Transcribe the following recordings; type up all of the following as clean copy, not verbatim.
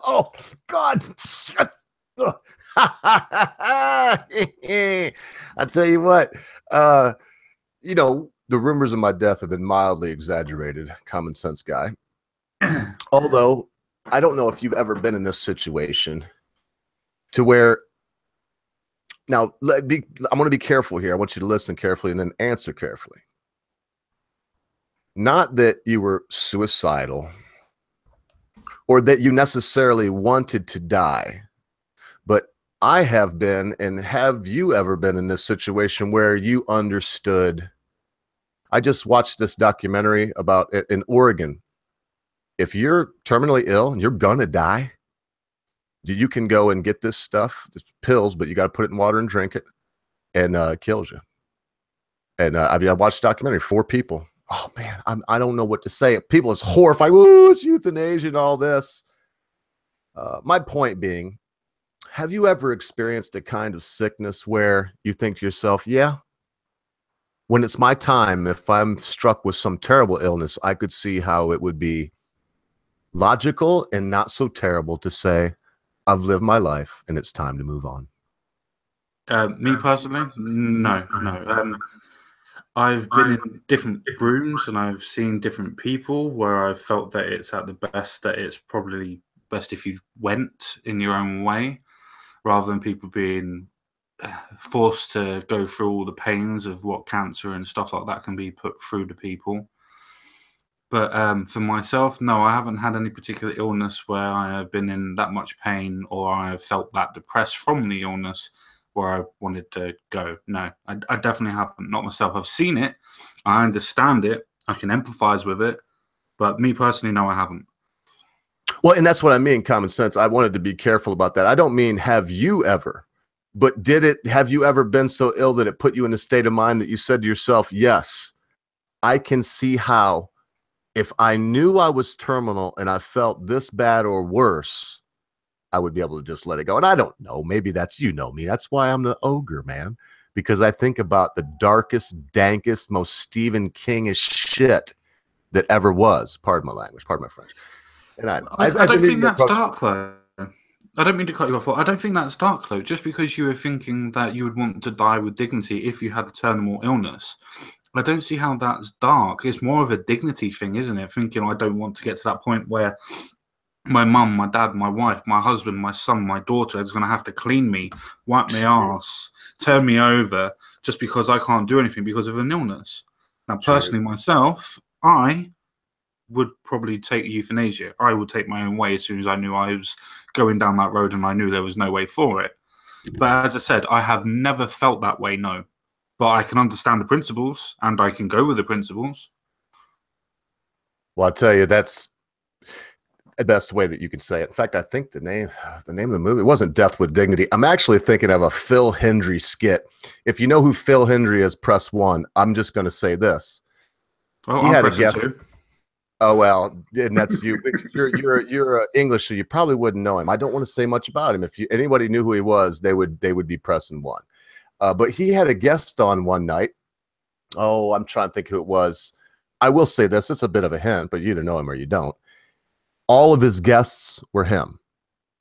Oh, God. I tell you what, the rumors of my death have been mildly exaggerated. Common sense guy. Although, I don't know if you've ever been in this situation to where, now, I'm going to be careful here. I want you to listen carefully and then answer carefully. Not that you were suicidal or that you necessarily wanted to die, but I have been, and have you ever been in this situation where you understood? I just watched this documentary about it in Oregon. If you're terminally ill and you're gonna die, you can go and get this stuff, this pills, but you got to put it in water and drink it, and it kills you. And I watched the documentary, 4 people. Oh man, I don't know what to say. People is horrified. Ooh, it's euthanasia and all this. My point being, have you ever experienced a kind of sickness where you think to yourself, yeah, when it's my time, if I'm struck with some terrible illness, I could see how it would be logical and not so terrible to say, I've lived my life and it's time to move on? Me personally, no. I've been in different rooms and I've seen different people where I've felt that it's at the best, that it's probably best if you went in your own way rather than people being forced to go through all the pains of what cancer and stuff like that can be put through to people. But for myself, no, I haven't had any particular illness where I have been in that much pain or I have felt that depressed from the illness where I wanted to go. No, I definitely haven't. Not myself. I've seen it. I understand it. I can empathize with it. But me personally, no, I haven't. Well, and that's what I mean, common sense. I wanted to be careful about that. I don't mean have you ever, but have you ever been so ill that it put you in the state of mind that you said to yourself, yes, I can see how if I knew I was terminal and I felt this bad or worse, I would be able to just let it go. And I don't know, maybe that's, me. That's why I'm the ogre, man, because I think about the darkest, dankest, most Stephen King-ish shit that ever was. Pardon my language, pardon my French. And I don't think that's dark, though. I don't mean to cut you off, but I don't think that's dark, though. Just because you were thinking that you would want to die with dignity if you had a terminal illness, I don't see how that's dark. It's more of a dignity thing, isn't it? Thinking, I don't want to get to that point where my mum, my dad, my wife, my husband, my son, my daughter is going to have to clean me, wipe my ass, turn me over, just because I can't do anything because of an illness. Now, personally, myself, I would probably take euthanasia. I would take my own way as soon as I knew I was going down that road and I knew there was no way for it. But as I said, I have never felt that way, no. But I can understand the principles and I can go with the principles. Well, I'll tell you, that's the best way that you can say it. In fact, I think the name of the movie, it wasn't Death with Dignity. I'm actually thinking of a Phil Hendry skit. If you know who Phil Hendry is, press 1. I'm just going to say this. Well, he had a guest. Oh, well, and that's you. You're English, so you probably wouldn't know him. I don't want to say much about him. If anybody knew who he was, they would be pressing 1. But he had a guest on one night. Oh, I'm trying to think who it was. I will say this. It's a bit of a hint, but you either know him or you don't. All of his guests were him.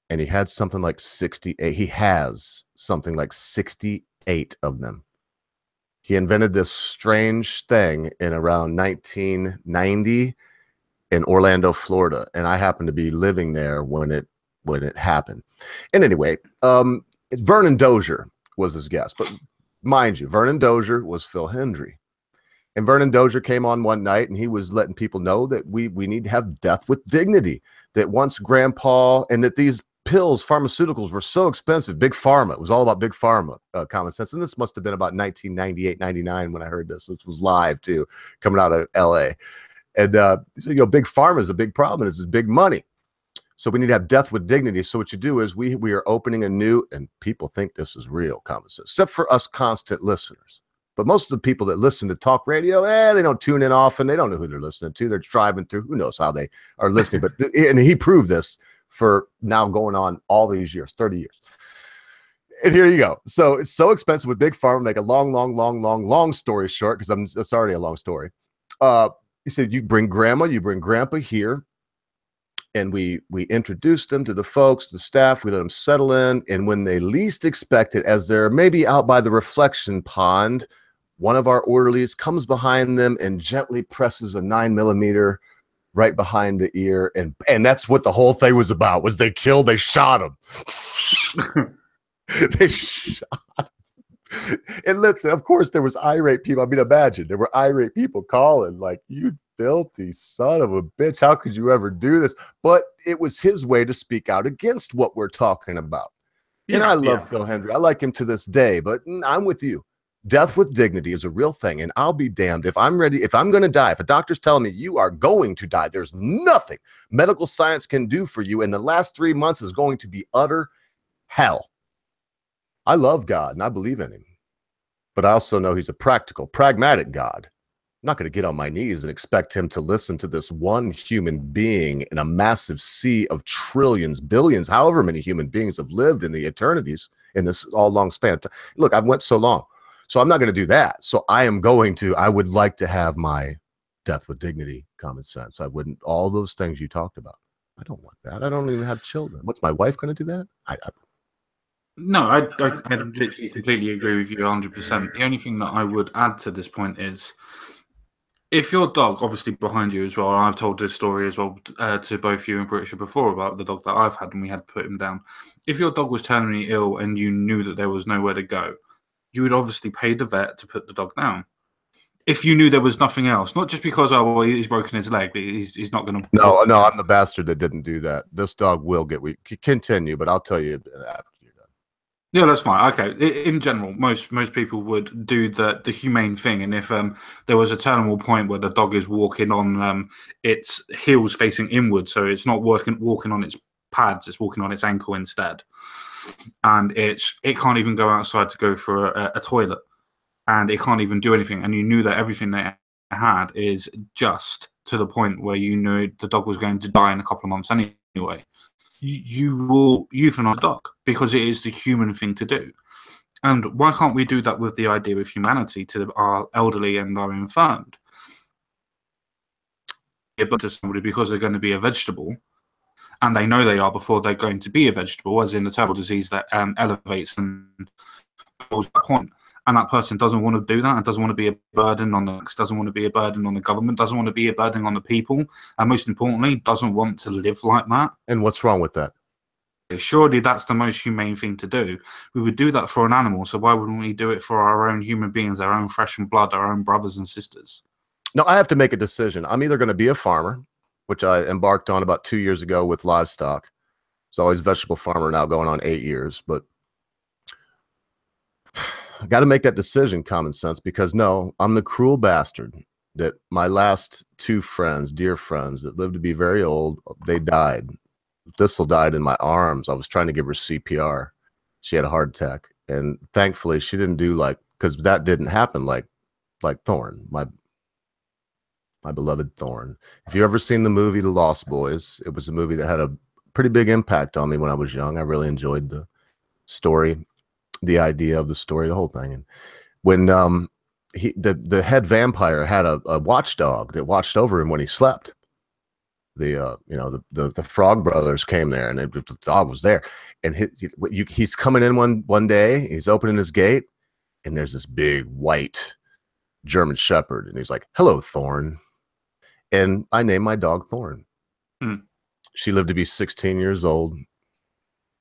And he had something like 68. He has something like 68 of them. He invented this strange thing in around 1990 in Orlando, Florida. And I happened to be living there when it happened. And anyway, Vernon Dozier was his guest. But mind you, Vernon Dozier was Phil Hendry. And Vernon Dozier came on one night and he was letting people know that we need to have death with dignity, that once grandpa, and that these pills, pharmaceuticals were so expensive. Big pharma. It was all about big pharma, common sense. And this must have been about 1998, 99 when I heard this. This was live too, coming out of LA. And, big pharma is a big problem. It's big money. So we need to have death with dignity. So what you do is we are opening a new, and people think this is real common sense, except for us constant listeners. But most of the people that listen to talk radio, they don't tune in often. They don't know who they're listening to. They're driving through. Who knows how they are listening? But and he proved this for now going on all these years, 30 years. And here you go. So it's so expensive with big pharma. Make a long story short, because it's already a long story. He said, you bring grandma, you bring grandpa here. And we introduced them to the folks, the staff. We let them settle in. And when they least expect it, as they're maybe out by the reflection pond, one of our orderlies comes behind them and gently presses a 9mm right behind the ear. And that's what the whole thing was about, was they shot him. They shot him. And listen, of course, there was irate people. I mean, imagine there were irate people calling like, you filthy son of a bitch. How could you ever do this? But it was his way to speak out against what we're talking about. And I love Phil Hendry. I like him to this day, but I'm with you. Death with dignity is a real thing. And I'll be damned if I'm ready. If I'm going to die, if a doctor's telling me you are going to die, there's nothing medical science can do for you. And the last 3 months is going to be utter hell. I love God and I believe in him, but I also know he's a practical, pragmatic God. I'm not going to get on my knees and expect him to listen to this one human being in a massive sea of trillions, billions, however many human beings have lived in the eternities in this all long span of time. Look, I've went so long, so I'm not going to do that. So I would like to have my death with dignity, common sense. I wouldn't, all those things you talked about. I don't want that. I don't even have children. What's my wife going to do that? No, I literally completely agree with you 100%. The only thing that I would add to this point is, if your dog, obviously behind you as well, and I've told this story as well to both you and Britisha before about the dog that I've had and we had to put him down. If your dog was terminally ill and you knew that there was nowhere to go, you would obviously pay the vet to put the dog down. If you knew there was nothing else, not just because, oh, well, he's broken his leg, he's not going to... No, I'm the bastard that didn't do that. This dog will get weak. Continue, but I'll tell you after. Yeah, that's fine. Okay. In general, most people would do the humane thing, and if there was a terminal point where the dog is walking on its heels facing inward, so it's not walking on its pads, it's walking on its ankle instead, and it can't even go outside to go for a toilet, and it can't even do anything, and you knew that everything they had is just to the point where you knew the dog was going to die in a couple of months anyway, you will euthanize a dog because it is the human thing to do. And why can't we do that with the idea of humanity to our elderly and our infirmed? But to somebody because they're going to be a vegetable, and they know they are before they're going to be a vegetable, as in a terrible disease that elevates and goes to that point. And that person doesn't want to do that and doesn't want to be a burden on the doesn't want to be a burden on the government, doesn't want to be a burden on the people, and most importantly, doesn't want to live like that. And what's wrong with that? Surely that's the most humane thing to do. We would do that for an animal, so why wouldn't we do it for our own human beings, our own flesh and blood, our own brothers and sisters? No, I have to make a decision. I'm either going to be a farmer, which I embarked on about 2 years ago with livestock. So always vegetable farmer now going on 8 years, but I got to make that decision, common sense, because no, I'm the cruel bastard that my last two friends, dear friends that lived to be very old, they died. Thistle died in my arms. I was trying to give her CPR. She had a heart attack. And thankfully she didn't do because that didn't happen like Thorn, my beloved Thorn. If you've ever seen the movie The Lost Boys, it was a movie that had a pretty big impact on me when I was young. I really enjoyed the story, the idea of the story, the whole thing. And when the head vampire had a watchdog that watched over him when he slept. The Frog Brothers came there, and the dog was there. And he's coming in one day. He's opening his gate, and there's this big white German Shepherd, and he's like, "Hello, Thorn." And I named my dog Thorn. She lived to be 16 years old.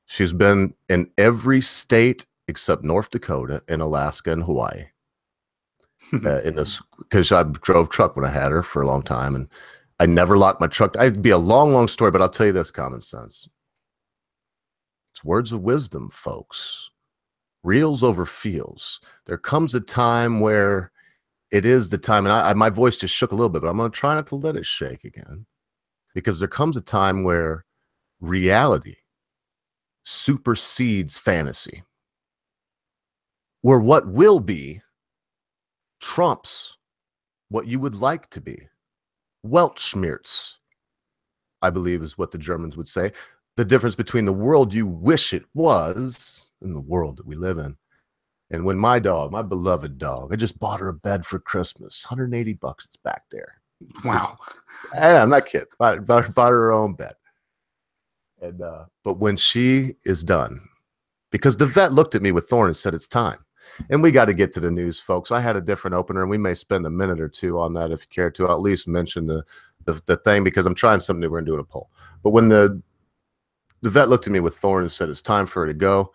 She's been in every state except North Dakota and Alaska and Hawaii. Because I drove truck when I had her for a long time, and I never locked my truck. It'd be a long, long story, but I'll tell you this, common sense. It's words of wisdom, folks. Reels over feels. There comes a time where it is the time, and my voice just shook a little bit, but I'm going to try not to let it shake again, because there comes a time where reality supersedes fantasy, where what will be trumps what you would like to be. Weltschmerz, I believe, is what the Germans would say. The difference between the world you wish it was and the world that we live in. And when my beloved dog, I just bought her a bed for Christmas, $180. It's back there. Wow. I'm not kidding. Bought her own bed. And but when she is done, because the vet looked at me with Thorn and said, it's time. And we got to get to the news, folks. I had a different opener, and we may spend a minute or two on that if you care to. I'll at least mention the thing, because I'm trying something new. We're going to do a poll. But when the vet looked at me with Thorn and said, it's time for her to go,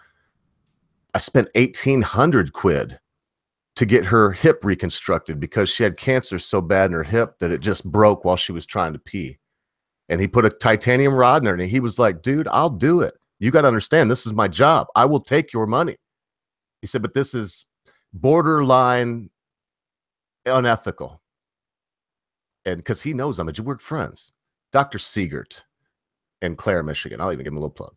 I spent 1,800 quid to get her hip reconstructed because she had cancer so bad in her hip that it just broke while she was trying to pee. And he put a titanium rod in her, and he was like, dude, I'll do it. You got to understand, this is my job. I will take your money. He said, but this is borderline unethical. And because he knows we're friends. Dr. Siegert in Clare, Michigan. I'll even give him a little plug.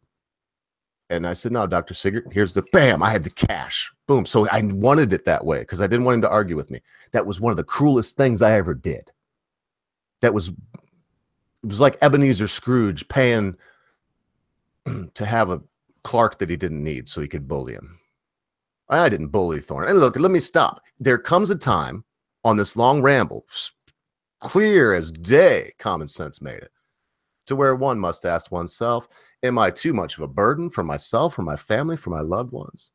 And I said, no, Dr. Siegert, here's the bam. I had the cash. Boom. So I wanted it that way because I didn't want him to argue with me. That was one of the cruelest things I ever did. It was like Ebenezer Scrooge paying to have a clerk that he didn't need so he could bully him. I didn't bully Thorn. And look, let me stop. There comes a time on this long ramble, clear as day, common sense made it, to where one must ask oneself, am I too much of a burden for myself, for my family, for my loved ones?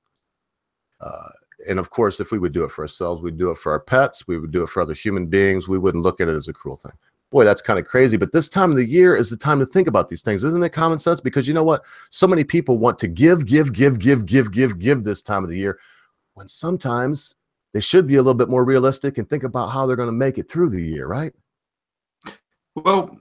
And of course, if we would do it for ourselves, we'd do it for our pets. We would do it for other human beings. We wouldn't look at it as a cruel thing. Boy, that's kind of crazy. But this time of the year is the time to think about these things. Isn't it common sense? Because you know what? So many people want to give this time of the year, when sometimes they should be a little bit more realistic and think about how they're going to make it through the year, right? Well,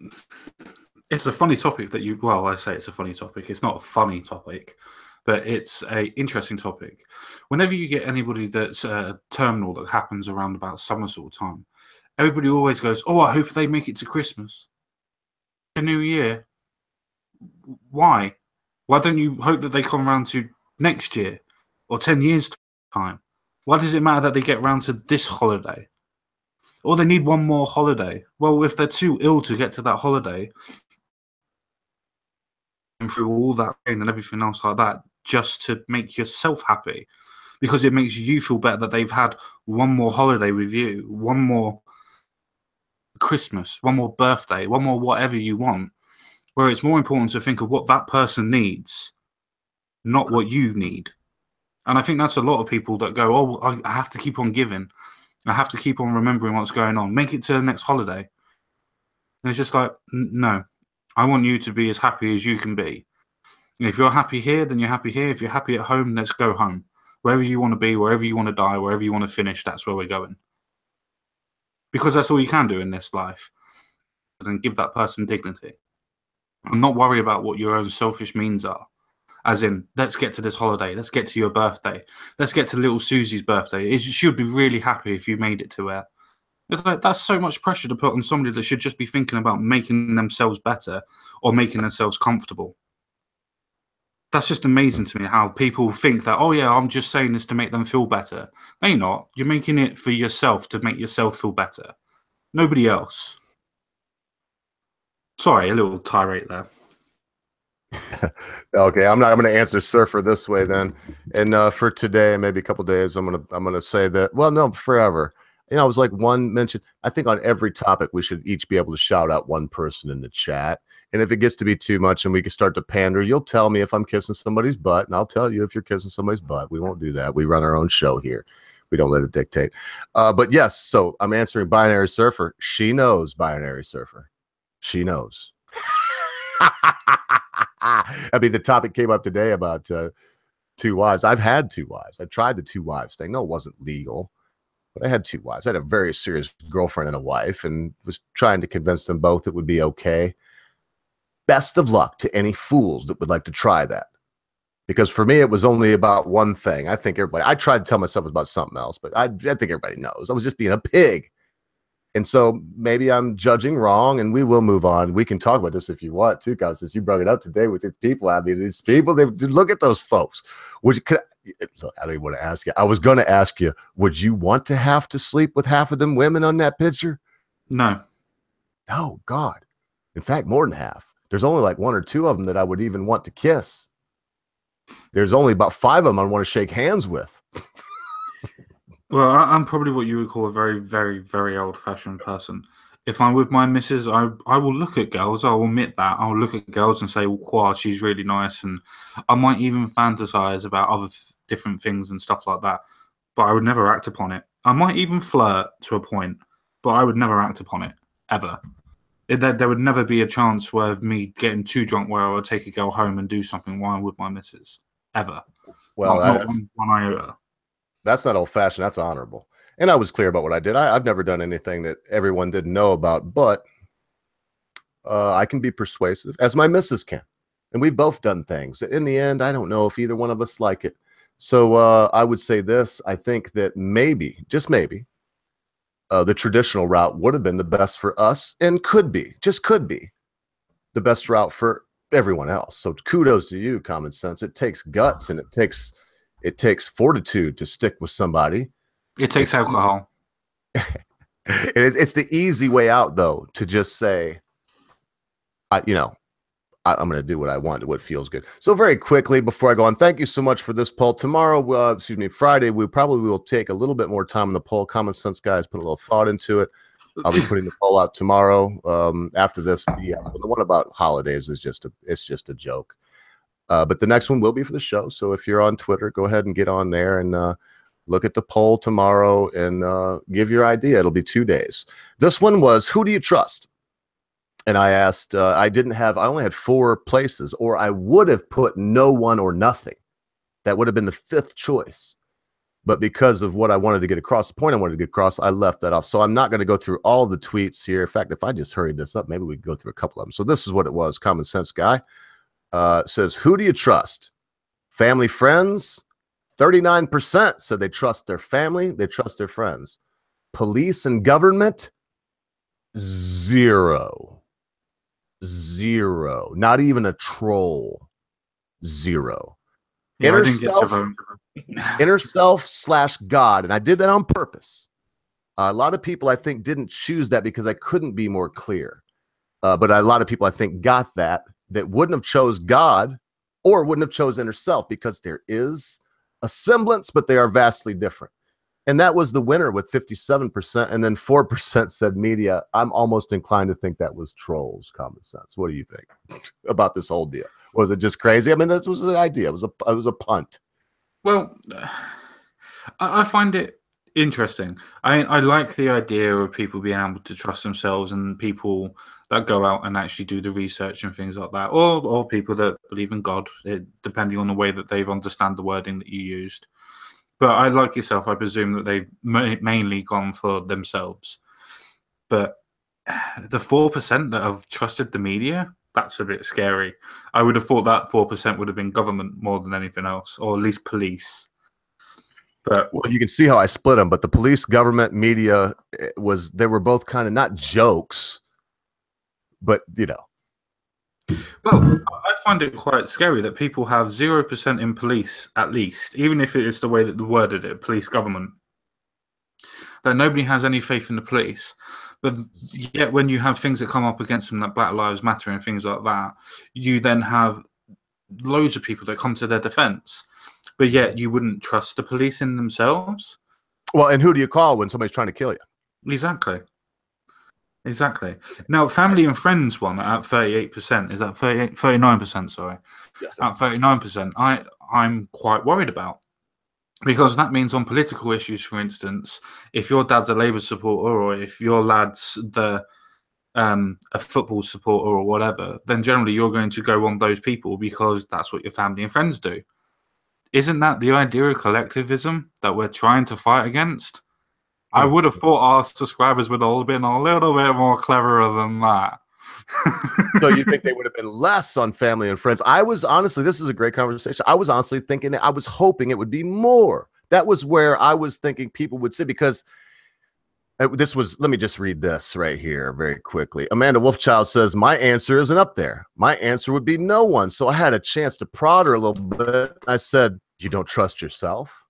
it's a funny topic that I say it's a funny topic. It's not a funny topic, but it's a interesting topic. Whenever you get anybody that's terminal that happens around about summer sort of time, everybody always goes, oh, I hope they make it to Christmas. The New Year. Why? Why don't you hope that they come around to next year or 10 years time? Why does it matter that they get around to this holiday? Or they need one more holiday? Well, if they're too ill to get to that holiday, and through all that pain and everything else like that, just to make yourself happy, because it makes you feel better that they've had one more holiday with you, one more Christmas, one more birthday, one more whatever you want, where it's more important to think of what that person needs, not what you need. And I think that's a lot of people that go, oh, I have to keep on giving. I have to keep on remembering what's going on. Make it to the next holiday. And it's just like, no, I want you to be as happy as you can be. And if you're happy here, then you're happy here. If you're happy at home, let's go home. Wherever you want to be, wherever you want to die, wherever you want to finish, that's where we're going. Because that's all you can do in this life. And give that person dignity. And not worry about what your own selfish means are. As in, let's get to this holiday. Let's get to your birthday. Let's get to little Susie's birthday. She would be really happy if you made it to her. It's like, that's so much pressure to put on somebody that should just be thinking about making themselves better or making themselves comfortable. That's just amazing to me how people think that, oh yeah, I'm just saying this to make them feel better. No, you're not. You're making it for yourself to make yourself feel better. Nobody else. Sorry, a little tirade there. Okay, I'm going to answer Surfer this way then. And for today, maybe a couple days, I'm going to say that, well, no, forever. You know, it was like one mention. I think on every topic, we should each be able to shout out one person in the chat. And if it gets to be too much and we can start to pander, you'll tell me if I'm kissing somebody's butt, and I'll tell you if you're kissing somebody's butt. We won't do that. We run our own show here. We don't let it dictate. But yes, so I'm answering Binary Surfer. She knows, Binary Surfer. She knows. I mean, the topic came up today about 2 wives. I've had 2 wives. I tried the 2 wives thing. No, it wasn't legal. But I had 2 wives. I had a very serious girlfriend and a wife and was trying to convince them both it would be okay. Best of luck to any fools that would like to try that. Because for me, it was only about one thing. I tried to tell myself it was about something else, but I think everybody knows. I was just being a pig. And so maybe I'm judging wrong, and we will move on. We can talk about this if you want to, guys, since you brought it up today with these people. I mean, these people, look at those folks. Look, I don't even want to ask you. I was going to ask you, would you want to have to sleep with half of them women on that picture? No. No, God. In fact, more than half. There's only like 1 or 2 of them that I would even want to kiss. There's only about 5 of them I want to shake hands with. Well, I'm probably what you would call a very, very, very old-fashioned person. If I'm with my missus, I will look at girls. I'll admit that. I'll look at girls and say, well, wow, she's really nice. And I might even fantasize about other different things and stuff like that. But I would never act upon it. I might even flirt to a point, but I would never act upon it, ever. There would never be a chance where of me getting too drunk where I would take a girl home and do something while I'm with my missus. Ever. Well, not one iota. That's not old-fashioned. That's honorable. And I was clear about what I did. I've never done anything that everyone didn't know about, but I can be persuasive, as my missus can. And we've both done things. In the end, I don't know if either one of us like it. So I would say this. I think that maybe, just maybe, the traditional route would have been the best for us and could be, just could be, the best route for everyone else. So kudos to you, Common Sense. It takes guts and it takes fortitude to stick with somebody. It takes alcohol. It's the easy way out, though, to just say, I'm going to do what I want, what feels good. So very quickly, before I go on, thank you so much for this poll. Tomorrow, Friday, we probably will take a little bit more time on the poll. Common Sense guys put a little thought into it. I'll be putting the poll out tomorrow. After this, yeah, the one about holidays is just a joke. But the next one will be for the show. So if you're on Twitter, go ahead and get on there and look at the poll tomorrow and give your idea. It'll be 2 days. This one was, who do you trust? And I asked, I only had 4 places, or I would have put no one or nothing. That would have been the 5th choice. But because of what I wanted to get across, the point I wanted to get across, I left that off. So I'm not going to go through all the tweets here. In fact, if I just hurried this up, maybe we could go through a couple of them. So this is what it was. Common Sense guy says, who do you trust? Family, friends? 39% said they trust their family. They trust their friends. Police and government? 0. Not even a troll. 0. Yeah, Inner self / God. And I did that on purpose. A lot of people, I think, didn't choose that because I couldn't be more clear. But a lot of people, I think, got that wouldn't have chose God or wouldn't have chose inner self, because there is a semblance, but they are vastly different. And that was the winner with 57%. And then 4% said media. I'm almost inclined to think that was trolls. Common Sense. What do you think about this whole deal? Was it just crazy? I mean, that was the idea. It was a punt. Well, I find it interesting. I like the idea of people being able to trust themselves, and people that go out and actually do the research and things like that, or people that believe in God, depending on the way that they've understand the wording that you used. But I, like yourself, I presume that they've mainly gone for themselves. But the 4% that have trusted the media, that's a bit scary. I would have thought that 4% would have been government more than anything else, or at least police. But well, you can see how I split them. But the police, government, media they were both kind of not jokes, but Well, I find it quite scary that people have 0% in police, at least, even if it is the way that they worded it, police, government, that nobody has any faith in the police. But yet when you have things that come up against them, like Black Lives Matter and things like that, you then have loads of people that come to their defense. But yet you wouldn't trust the police in themselves. Well, and who do you call when somebody's trying to kill you? Exactly. Now, family and friends one at 38%. Is that 39%? Sorry. Yes, at 39%, I'm quite worried about. Because that means on political issues, for instance, if your dad's a Labour supporter or if your lad's a football supporter or whatever, then generally you're going to go on those people because that's what your family and friends do. Isn't that the idea of collectivism that we're trying to fight against? I would have thought our subscribers would all been a little bit more cleverer than that. So you think they would have been less on family and friends? I was honestly, this is a great conversation. I was honestly thinking, I was hoping it would be more. That was where I was thinking people would sit, because this was, let me just read this right here very quickly. Amanda Wolfchild says, my answer isn't up there. My answer would be no one. So I had a chance to prod her a little bit. I said, you don't trust yourself?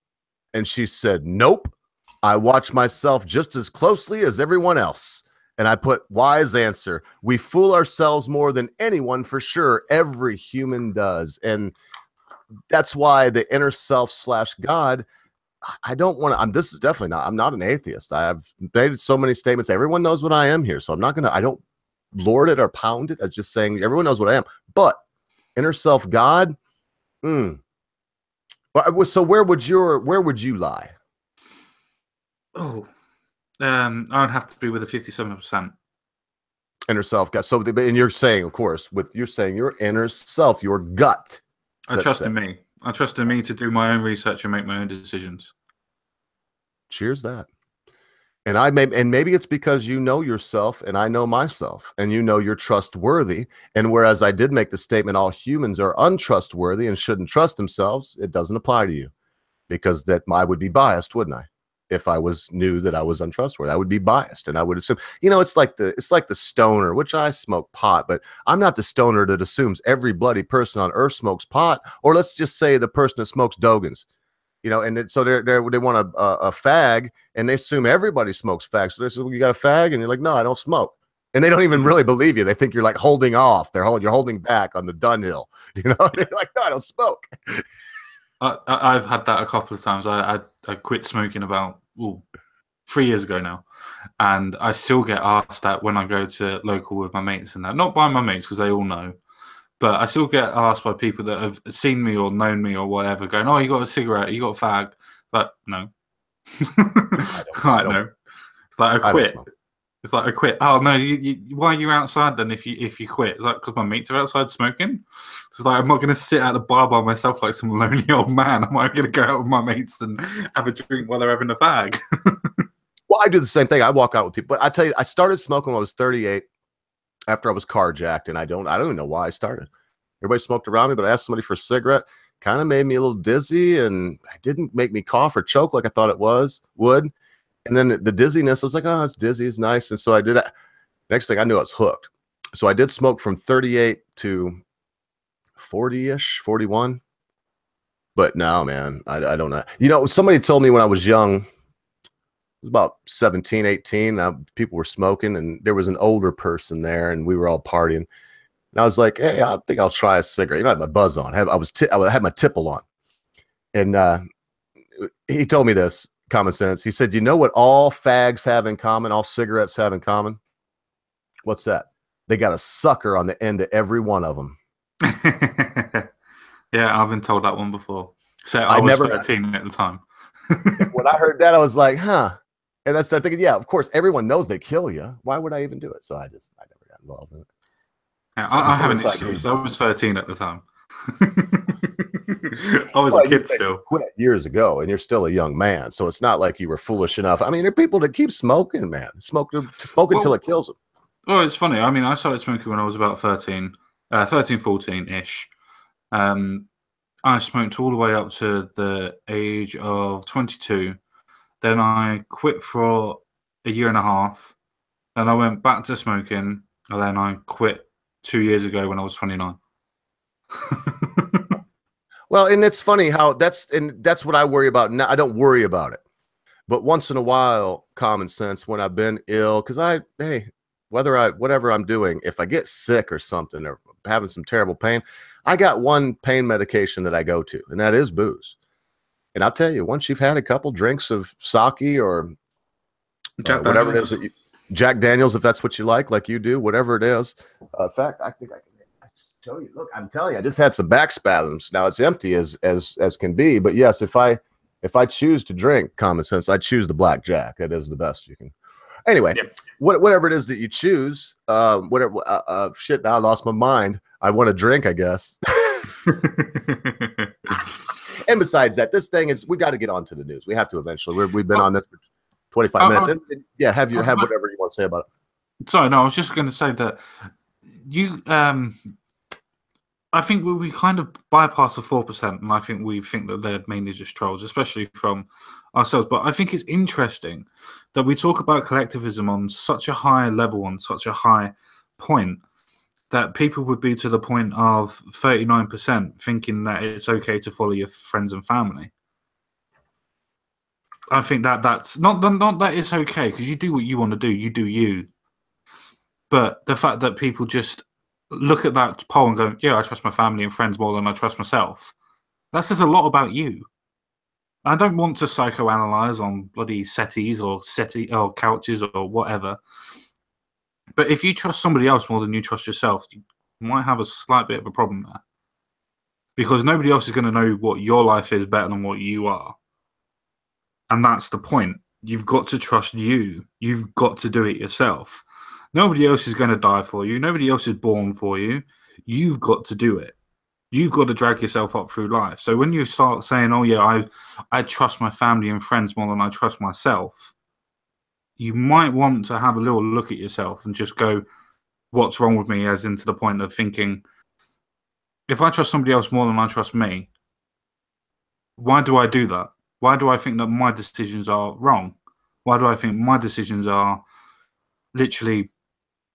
And she said, nope. I watch myself just as closely as everyone else. And I put, wise answer. We fool ourselves more than anyone, for sure. Every human does. And that's why the inner self / God, I don't want to. This is definitely not. I'm not an atheist. I have made so many statements. Everyone knows what I am here, so I'm not gonna. I don't lord it or pound it. I'm just saying everyone knows what I am. But inner self, God. So where would you lie? Oh, I'd have to be with a 57%. Inner self, God. So, and you're saying, of course, you're saying your inner self, your gut. I trust in me. I trust in me to do my own research and make my own decisions. Cheers that. And maybe it's because you know yourself and I know myself and you know you're trustworthy. And whereas I did make the statement, all humans are untrustworthy and shouldn't trust themselves, it doesn't apply to you because that I would be biased, wouldn't I? If I knew that I was untrustworthy, I would be biased. And I would assume, it's like the stoner, which I smoke pot, but I'm not the stoner that assumes every bloody person on earth smokes pot, or let's just say the person that smokes Dogans. And so they want a fag, and they assume everybody smokes fags. So they say, well, you got a fag? And you're like, no, I don't smoke. And they don't even really believe you. They think you're like holding off. You're holding back on the Dunhill. You're like, no, I don't smoke. I've had that a couple of times. I quit smoking about 3 years ago now, and I still get asked that when I go to local with my mates and that. Not by my mates because they all know. But I still get asked by people that have seen me or known me or whatever, going, "Oh, you got a cigarette? You got a fag?" But no, I don't know. It's like I quit. It's like I quit. Oh no, why are you outside then? If you quit, it's like because my mates are outside smoking. It's like I'm not going to sit at the bar by myself like some lonely old man. I'm not going to go out with my mates and have a drink while they're having a fag. Well, I do the same thing. I walk out with people, but I tell you, I started smoking when I was 38. After I was carjacked, and I don't even know why I started. Everybody smoked around me, but I asked somebody for a cigarette. Kind of made me a little dizzy, and it didn't make me cough or choke like I thought it would. And then the dizziness, I was like, oh, it's dizzy, it's nice. And so I did it. Next thing I knew, I was hooked. So I did smoke from 38 to 40-ish, 41. But now, man, I don't know. Somebody told me when I was young, it was about 17, 18. People were smoking, and there was an older person there, and we were all partying. And I was like, hey, I think I'll try a cigarette. I had my buzz on. I had my tipple on. And he told me this common sense. He said, you know what all fags have in common, all cigarettes have in common? What's that? They got a sucker on the end of every one of them. Yeah, I've been told that one before. So I was 13 at the time. When I heard that, I was like, huh. And I started thinking, yeah, of course, everyone knows they kill you. Why would I even do it? So I never got involved in it. Yeah, I have an excuse. I was 13 at the time. I was a kid still. Quit years ago, and you're still a young man. So it's not like you were foolish enough. I mean, there are people that keep smoking, man. Smoke until it kills them. Well, it's funny. I mean, I started smoking when I was about 13, 14-ish. I smoked all the way up to the age of 22. Then I quit for a year and a half. Then I went back to smoking, and then I quit 2 years ago when I was 29. Well, and it's funny how that's what I worry about. Now, I don't worry about it, but once in a while, common sense when I've been ill, because whatever I'm doing, if I get sick or something or having some terrible pain, I got one pain medication that I go to, and that is booze. And I'll tell you, once you've had a couple drinks of sake or whatever it is that Jack Daniels, if that's what you like you do, whatever it is. In fact, I think I can show you. Look, I'm telling you, I just had some back spasms. Now it's empty as can be, but yes, if I choose to drink, common sense, I choose the Black Jack. It is the best you can. Anyway, whatever it is that you choose, shit. Now I lost my mind. I want to drink, I guess. And besides that, this thing we got to get on to the news. We have to eventually. We've been on this for 25 minutes. Yeah, have whatever you want to say about it. Sorry, no, I was just going to say that you. I think we kind of bypass the 4%, and I think we think that they're mainly just trolls, especially from ourselves. But I think it's interesting that we talk about collectivism on such a high level, on such a high point, that people would be to the point of 39% thinking that it's okay to follow your friends and family. I think that's not that it's okay, because you do what you want to do, you do you. But the fact that people just look at that poll and go, yeah, I trust my family and friends more than I trust myself, that says a lot about you. I don't want to psychoanalyze on bloody settees or couches or whatever. But if you trust somebody else more than you trust yourself, you might have a slight bit of a problem there. Because nobody else is going to know what your life is better than what you are. And that's the point. You've got to trust you. You've got to do it yourself. Nobody else is going to die for you. Nobody else is born for you. You've got to do it. You've got to drag yourself up through life. So when you start saying, oh, yeah, I trust my family and friends more than I trust myself, you might want to have a little look at yourself and just go, what's wrong with me? As into the point of thinking, if I trust somebody else more than I trust me, why do I do that? Why do I think that my decisions are wrong? Why do I think my decisions are literally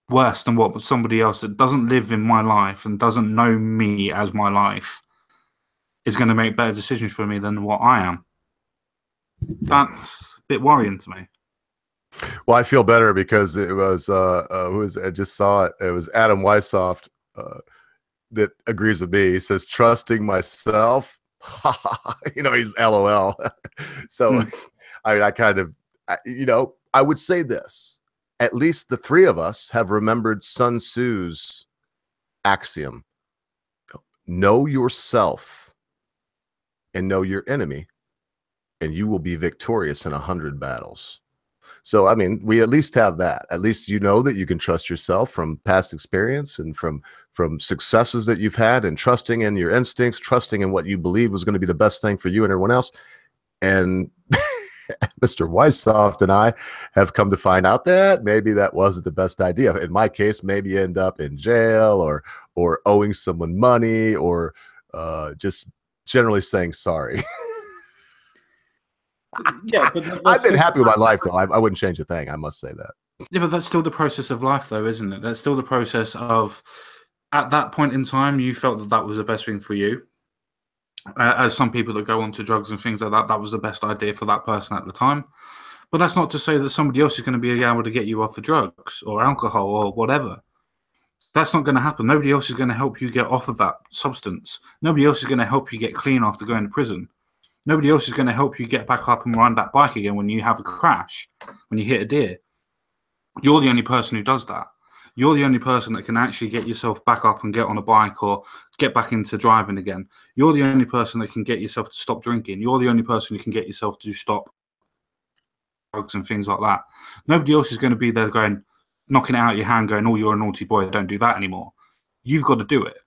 worse than what somebody else that doesn't live in my life and doesn't know me as my life is going to make better decisions for me than what I am? That's a bit worrying to me. Well, I feel better because it was who was I just saw it. It was Adam Weissoft that agrees with me. He says, trusting myself. You know, he's LOL. So I mean, I kind of, you know, I would say this. At least the three of us have remembered Sun Tzu's axiom: know yourself and know your enemy, and you will be victorious in 100 battles. So, I mean, we at least have that. At least you know that you can trust yourself from past experience and from successes that you've had, and trusting in your instincts, trusting in what you believe was going to be the best thing for you and everyone else. And Mr. Weissoft and I have come to find out that maybe that wasn't the best idea. In my case, maybe you end up in jail or owing someone money or just generally saying sorry. Yeah, but I've been happy with my life, though. I wouldn't change a thing. I must say that. Yeah, but that's still the process of life, though, isn't it? That's still the process of, at that point in time, you felt that that was the best thing for you. As some people that go on to drugs and things like that, that was the best idea for that person at the time. But that's not to say that somebody else is going to be able to get you off of drugs or alcohol or whatever. That's not going to happen. Nobody else is going to help you get off of that substance. Nobody else is going to help you get clean after going to prison. Nobody else is going to help you get back up and ride that bike again when you have a crash, when you hit a deer. You're the only person who does that. You're the only person that can actually get yourself back up and get on a bike or get back into driving again. You're the only person that can get yourself to stop drinking. You're the only person who can get yourself to stop drugs and things like that. Nobody else is going to be there going, knocking it out of your hand, going, oh, you're a naughty boy, don't do that anymore. You've got to do it.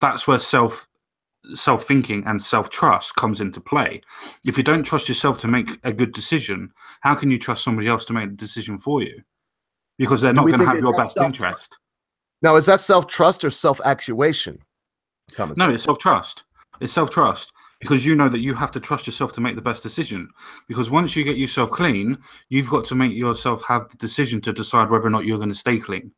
That's where self-thinking and self-trust comes into play. If you don't trust yourself to make a good decision, how can you trust somebody else to make the decision for you? Because they're not going to have your best interest. Now, is that self-trust or self-actuation? No, it's self-trust. It's self-trust because you know that you have to trust yourself to make the best decision. Because once you get yourself clean, you've got to make yourself have the decision to decide whether or not you're going to stay clean.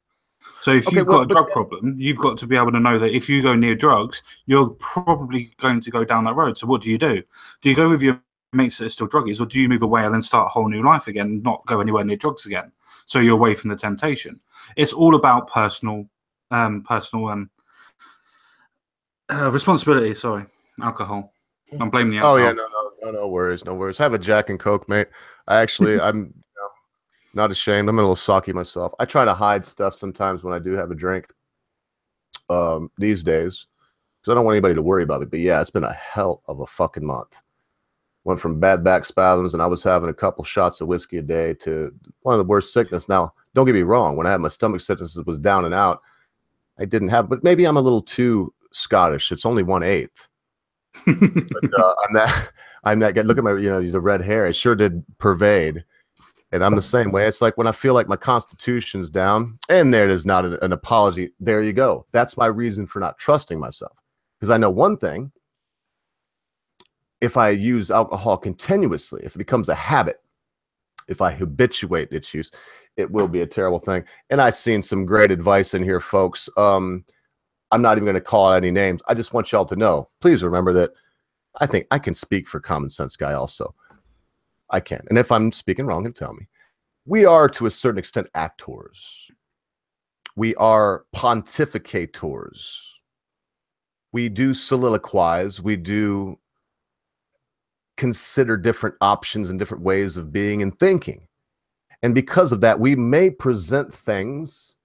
So if you've got a drug problem, you've got to be able to know that if you go near drugs, you're probably going to go down that road. So what do? Do you go with your mates that are still druggies, or do you move away and then start a whole new life again and not go anywhere near drugs again? So you're away from the temptation. It's all about personal responsibility. Sorry, alcohol. I'm blaming the alcohol. Oh yeah, no worries, no worries. Have a Jack and Coke, mate. I'm not ashamed. I'm a little socky myself. I try to hide stuff sometimes when I do have a drink. These days, because I don't want anybody to worry about it. But yeah, it's been a hell of a fucking month. Went from bad back spasms, and I was having a couple shots of whiskey a day, to one of the worst sickness. Now, don't get me wrong. When I had my stomach sickness, it was down and out. I didn't have, but maybe I'm a little too Scottish. It's only 1/8. But I'm that guy. Look at my, the red hair. It sure did pervade. And I'm the same way. It's like when I feel like my constitution's down, and there it is, not an apology. There you go. That's my reason for not trusting myself. Because I know one thing: if I use alcohol continuously, if it becomes a habit, if I habituate its use, it will be a terrible thing. And I've seen some great advice in here, folks. I'm not even going to call out any names. I just want y'all to know, please remember that I think I can speak for Common Sense Guy also. I can. And if I'm speaking wrong, he'll tell me. We are, to a certain extent, actors. We are pontificators. We do soliloquize. We do consider different options and different ways of being and thinking. And because of that, we may present things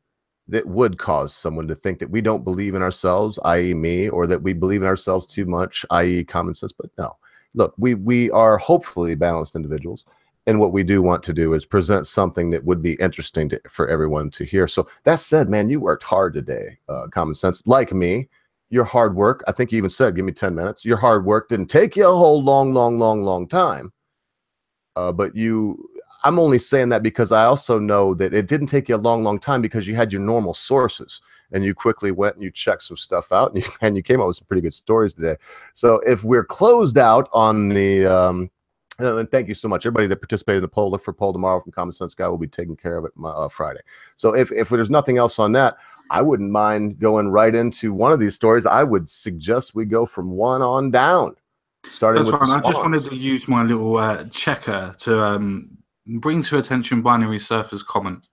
that would cause someone to think that we don't believe in ourselves, i.e. me, or that we believe in ourselves too much, i.e. common sense. But no, look, we are hopefully balanced individuals. And what we do want to do is present something that would be interesting for everyone to hear. So that said, man, you worked hard today, common sense. Like me, your hard work, I think you even said, give me 10 minutes. Your hard work didn't take you a whole long time. But I'm only saying that because I also know that it didn't take you a long time because you had your normal sources and you quickly went and you checked some stuff out and you came up with some pretty good stories today. So if we're closed out on the, and thank you so much, everybody that participated in the poll. Look for poll tomorrow from Common Sense Guy. We'll be taking care of it Friday. So if there's nothing else on that, I wouldn't mind going right into one of these stories. I would suggest we go from one on down. Starting That's with fine. I just wanted to use my little checker to bring to attention Binary Surfer's comment.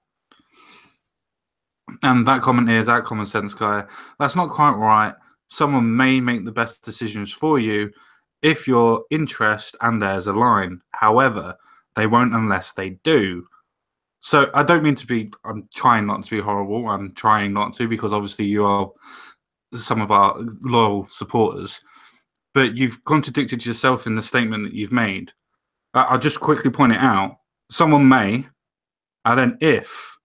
And that comment is at Common Sense Guy. That's not quite right. Someone may make the best decisions for you if your interest and theirs align. However, they won't unless they do. So I don't mean to be, I'm trying not to be horrible. I'm trying not to, because obviously you are some of our loyal supporters. But you've contradicted yourself in the statement that you've made. I'll just quickly point it out. Someone may, and then if,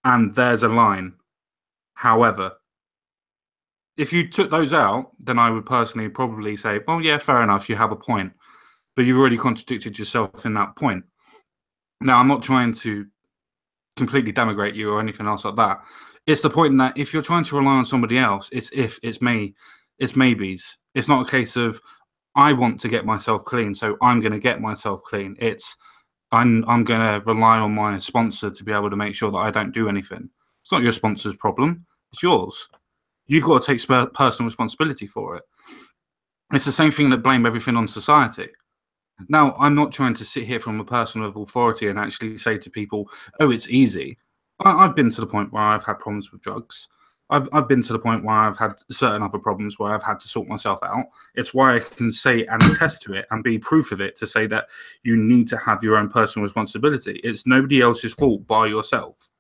and there's a line. However, if you took those out, then I would personally probably say, well, yeah, fair enough, you have a point. But you've already contradicted yourself in that point. Now, I'm not trying to completely denigrate you or anything else like that. It's the point that if you're trying to rely on somebody else, it's if, it's me, it's maybes. It's not a case of I want to get myself clean, so I'm going to get myself clean. It's I'm going to rely on my sponsor to be able to make sure that I don't do anything. It's not your sponsor's problem. It's yours. You've got to take personal responsibility for it. It's the same thing that blame everything on society. Now, I'm not trying to sit here from a person of authority and actually say to people, oh, it's easy. I've been to the point where I've had problems with drugs. I've been to the point where I've had certain other problems where I've had to sort myself out. It's why I can say and attest to it and be proof of it to say that you need to have your own personal responsibility. It's nobody else's fault but yourself.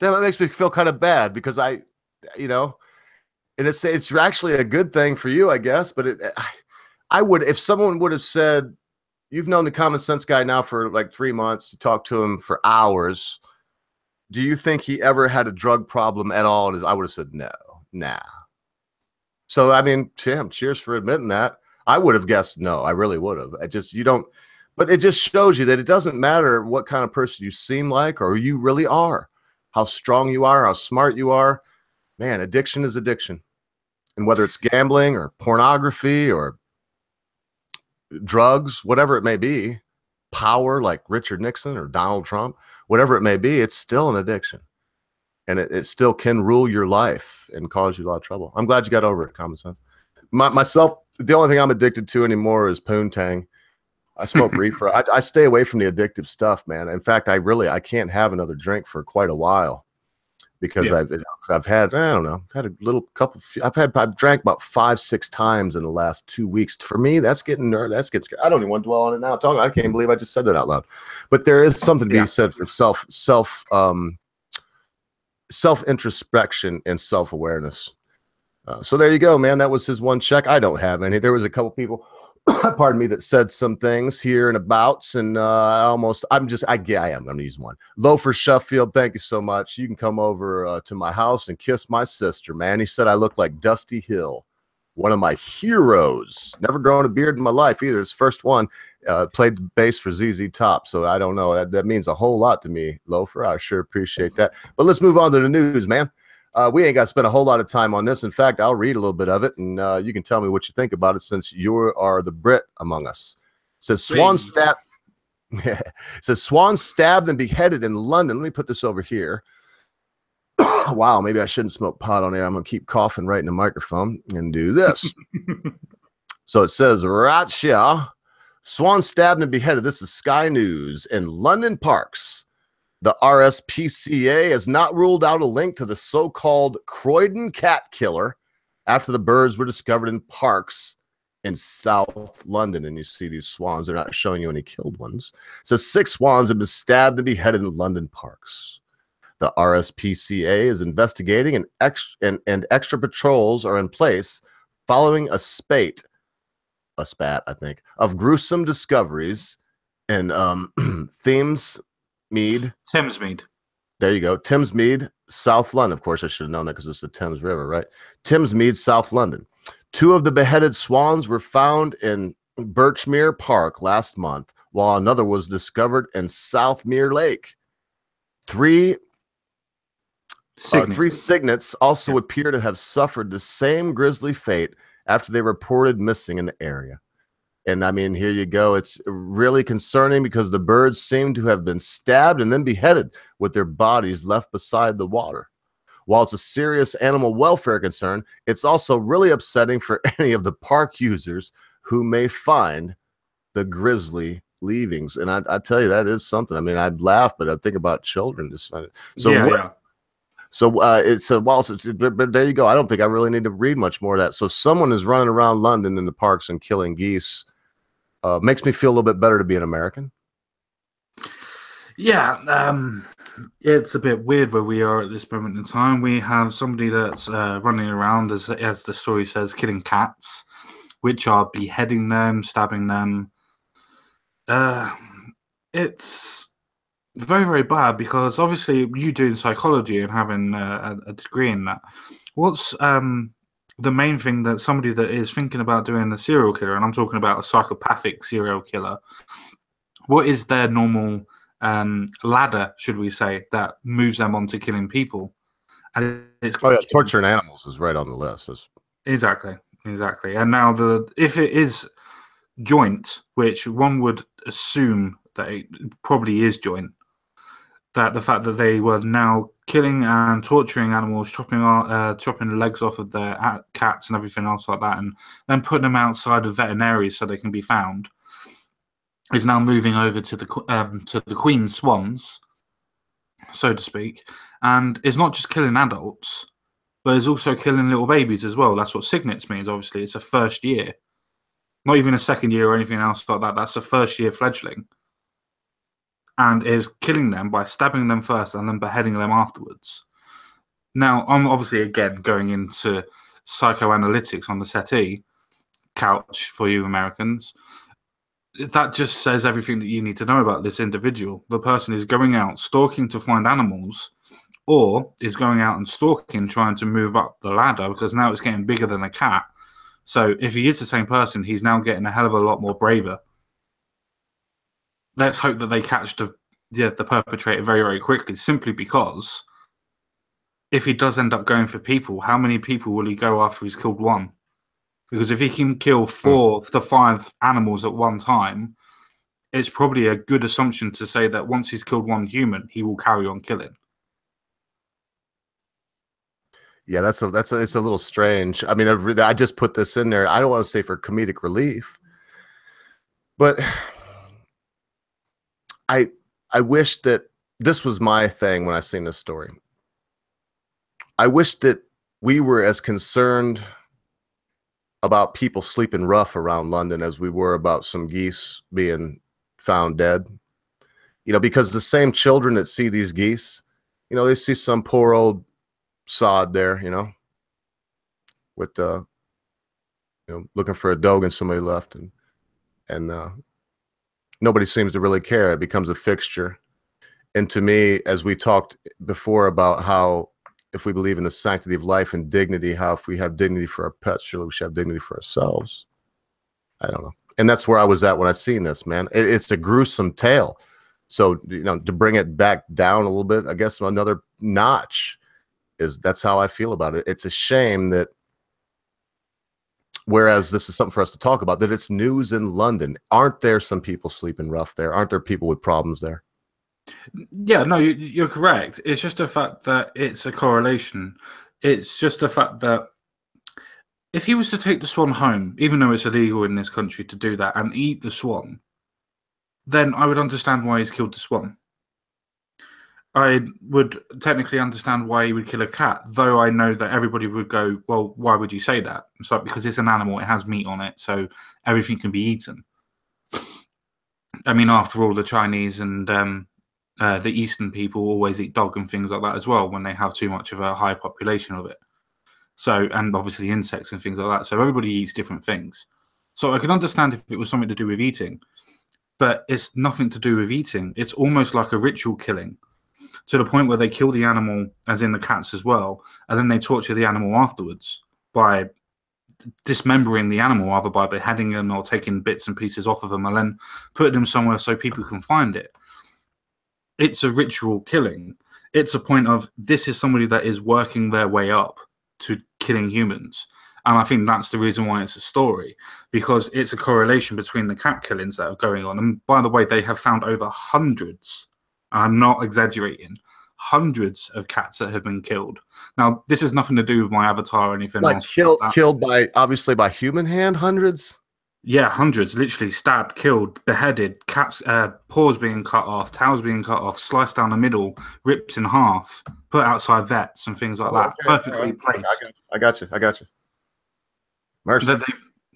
That makes me feel kind of bad because and it's actually a good thing for you, I guess. But I would, if someone would have said, you've known the Common Sense Guy now for like 3 months, you talk to him for hours. Do you think he ever had a drug problem at all? I would have said no, nah. So, I mean, Tim, cheers for admitting that. I would have guessed no. I really would have. But it just shows you that it doesn't matter what kind of person you seem like or you really are, how strong you are, how smart you are. Man, addiction is addiction. And whether it's gambling or pornography or drugs, whatever it may be, power like Richard Nixon or Donald Trump, whatever it may be, it's still an addiction. And it still can rule your life and cause you a lot of trouble. I'm glad you got over it, Common Sense. Myself, the only thing I'm addicted to anymore is poontang. I smoke reefer. I stay away from the addictive stuff, man. In fact, I can't have another drink for quite a while because I've had, I don't know, I've had a little couple. I've drank about 5-6 times in the last 2 weeks. For me, that's getting scary. I don't even want to dwell on it now. I can't believe I just said that out loud. But there is something to be said for self-introspection and self-awareness. So there you go, man. That was his one check. I don't have any. There was a couple people, pardon me, that said some things here and abouts, and I am going to use one. Loafer Sheffield, thank you so much. You can come over to my house and kiss my sister, man. He said I look like Dusty Hill, one of my heroes. Never grown a beard in my life either. His first one. Played bass for ZZ Top, so I don't know. That means a whole lot to me, Loafer. I sure appreciate that. But let's move on to the news, man. We ain't got to spend a whole lot of time on this. In fact, I'll read a little bit of it, and you can tell me what you think about it since you are the Brit among us. It says Swan stabbed. It says Swan stabbed and beheaded in London. Let me put this over here. Wow, maybe I shouldn't smoke pot on air. I'm gonna keep coughing right in the microphone and do this. So it says right here. Swan stabbed and beheaded. This is Sky News in London parks. The RSPCA has not ruled out a link to the so-called Croydon cat killer after the birds were discovered in parks in South London, and you see these swans. They're not showing you any killed ones. It says 6 swans have been stabbed and beheaded in London parks. The RSPCA is investigating, and extra patrols are in place following a spat, I think, of gruesome discoveries in Thamesmead. There you go. Thamesmead, South London. Of course, I should have known that because it's the Thames River, right? Thamesmead, South London. 2 of the beheaded swans were found in Birchmere Park last month, while another was discovered in Southmere Lake. 3 cygnets also appear to have suffered the same grisly fate after they reported missing in the area. And I mean, here you go. It's really concerning because the birds seem to have been stabbed and then beheaded with their bodies left beside the water. While it's a serious animal welfare concern, it's also really upsetting for any of the park users who may find the grisly leavings. And I tell you, that is something. I mean, I'd laugh, but I think about children. But there you go. I don't think I really need to read much more of that. So someone is running around London in the parks and killing geese. Makes me feel a little bit better to be an American. Yeah, it's a bit weird where we are at this moment in time. We have somebody that's running around, as the story says, killing cats, which are beheading them, stabbing them. It's very, very bad because obviously you doing psychology and having a degree in that. What's the main thing that somebody that is thinking about doing a serial killer, and I'm talking about a psychopathic serial killer, what is their normal ladder, should we say, that moves them on to killing people? And it's torturing animals is right on the list. Exactly. And now if it is joint, which one would assume that it probably is joint, that the fact that they were now killing and torturing animals, chopping the legs off of their cats and everything else like that, and then putting them outside of veterinaries so they can be found, is now moving over to the Queen Swans, so to speak, and is not just killing adults, but is also killing little babies as well. That's what cygnets means. Obviously, it's a first year, not even a second year or anything else like that. That's a first year fledgling, and is killing them by stabbing them first and then beheading them afterwards. Now, I'm obviously again going into psychoanalytics on the settee couch for you Americans. That just says everything that you need to know about this individual. The person is going out stalking to find animals, or is going out and stalking trying to move up the ladder because now it's getting bigger than a cat. So if he is the same person, he's now getting a hell of a lot more braver. Let's hope that they catch the perpetrator very, very quickly, simply because if he does end up going for people, how many people will he go after he's killed one? Because if he can kill 4 to 5 animals at one time, it's probably a good assumption to say that once he's killed one human, he will carry on killing. Yeah, it's a little strange. I mean, I just put this in there. I don't want to say for comedic relief, but I wish that this was my thing when I seen this story. I wish that we were as concerned about people sleeping rough around London as we were about some geese being found dead. Because the same children that see these geese, they see some poor old sod there, with looking for a dog and somebody left, and nobody seems to really care. It becomes a fixture. And to me, as we talked before about how if we believe in the sanctity of life and dignity, how if we have dignity for our pets, surely we should have dignity for ourselves. I don't know. And that's where I was at when I seen this, man. It's a gruesome tale. So, to bring it back down a little bit, I guess another notch that's how I feel about it. It's a shame that, whereas this is something for us to talk about, that it's news in London. Aren't there some people sleeping rough there? Aren't there people with problems there? Yeah, no, you're correct. It's just the fact that it's a correlation. It's just the fact that if he was to take the swan home, even though it's illegal in this country to do that, and eat the swan, then I would understand why he's killed the swan. I would technically understand why you would kill a cat, though I know that everybody would go, well, why would you say that? It's like, because it's an animal, it has meat on it, so everything can be eaten. I mean, after all, the Chinese and the Eastern people always eat dog and things like that as well when they have too much of a high population of it. So, and obviously insects and things like that. So everybody eats different things. So I could understand if it was something to do with eating, but it's nothing to do with eating. It's almost like a ritual killing, to the point where they kill the animal, as in the cats as well, and then they torture the animal afterwards by dismembering the animal, either by beheading them or taking bits and pieces off of them and then putting them somewhere so people can find it. It's a ritual killing. It's a point of, this is somebody that is working their way up to killing humans. And I think that's the reason why it's a story, because it's a correlation between the cat killings that are going on. And by the way, they have found over hundreds, I'm not exaggerating, hundreds of cats that have been killed. Now, this has nothing to do with my avatar or anything Like else. killed by, obviously by human hand, hundreds? Yeah, hundreds, literally stabbed, killed, beheaded, cats' paws being cut off, tails being cut off, sliced down the middle, ripped in half, put outside vets and things like that. Okay, perfectly placed. I got you. Mercy.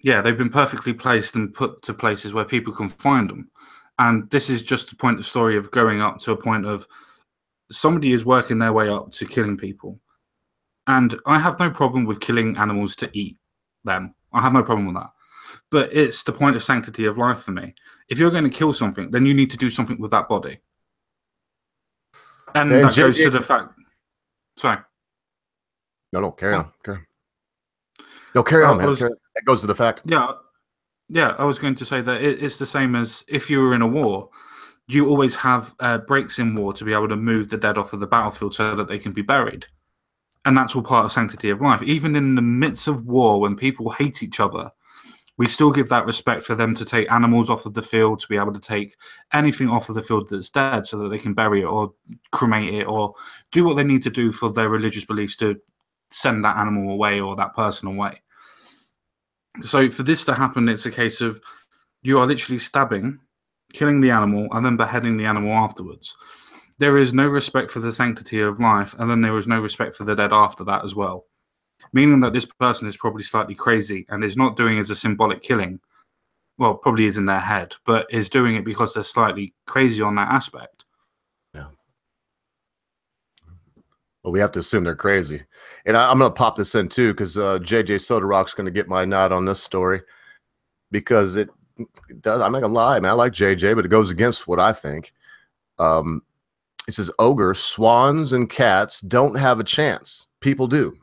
They've been perfectly placed and put to places where people can find them. And this is just a point of story of going up to a point of somebody is working their way up to killing people. And I have no problem with killing animals to eat them. I have no problem with that. But it's the point of sanctity of life for me. If you're going to kill something, then you need to do something with that body. And that goes to the fact... Sorry. No, carry on. No, carry on, man. That goes to the fact. Yeah, I was going to say that it's the same as if you were in a war. You always have breaks in war to be able to move the dead off of the battlefield so that they can be buried. And that's all part of sanctity of life. Even in the midst of war, when people hate each other, we still give that respect for them to take animals off of the field, to be able to take anything off of the field that's dead so that they can bury it or cremate it or do what they need to do for their religious beliefs to send that animal away or that person away. So for this to happen, it's a case of you are literally stabbing, killing the animal, and then beheading the animal afterwards. There is no respect for the sanctity of life, and then there is no respect for the dead after that as well. Meaning that this person is probably slightly crazy and is not doing it as a symbolic killing. Well, probably is in their head, but is doing it because they're slightly crazy on that aspect. Yeah. Well, we have to assume they're crazy. And I'm going to pop this in too, because JJ Soda Rock's going to get my nod on this story, because it does. I'm not going to lie, man. I like JJ, but it goes against what I think. It says, Ogre, swans, and cats don't have a chance. People do.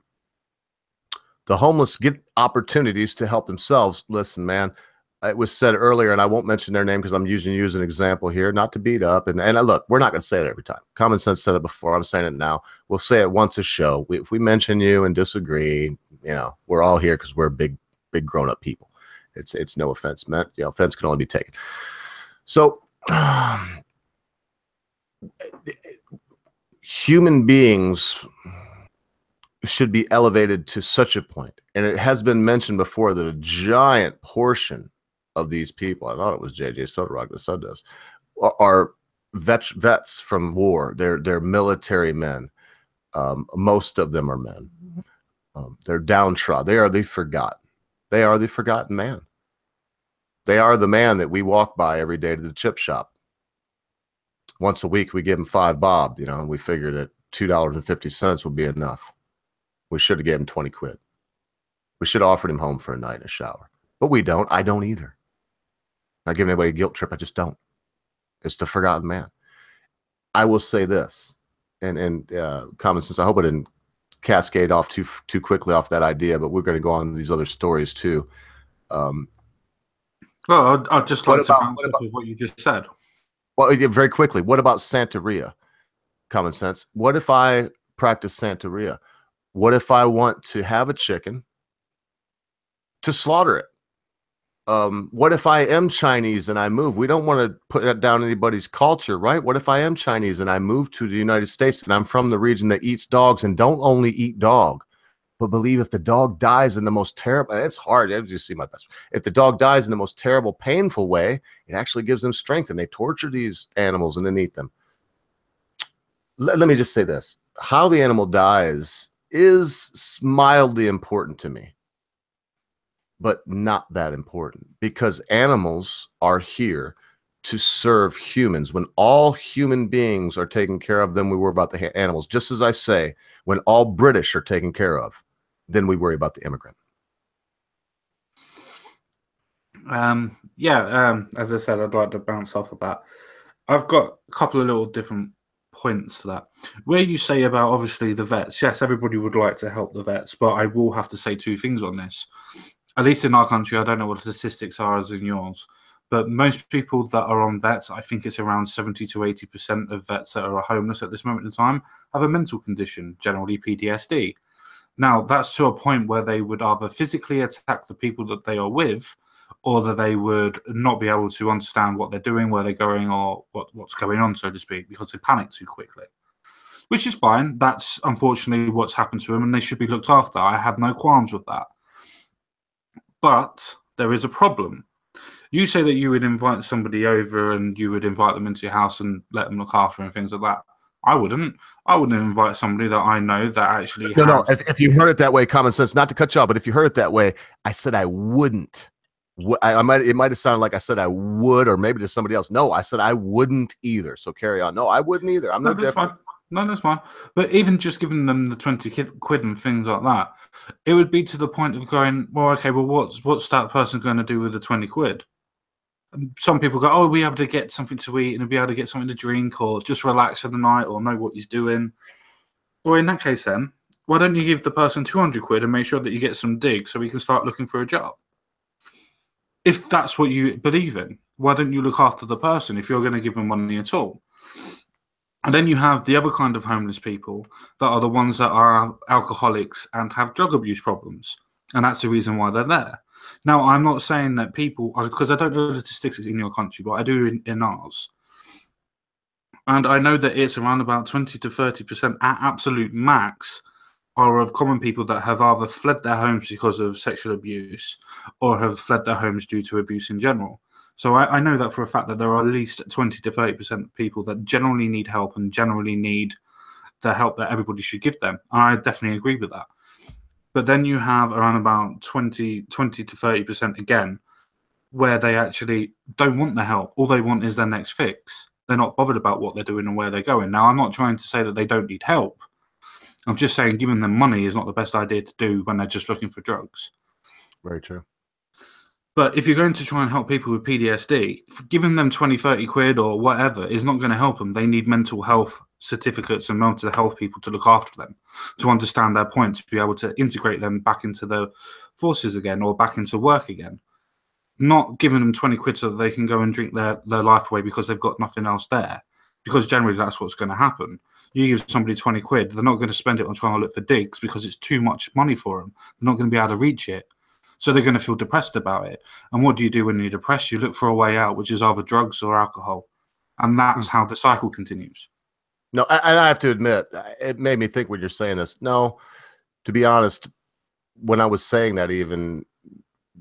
The homeless get opportunities to help themselves. Listen, man, it was said earlier, and I won't mention their name because I'm using you as an example here, not to beat up. And look, we're not going to say it every time. Common Sense said it before. I'm saying it now. We'll say it once a show. If we mention you and disagree, we're all here because we're big grown-up people. It's no offense meant. Offense can only be taken. So human beings should be elevated to such a point. And it has been mentioned before that a giant portion of these people, I thought it was JJ Soda Rock that said this, are vets from war. They're military men. Most of them are men. They're downtrodden. They are the forgotten. They are the forgotten man. They are the man that we walk by every day to the chip shop. Once a week, we give him $5 bob, and we figured that $2.50 would be enough. We should have gave him 20 quid. We should have offered him home for a night in a shower. But we don't. I don't either. Not giving anybody a guilt trip. I just don't. It's the forgotten man. I will say this, and Common Sense, I hope I didn't cascade off too quickly off that idea, but we're going to go on to these other stories too. Well, I'd just like to bounce off of what you just said. Well, very quickly, what about Santeria? Common Sense. What if I practice Santeria? What if I want to have a chicken to slaughter it? What if I am Chinese and I move? We don't want to put that down anybody's culture, right? What if I am Chinese and I move to the United States and I'm from the region that eats dogs and don't only eat dog, but believe if the dog dies in the most terrible, and it's hard, you see my best. If the dog dies in the most terrible, painful way, it actually gives them strength, and they torture these animals and then eat them. let me just say this. How the animal dies is mildly important to me, but not that important, because animals are here to serve humans. When all human beings are taken care of, then we worry about the animals. Just as I say, when all British are taken care of, then we worry about the immigrant. As I said, I'd like to bounce off of that. I've got a couple of little different points to that. Where you say about obviously the vets, yes, everybody would like to help the vets, but I will have to say two things on this. At least in our country, I don't know what the statistics are as in yours, but most people that are on vets, I think it's around 70 to 80% of vets that are homeless at this moment in time have a mental condition, generally PTSD. Now, that's to a point where they would either physically attack the people that they are with, or that they would not be able to understand what they're doing, where they're going, or what's going on, so to speak, because they panic too quickly. Which is fine. That's unfortunately what's happened to them, and they should be looked after. I have no qualms with that. But there is a problem. You say that you would invite somebody over and you would invite them into your house and let them look after and things like that. I wouldn't. I wouldn't invite somebody that I know that actually No. If you heard it that way, common sense, not to cut you off, but if you heard it that way, I said I wouldn't. It might have sounded like I said I would, or maybe to somebody else. No, I said I wouldn't either. So carry on. No, I wouldn't either. I'm not different. Fine. No, that's fine. But even just giving them the 20 quid and things like that, it would be to the point of going, well, okay, well, what's that person going to do with the 20 quid? Some people go, oh, we'll be able to get something to eat and be able to get something to drink or just relax for the night or know what he's doing. Well, in that case, then, why don't you give the person 200 quid and make sure that you get some dig so we can start looking for a job? If that's what you believe in, why don't you look after the person if you're going to give them money at all? And then you have the other kind of homeless people that are the ones that are alcoholics and have drug abuse problems. And that's the reason why they're there. Now, I'm not saying that people, because I don't know the statistics in your country, but I do in ours. And I know that it's around about 20 to 30% at absolute max are of common people that have either fled their homes because of sexual abuse or have fled their homes due to abuse in general. So I know that for a fact that there are at least 20 to 30% of people that generally need help and generally need the help that everybody should give them. And I definitely agree with that. But then you have around about 20 to 30% again, where they actually don't want the help. All they want is their next fix. They're not bothered about what they're doing and where they're going. Now, I'm not trying to say that they don't need help. I'm just saying giving them money is not the best idea to do when they're just looking for drugs. Very true. But if you're going to try and help people with PTSD, giving them 20, 30 quid or whatever is not going to help them. They need mental health certificates and mental health people to look after them, to understand their point, to be able to integrate them back into the forces again or back into work again. Not giving them 20 quid so that they can go and drink their life away because they've got nothing else there. Because generally that's what's going to happen. You give somebody 20 quid, they're not going to spend it on trying to look for digs because it's too much money for them. They're not going to be able to reach it. So they're going to feel depressed about it. And what do you do when you're depressed? You look for a way out, which is either drugs or alcohol. And that's how the cycle continues. No, I have to admit, it made me think when you're saying this. No, to be honest, when I was saying that, even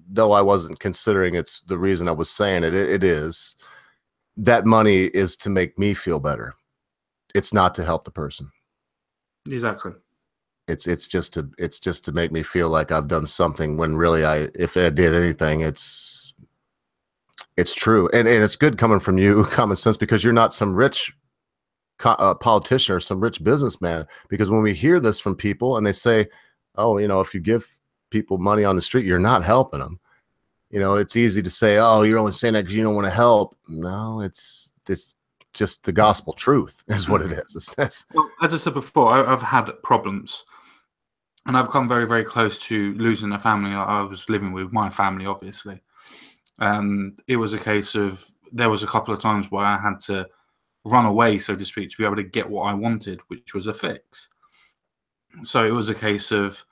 though I wasn't considering it's the reason I was saying it, it is. That money is to make me feel better. It's not to help the person. Exactly. It's just to make me feel like I've done something when really if I did anything, it's true. And it's good coming from you, common sense, because you're not some rich politician or some rich businessman. Because when we hear this from people and they say, oh, if you give people money on the street, you're not helping them. It's easy to say, oh, you're only saying that because you don't want to help. No, it's just the gospel truth is what it is. Well, as I said before, I've had problems. And I've come very, very close to losing a family. I was living with my family, obviously. And it was a case of, there was a couple of times where I had to run away, so to speak, to be able to get what I wanted, which was a fix. So it was a case of,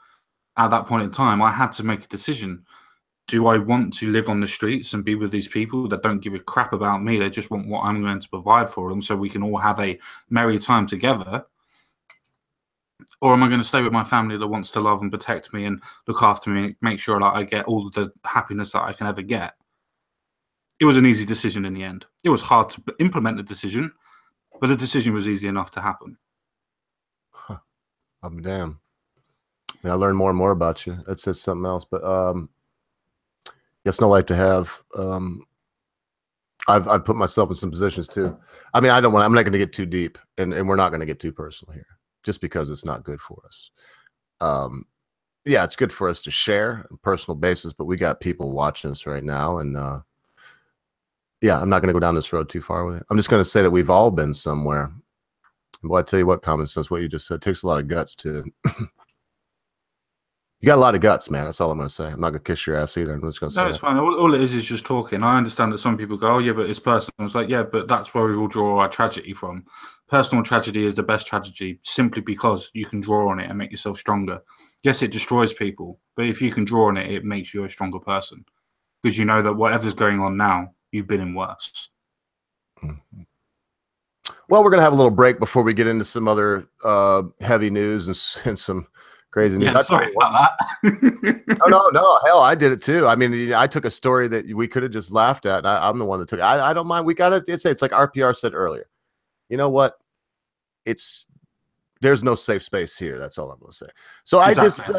at that point in time, I had to make a decision. Do I want to live on the streets and be with these people that don't give a crap about me? They just want what I'm going to provide for them so we can all have a merry time together. Or am I going to stay with my family that wants to love and protect me and look after me, make sure that I get all the happiness that I can ever get? It was an easy decision in the end. It was hard to implement the decision, but the decision was easy enough to happen. I'm damn. I learn more and more about you. That's something else. But it's no life to have. I've put myself in some positions too. I mean, I'm not going to get too deep, and we're not going to get too personal here, just because it's not good for us. Yeah, it's good for us to share on a personal basis, but we got people watching us right now, and yeah, I'm not going to go down this road too far with it. I'm just going to say that we've all been somewhere. And boy, I tell you what, common sense, what you just said, takes a lot of guts to. You got a lot of guts, man. That's all I'm going to say. I'm not going to kiss your ass either. I'm just going to say it's fine. All it is just talking. I understand that some people go, oh, yeah, but it's personal. It's like, yeah, but that's where we all draw our tragedy from. Personal tragedy is the best tragedy simply because you can draw on it and make yourself stronger. Yes, it destroys people, but if you can draw on it, it makes you a stronger person because you know that whatever's going on now, you've been in worse. Mm-hmm. Well, we're going to have a little break before we get into some other heavy news and some crazy news. Yeah, sorry about that. No, hell, I did it too. I mean, I took a story that we could have just laughed at, and I'm the one that took it. I don't mind. We got to. It's like RPR said earlier. You know what? There's no safe space here. That's all I'm going to say. So exactly.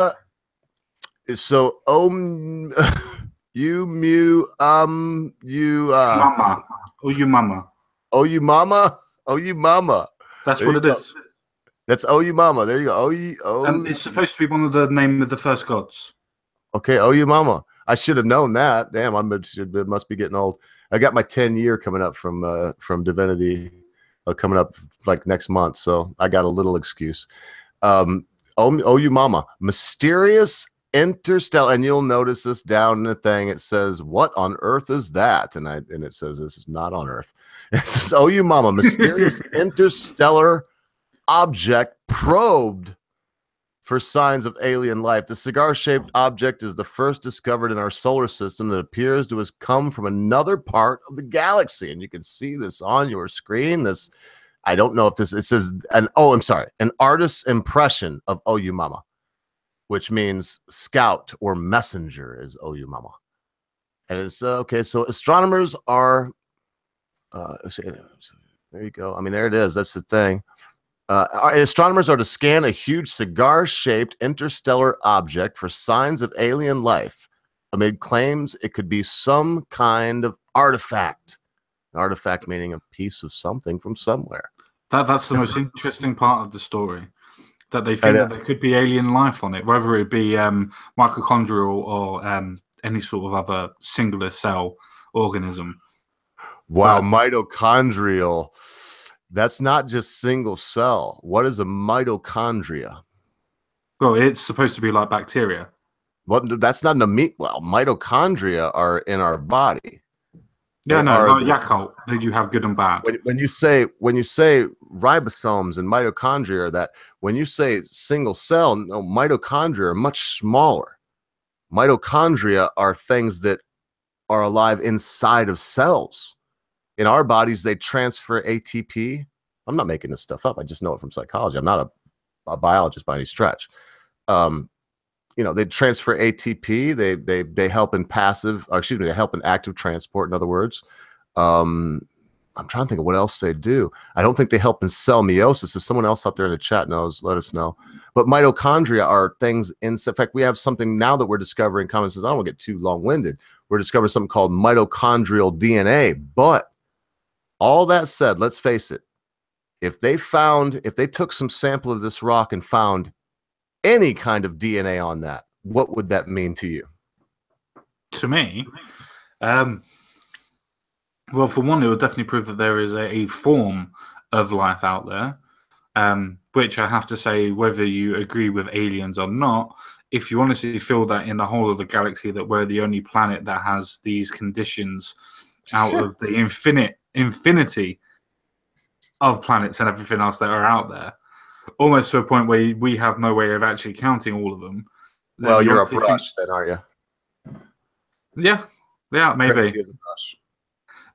You mama. Oh, you mama. Oh, you mama. Oh, you mama. That's what it is. That's oh, you mama. There you go. And it's supposed to be one of the name of the first gods. Okay. Oh, you mama. I should have known that. Damn, I must be getting old. I got my 10-year coming up from Divinity, coming up like next month. So I got a little excuse. Oh, you mama. Mysterious interstellar, and you'll notice this down in the thing. It says, "What on earth is that?" And it says, "This is not on Earth." It says, "Oh, you mama, mysterious interstellar object probed for signs of alien life. The cigar-shaped object is the first discovered in our solar system that appears to have come from another part of the galaxy." And you can see this on your screen. This, I don't know if this. It says an artist's impression of "Oh, you mama," which means scout or messenger is "Oh, you mama." And it's okay. So astronomers are. There you go. I mean, there it is. That's the thing. Astronomers are to scan a huge cigar-shaped interstellar object for signs of alien life, amid claims it could be some kind of artifact. An artifact meaning a piece of something from somewhere. That's the most interesting part of the story. That they think that there could be alien life on it, whether it be mitochondrial or any sort of other singular cell organism. Wow, mitochondrial. That's not just single cell. What is a mitochondria? Well, it's supposed to be like bacteria. Well, that's not mitochondria are in our body. Yeah, no, like Yakult, that you have good and bad. When you say ribosomes and mitochondria, that when you say single cell, no, mitochondria are much smaller. Mitochondria are things that are alive inside of cells. In our bodies, they transfer ATP. I'm not making this stuff up. I just know it from psychology. I'm not a biologist by any stretch. They transfer ATP. They help in they help in active transport. In other words, I'm trying to think of what else they do. I don't think they help in cell meiosis. If someone else out there in the chat knows, let us know. But mitochondria are things in fact, we have something now that we're discovering. Common sense. I don't want to get too long-winded. We're discovering something called mitochondrial DNA. But all that said, let's face it. If they took some sample of this rock and found any kind of DNA on that, what would that mean to you? To me, well, for one, it would definitely prove that there is a form of life out there, which I have to say, whether you agree with aliens or not, if you honestly feel that in the whole of the galaxy that we're the only planet that has these conditions out of the infinity of planets and everything else that are out there, almost to a point where we have no way of actually counting all of them. Well, you're a brush then, aren't you? Yeah, maybe.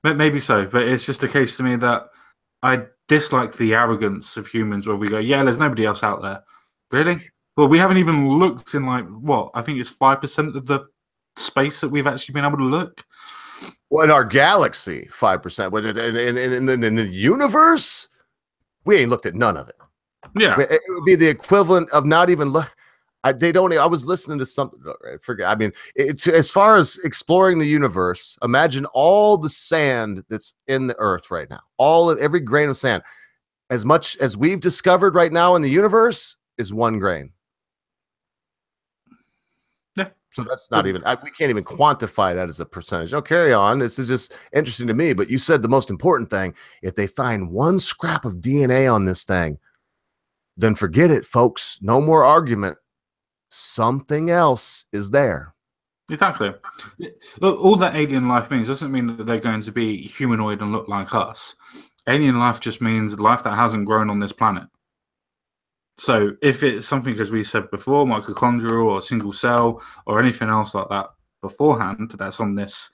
Maybe so, but it's just a case to me that I dislike the arrogance of humans where we go, yeah, there's nobody else out there. Really? Well, we haven't even looked in I think it's 5% of the space that we've actually been able to look. Well, in our galaxy, 5%. But in the universe, we ain't looked at none of it. Yeah. It would be the equivalent of not even they don't. I was listening to something. Forget. I mean, it's as far as exploring the universe. Imagine all the sand that's in the earth right now. Every grain of sand. As much as we've discovered right now in the universe is one grain. Yeah. So that's not even. We can't even quantify that as a percentage. No, carry on. This is just interesting to me. But you said the most important thing: if they find one scrap of DNA on this thing, then forget it, folks. No more argument. Something else is there. Exactly. Look, all that alien life means doesn't mean that they're going to be humanoid and look like us. Alien life just means life that hasn't grown on this planet. So if it's something, as we said before, mitochondrial or single cell or anything else like that beforehand that's on this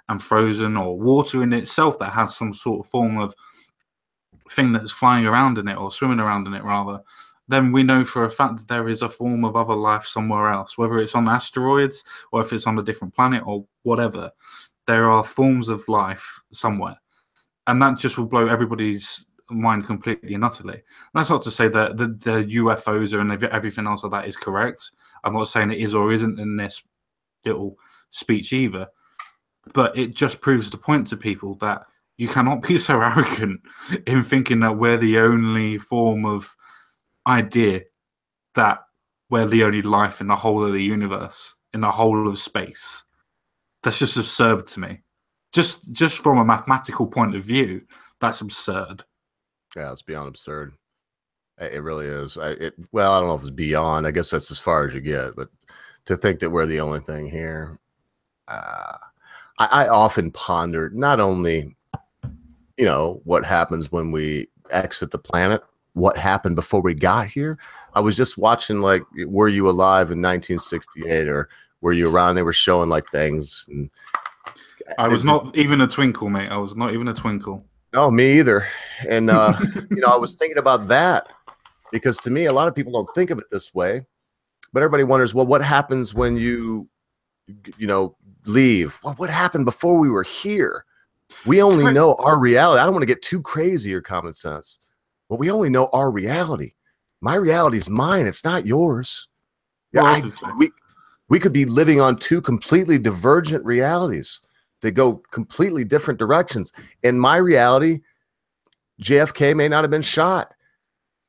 and frozen, or water in itself that has some sort of form of thing that's flying around in it or swimming around in it rather, then we know for a fact that there is a form of other life somewhere else, whether it's on asteroids or if it's on a different planet or whatever. There are forms of life somewhere. And that just will blow everybody's mind completely and utterly. And that's not to say that the UFOs and everything else like that is correct. I'm not saying it is or isn't in this little speech either. But it just proves the point to people that you cannot be so arrogant in thinking that we're the only form of idea, that we're the only life in the whole of the universe, in the whole of space. That's just absurd to me. Just from a mathematical point of view, that's absurd. Yeah, it's beyond absurd. It really is. Well, I don't know if it's beyond. I guess that's as far as you get. But to think that we're the only thing here, I often ponder not only, what happens when we exit the planet, what happened before we got here. I was just watching, like, Were You Alive in 1968, or Were You Around? They were showing like things. And I was not even a twinkle, mate. I was not even a twinkle. No, me either. And, I was thinking about that because to me, a lot of people don't think of it this way, but everybody wonders, well, what happens when you leave? Well, what happened before we were here? We only know our reality. I don't want to get too crazy or common sense, but we only know our reality. My reality is mine. It's not yours. Yeah, we could be living on two completely divergent realities. They go completely different directions. In my reality, JFK may not have been shot.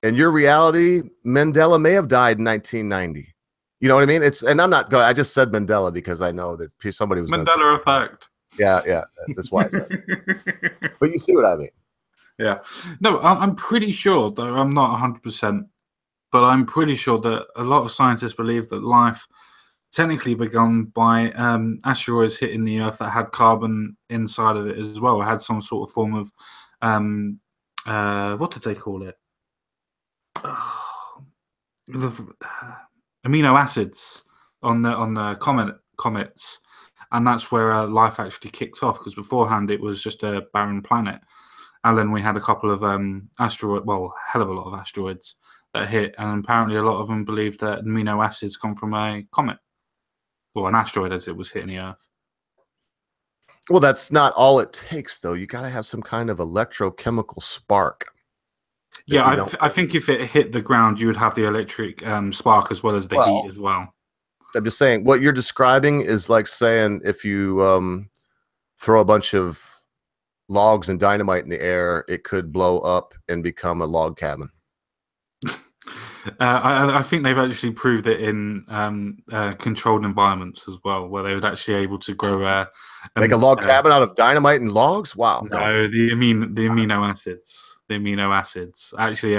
In your reality, Mandela may have died in 1990. You know what I mean? And I'm not going. I just said Mandela because I know that somebody was Mandela effect. Yeah, that's why I said it. But you see what I mean? Yeah. No, I'm pretty sure, though I'm not 100%, but I'm pretty sure that a lot of scientists believe that life technically begun by asteroids hitting the Earth that had carbon inside of it as well. It had some sort of form of what did they call it? Amino acids on the comets, and that's where life actually kicked off. Because beforehand, it was just a barren planet, and then we had a couple of hell of a lot of asteroids that hit, and apparently a lot of them believed that amino acids come from a comet. Well, an asteroid as it was hitting the Earth. Well, that's not all it takes, though. You got to have some kind of electrochemical spark. Yeah, I think if it hit the ground, you would have the electric spark as well as the heat as well. I'm just saying, what you're describing is like saying if you throw a bunch of logs and dynamite in the air, it could blow up and become a log cabin. I think they've actually proved it in controlled environments as well, where they would actually able to grow make a log cabin out of dynamite and logs. Wow! No, the amino acids. The amino acids actually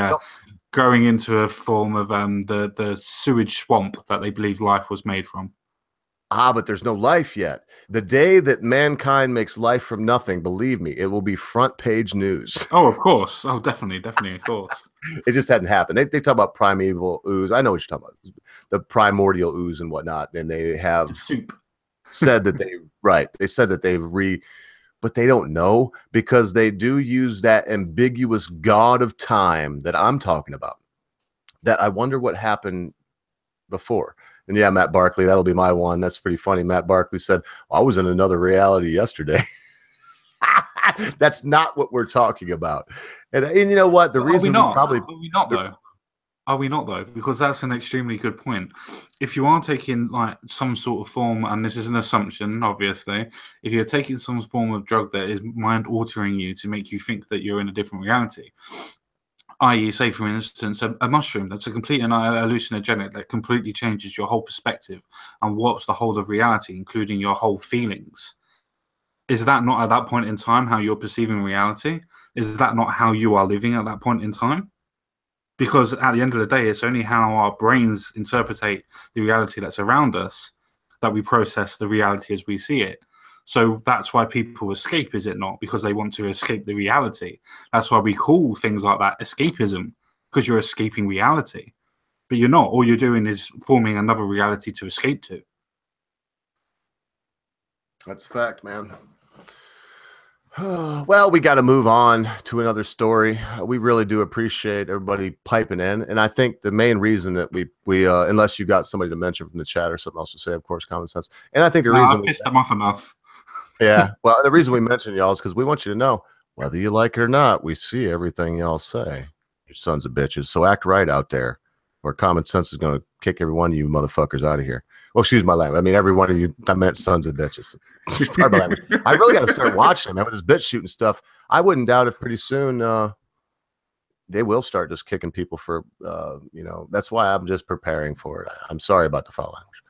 growing into a form of the sewage swamp that they believe life was made from. But there's no life yet. The day that mankind makes life from nothing, believe me, it will be front page news. Oh, of course. Oh, definitely, of course. It just hadn't happened. They talk about primeval ooze. I know what you're talking about, the primordial ooze and whatnot. And they have said that they said that but they don't know, because they do use that ambiguous god of time that I'm talking about. That I wonder what happened before. And yeah, Matt Barkley, that'll be my one. That's pretty funny. Matt Barkley said, I was in another reality yesterday. That's not what we're talking about. And you know what? The reason are we not though? Are we not, though? Because that's an extremely good point. If you are taking like some sort of form, and this is an assumption, obviously, if you're taking some form of drug that is mind altering you to make you think that you're in a different reality, i.e., say for instance, a mushroom that's a complete and hallucinogenic that completely changes your whole perspective and warps the whole of reality, including your whole feelings. Is that not at that point in time how you're perceiving reality? Is that not how you are living at that point in time? Because at the end of the day, it's only how our brains interpret the reality that's around us that we process the reality as we see it. So that's why people escape, is it not? Because they want to escape the reality. That's why we call things like that escapism, because you're escaping reality. But you're not. All you're doing is forming another reality to escape to. That's a fact, man. Well, we got to move on to another story. We really do appreciate everybody piping in, and I think the main reason that we unless you got somebody to mention from the chat or something else to say, of course, common sense. And I think the reason I pissed them off enough. Yeah, well, the reason we mention y'all is because we want you to know whether you like it or not. We see everything y'all say. You sons of bitches. So act right out there, or common sense is going to kick every one of you motherfuckers out of here. Well, excuse my language. I mean, every one of you. I meant sons of bitches. Pardon my language. I really got to start watching them, man, with this bitch shooting stuff. I wouldn't doubt if pretty soon they will start just kicking people for, that's why I'm just preparing for it. I'm sorry about the foul language.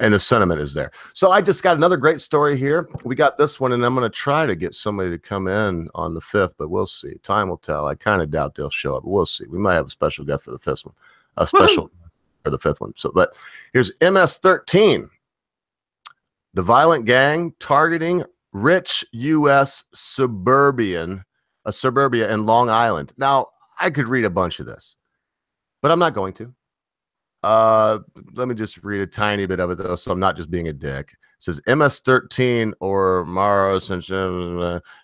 And the sentiment is there. So I just got another great story here. We got this one, and I'm going to try to get somebody to come in on the 5th, but we'll see. Time will tell. I kind of doubt they'll show up, but we'll see. We might have a special guest for the 5th one, a special for the 5th one. So, but here's MS-13, the violent gang targeting rich U.S. suburbia in Long Island. Now, I could read a bunch of this, but I'm not going to. Let me just read a tiny bit of it though, so I'm not just being a dick. It says MS-13 or Mara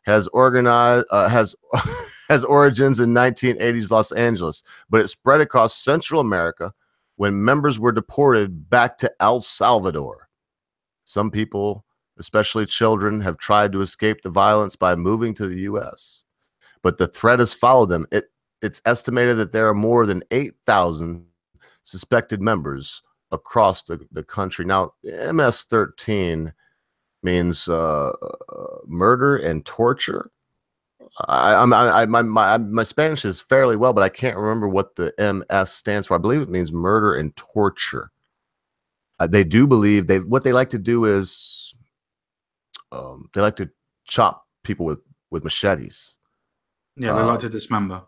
has organized has origins in 1980s Los Angeles, but it spread across Central America when members were deported back to El Salvador. Some people, especially children, have tried to escape the violence by moving to the U.S., but the threat has followed them. It's estimated that there are more than 8,000 suspected members across the country. Now, MS-13 means murder and torture. My Spanish is fairly well, but I can't remember what the MS stands for. I believe it means murder and torture. They do believe what they like to do is they like to chop people with machetes. Yeah, they like to dismember.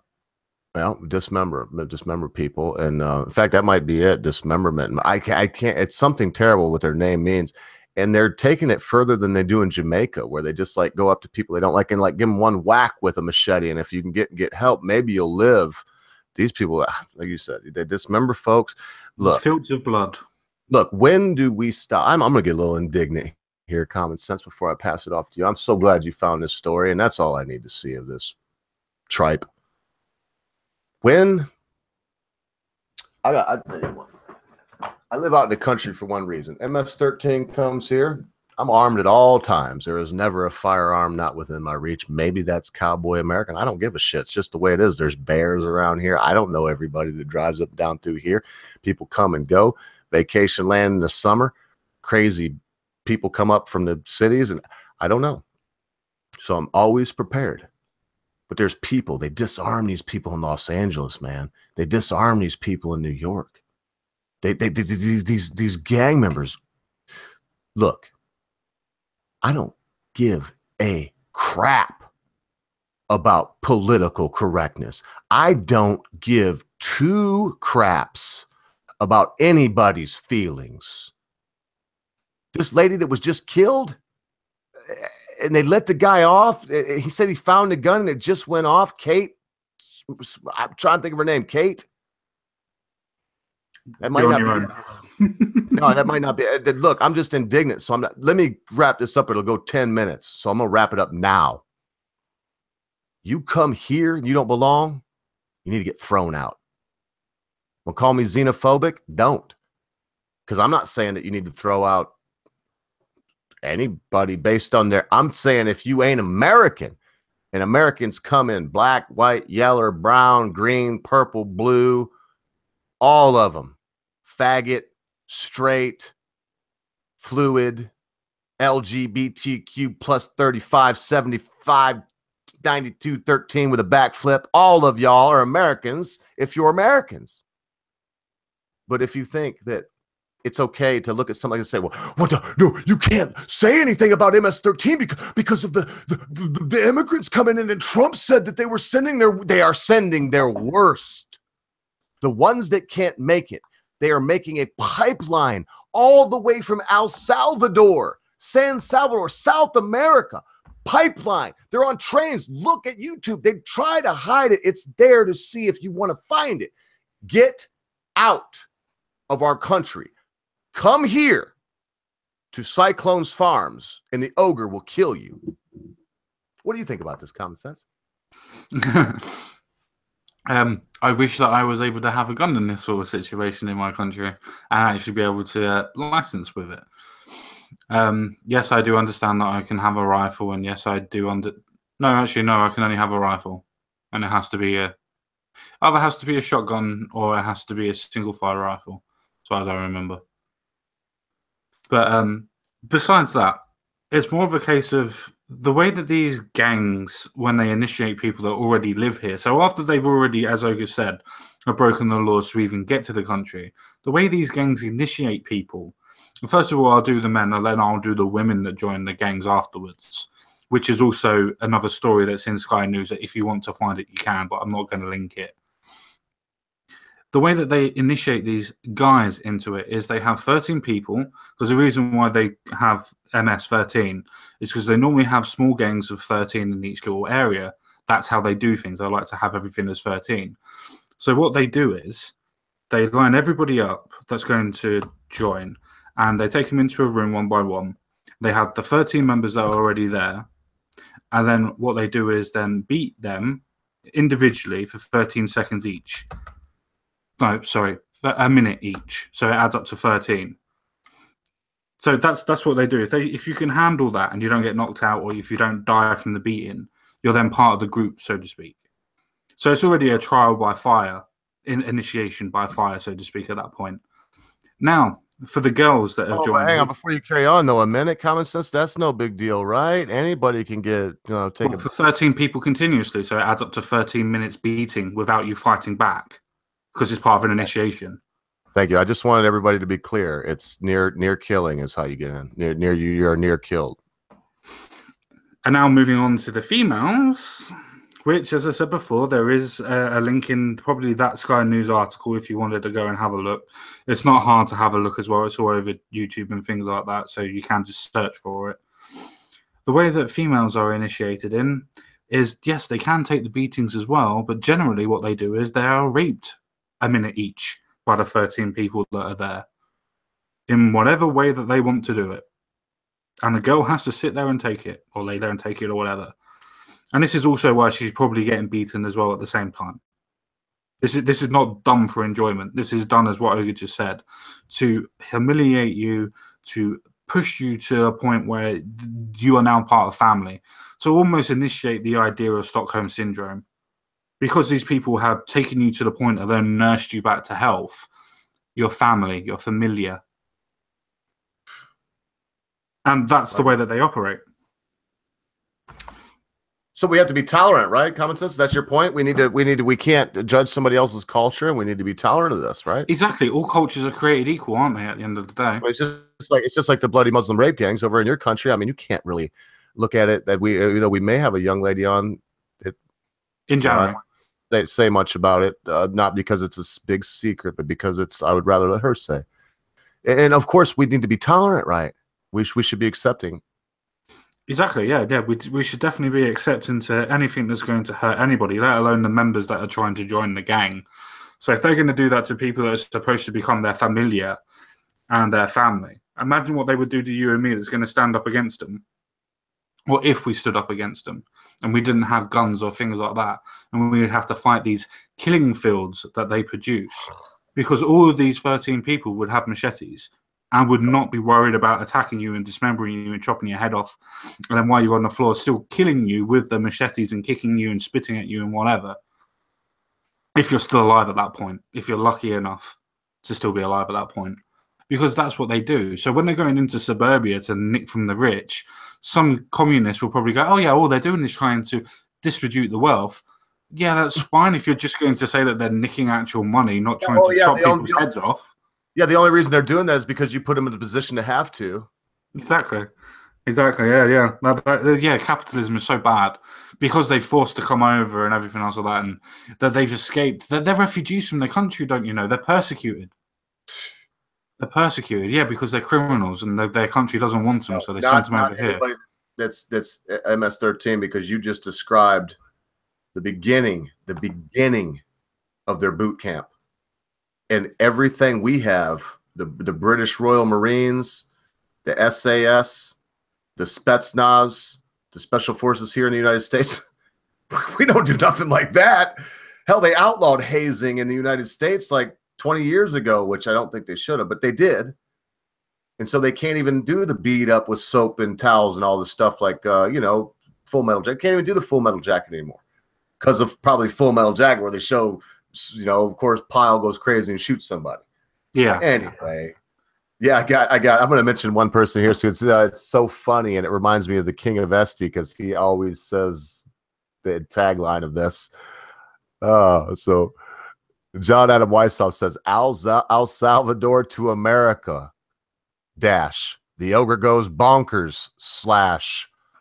Well, dismember people, and in fact, that might be it. Dismemberment. I can't. It's something terrible what their name means, and they're taking it further than they do in Jamaica, where they just like go up to people they don't like and like give them one whack with a machete, and if you can get help, maybe you'll live. These people, like you said, they dismember folks. Look, fields of blood. Look, when do we stop? I'm gonna get a little indignant here, common sense, before I pass it off to you. I'm so glad you found this story, and that's all I need to see of this tripe. When I tell you what, I live out in the country for one reason. MS-13 comes here. I'm armed at all times. There is never a firearm not within my reach. Maybe that's cowboy American. I don't give a shit. It's just the way it is. There's bears around here. I don't know everybody that drives up and down through here. People come and go. Vacation land in the summer. Crazy people come up from the cities, and I don't know. So I'm always prepared. But there's people, they disarm these people in Los Angeles, man. They disarm these people in New York. These gang members. Look, I don't give a crap about political correctness. I don't give two craps about anybody's feelings. This lady that was just killed, and they let the guy off. He said he found the gun and it just went off. Kate, I'm trying to think of her name. Kate. That might not be. No, that might not be. Look, I'm just indignant. So I'm not. Let me wrap this up. It'll go 10 minutes. So I'm gonna wrap it up now. You come here and you don't belong. You need to get thrown out. Well, call me xenophobic. Don't, because I'm not saying that you need to throw out anybody based on their. I'm saying if you ain't American, and Americans come in black, white, yellow, brown, green, purple, blue, All of them. Faggot, straight, fluid, LGBTQ plus 35, 75, 92, 13 with a backflip. All of y'all are Americans if you're Americans. But if you think that it's okay to look at something and say, well, no, you can't say anything about MS-13 because of the immigrants coming in, and Trump said that they are sending their worst. The ones that can't make it, they are making a pipeline all the way from El Salvador, San Salvador, South America, pipeline. They're on trains. Look at YouTube. They try to hide it. It's there to see if you want to find it. Get out of our country. Come here to Cyclones Farms, and the ogre will kill you. What do you think about this, Common Sense? I wish that I was able to have a gun in this sort of situation in my country and actually be able to license with it. Yes, I do understand that I can have a rifle, and yes, I do No, actually, no, I can only have a rifle, and it has to be either has to be a shotgun or it has to be a single fire rifle, as far as I remember. But besides that, it's more of a case of the way that these gangs, when they initiate people that already live here, so after they've already, as Ogre said, have broken the laws to even get to the country, the way these gangs initiate people, first of all, I'll do the men, and then I'll do the women that join the gangs afterwards, which is also another story that's in Sky News that if you want to find it, you can, but I'm not going to link it. The way that they initiate these guys into it is they have 13 people, because the reason why they have MS-13 is because they normally have small gangs of 13 in each little area. That's how they do things. They like to have everything as 13. So what they do is they line everybody up that's going to join, and they take them into a room one by one. They have the 13 members that are already there, and then what they do is then beat them individually for 13 seconds each. No, sorry, a minute each. So it adds up to 13. So that's what they do. If you can handle that and you don't get knocked out, or if you don't die from the beating, you're then part of the group, so to speak. So it's already a trial by fire, initiation by fire, so to speak, at that point. Now, for the girls that have joined. Hang on, before you carry on, though, a minute, Common Sense, that's no big deal, right? Anybody can get, taken for 13 people continuously, so it adds up to 13 minutes beating without you fighting back, because it's part of an initiation. Thank you. I just wanted everybody to be clear. It's near killing is how you get in. Near you're near killed. And now moving on to the females, which, as I said before, there is a link in probably that Sky News article if you wanted to go and have a look. It's not hard to have a look as well. It's all over YouTube and things like that, so you can just search for it. The way that females are initiated in is, yes, they can take the beatings as well, but generally what they do is they are raped a minute each by the 13 people that are there in whatever way that they want to do it. And the girl has to sit there and take it, or lay there and take it, or whatever. And this is also why she's probably getting beaten as well at the same time. This is not done for enjoyment. This is done, as what Ogre just said, to humiliate you, to push you to a point where you are now part of family. So almost initiate the idea of Stockholm Syndrome. Because these people have taken you to the point of then nursed you back to health, your family, your familiar. And that's the way that they operate. So we have to be tolerant, right? Common Sense. That's your point. We can't judge somebody else's culture, and we need to be tolerant of this, right? Exactly. All cultures are created equal, aren't they? At the end of the day, it's just like the bloody Muslim rape gangs over in your country. I mean, you can't really look at it that we may have a young lady on it in January. They say much about it, not because it's a big secret, but because I would rather let her say. And of course, we need to be tolerant, right? We should be accepting. Exactly, yeah. We should definitely be accepting to anything that's going to hurt anybody, let alone the members that are trying to join the gang. So if they're going to do that to people that are supposed to become their familia and their family, imagine what they would do to you and me that's going to stand up against them. Or if we stood up against them and we didn't have guns or things like that, and we would have to fight these killing fields that they produce, because all of these 13 people would have machetes and would not be worried about attacking you and dismembering you and chopping your head off, and then while you're on the floor still killing you with the machetes and kicking you and spitting at you and whatever. if you're still alive at that point, if you're lucky enough to still be alive at that point, because that's what they do. So when they're going into suburbia to nick from the rich, some communists will probably go, oh yeah, all they're doing is trying to distribute the wealth. Yeah, that's fine if you're just going to say that they're nicking actual money, not trying to chop people's heads off. Yeah, the only reason they're doing that is because you put them in a position to have to. Exactly. Yeah. Capitalism is so bad because they're forced to come over and everything else like that, and that they've escaped. They're refugees from their country, don't you know? They're persecuted. They're persecuted, yeah, because they're criminals and their country doesn't want them, so they send them over here. That's MS-13, because you just described the beginning of their boot camp, and everything we have, the British Royal Marines, the SAS, the Spetsnaz, the Special Forces here in the United States, we don't do nothing like that. Hell, they outlawed hazing in the United States like 20 years ago, which I don't think they should have, but they did. And so they can't even do the beat up with soap and towels and all this stuff like, Full Metal Jacket. Can't even do the Full Metal Jacket anymore because of probably Full Metal Jacket, where they show, of course, Pyle goes crazy and shoots somebody. Yeah. Anyway. Yeah, I'm going to mention one person here. So it's so funny, and it reminds me of the King of Este, because he always says the tagline of this. So John Adam Weishaupt says, "El Salvador to America, dash, the ogre goes bonkers,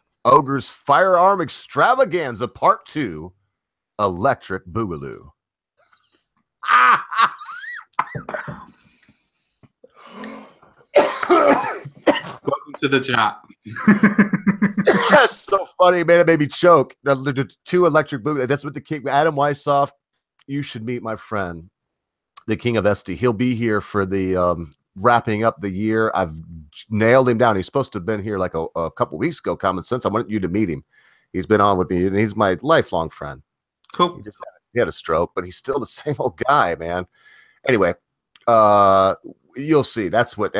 / ogre's firearm extravaganza part 2, electric boogaloo." Welcome to the chat. That's so funny, man. It made me choke. The 2 electric boogaloo. That's what the King, Adam Weishaupt. You should meet my friend, the King of Este. He'll be here for the wrapping up the year. I've nailed him down. He's supposed to have been here like a couple weeks ago. Common Sense. I wanted you to meet him. He's been on with me, and he's my lifelong friend. Cool. He had a stroke, but he's still the same old guy, man. Anyway, you'll see. That's what.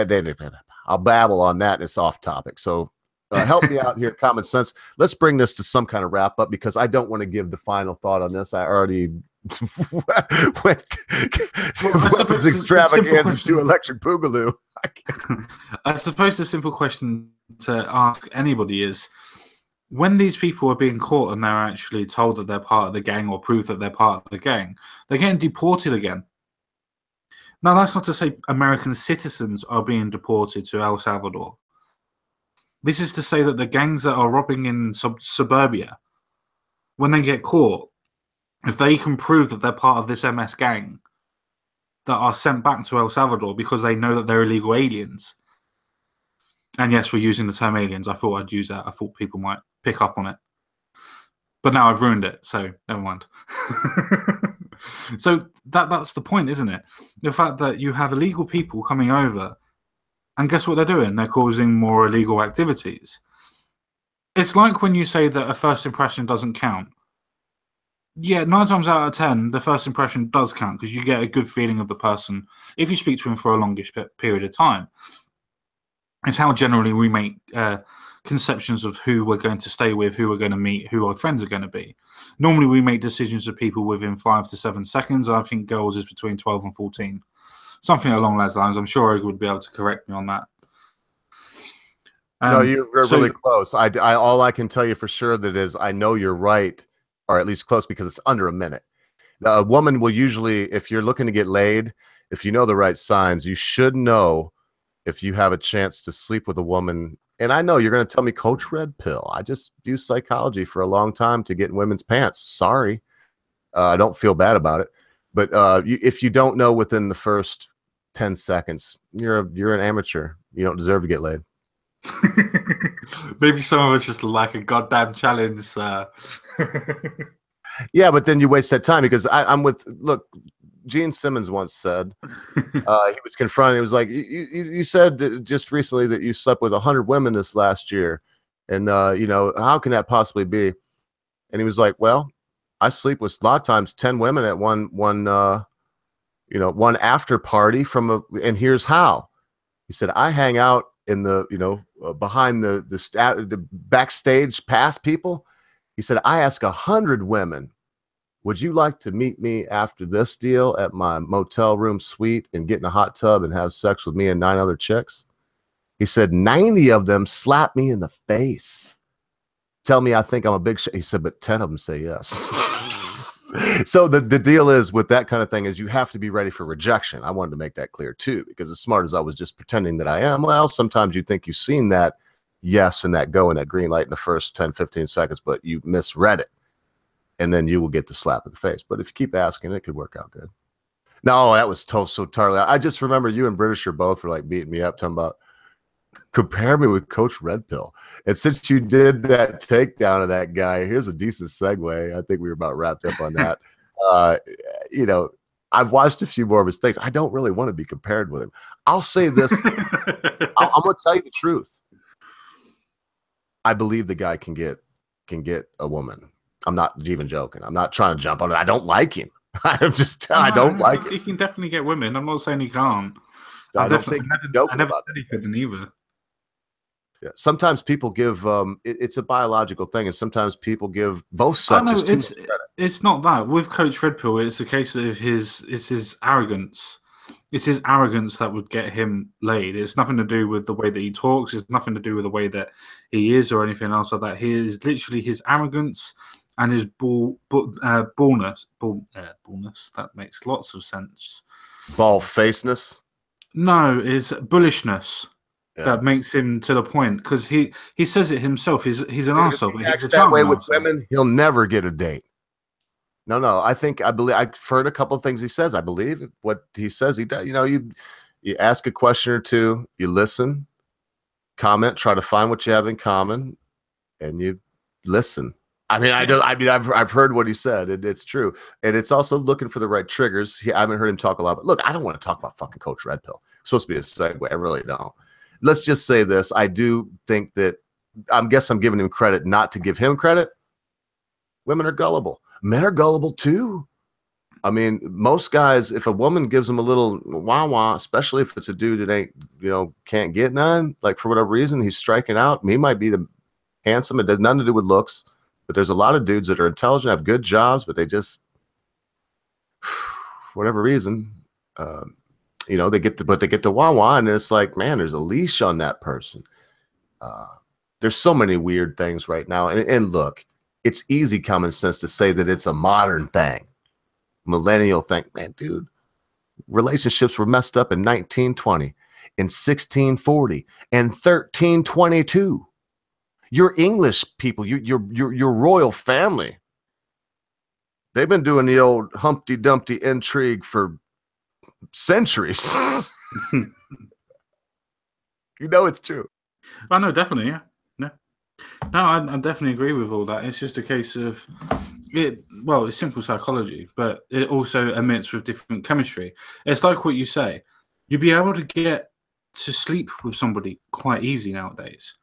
I'll babble on that. And it's off topic. So help me out here, Common Sense. Let's bring this to some kind of wrap up, because I don't want to give the final thought on this. I already went extravaganza to electric boogaloo. I suppose the simple question to ask anybody is, when these people are being caught and they're actually told that they're part of the gang, or prove that they're part of the gang, they're getting deported again. Now, that's not to say American citizens are being deported to El Salvador. This is to say that the gangs that are robbing in suburbia, when they get caught, if they can prove that they're part of this MS gang, that are sent back to El Salvador because they know that they're illegal aliens. And yes, we're using the term aliens. I thought I'd use that. I thought people might pick up on it. But now I've ruined it, so never mind. So that's the point, isn't it? The fact that you have illegal people coming over, and guess what they're doing? They're causing more illegal activities. It's like when you say that a first impression doesn't count. Yeah, 9 times out of 10, the first impression does count, because you get a good feeling of the person if you speak to him for a longish period of time. It's how generally we make conceptions of who we're going to stay with, who we're going to meet, who our friends are going to be. Normally, we make decisions of people within 5 to 7 seconds. I think girls is between 12 and 14. Something along those lines. I'm sure Ogre would be able to correct me on that. No, you're really close. All I can tell you for sure that is, I know you're right, or at least close, because it's under a minute. A woman will usually, if you're looking to get laid, if you know the right signs, you should know if you have a chance to sleep with a woman. And I know you're going to tell me, Coach Red Pill, I just used psychology for a long time to get in women's pants. Sorry. I don't feel bad about it. But if you don't know within the first 10 seconds, you're an amateur. You don't deserve to get laid. Maybe some of us just like a goddamn challenge. Yeah, but then you waste that time, because I'm with, look, Gene Simmons once said, he was confronted. He was like, you said that just recently that you slept with 100 women this last year. And, how can that possibly be? And he was like, well, I sleep with a lot of times 10 women at one after party and here's how. He said, I hang out in the, behind the backstage pass people. He said, I ask 100 women would you like to meet me after this deal at my motel room suite and get in a hot tub and have sex with me and 9 other chicks? He said 90 of them slap me in the face. Tell me I think I'm a big shit. He said, but 10 of them say yes. So the deal is with that kind of thing is you have to be ready for rejection. I wanted to make that clear too, because as smart as I was just pretending that I am, well, sometimes you think you've seen that yes and that go and that green light in the first 10, 15 seconds, but you misread it. And then you will get the slap in the face. But if you keep asking, it could work out good. No, that was so totally. I just remember you and Britisher both were like beating me up, talking about compare me with Coach Red Pill. And since you did that takedown of that guy, here's a decent segue. I think we were about wrapped up on that. You know, I've watched a few more of his things. I don't really want to be compared with him. I'll say this. I'm going to tell you the truth. I believe the guy can get a woman. I'm not even joking. I'm not trying to jump on it. I don't like him. I'm just I don't like it. He can definitely get women. I'm not saying he can't. I don't think I never said he couldn't either. Yeah. Sometimes people give it's a biological thing, and sometimes people give both sexes too much credit. It's not that. With Coach Red Pill, it's a case of his arrogance. It's his arrogance that would get him laid. It's nothing to do with the way that he talks. It's nothing to do with the way that he is or anything else like that. He is literally his arrogance and his ballness. Ballness. That makes lots of sense. Ball-facedness? No, it's bullishness. Yeah. That makes him to the point, because he says it himself. He's an arsehole. He acts that way with women, he'll never get a date. No, I believe I've heard a couple of things he says. I believe what he says he does. You know, you ask a question or two, you listen, comment, try to find what you have in common, and you listen. I've heard what he said. It's true, and it's also looking for the right triggers. I haven't heard him talk a lot, but look, I don't want to talk about fucking Coach Red Pill. It's supposed to be a segue. I really don't. Let's just say this. I do think that I'm giving him credit not to give him credit. Women are gullible. Men are gullible too. I mean, most guys, if a woman gives them a little wah-wah, especially if it's a dude that ain't, can't get none, like for whatever reason, he's striking out. He might be the handsome. It has nothing to do with looks, but there's a lot of dudes that are intelligent, have good jobs, but they just, for whatever reason, they get the wah-wah, and it's like, man, there's a leash on that person. There's so many weird things right now. And look, it's easy common sense to say that it's a modern thing, millennial thing. Man, dude, relationships were messed up in 1920, in 1640, and 1322. Your English people, your royal family, they've been doing the old Humpty Dumpty intrigue for centuries. It's true. I know, definitely, yeah. No, I definitely agree with all that. It's just a case of it. Well, it's simple psychology, but it also emits with different chemistry. It's like what you say. You'd be able to get to sleep with somebody quite easy nowadays.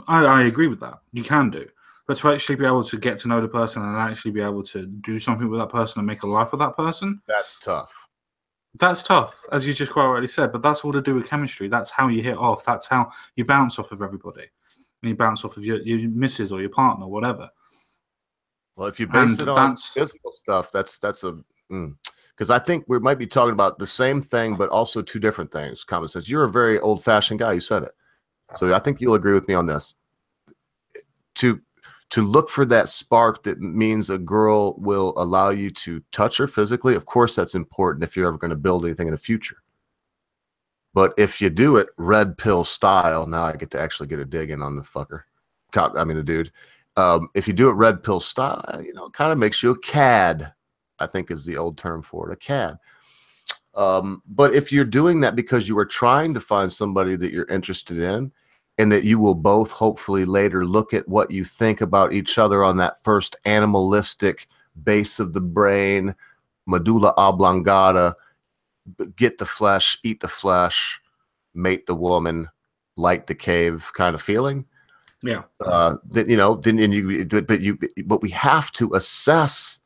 I agree with that. You can do. But to actually be able to get to know the person and actually be able to do something with that person and make a life with that person, that's tough. That's tough, as you just quite rightly said, but that's all to do with chemistry. That's how you hit off. That's how you bounce off of everybody. And you bounce off of your missus or your partner, whatever. Well, if you base it on physical stuff, that's because I think we might be talking about the same thing, but also two different things. Common sense. You're a very old-fashioned guy. You said it. So I think you'll agree with me on this. To look for that spark that means a girl will allow you to touch her physically, of course, that's important if you're ever going to build anything in the future. But if you do it red pill style, now I get to actually get a dig in on the fucker. The dude. If you do it red pill style, it kind of makes you a cad, I think is the old term for it, a cad. But if you're doing that because you are trying to find somebody that you're interested in, and that you will both hopefully later look at what you think about each other on that first animalistic base of the brain, medulla oblongata, get the flesh, eat the flesh, mate the woman, light the cave kind of feeling. Yeah. But we have to assess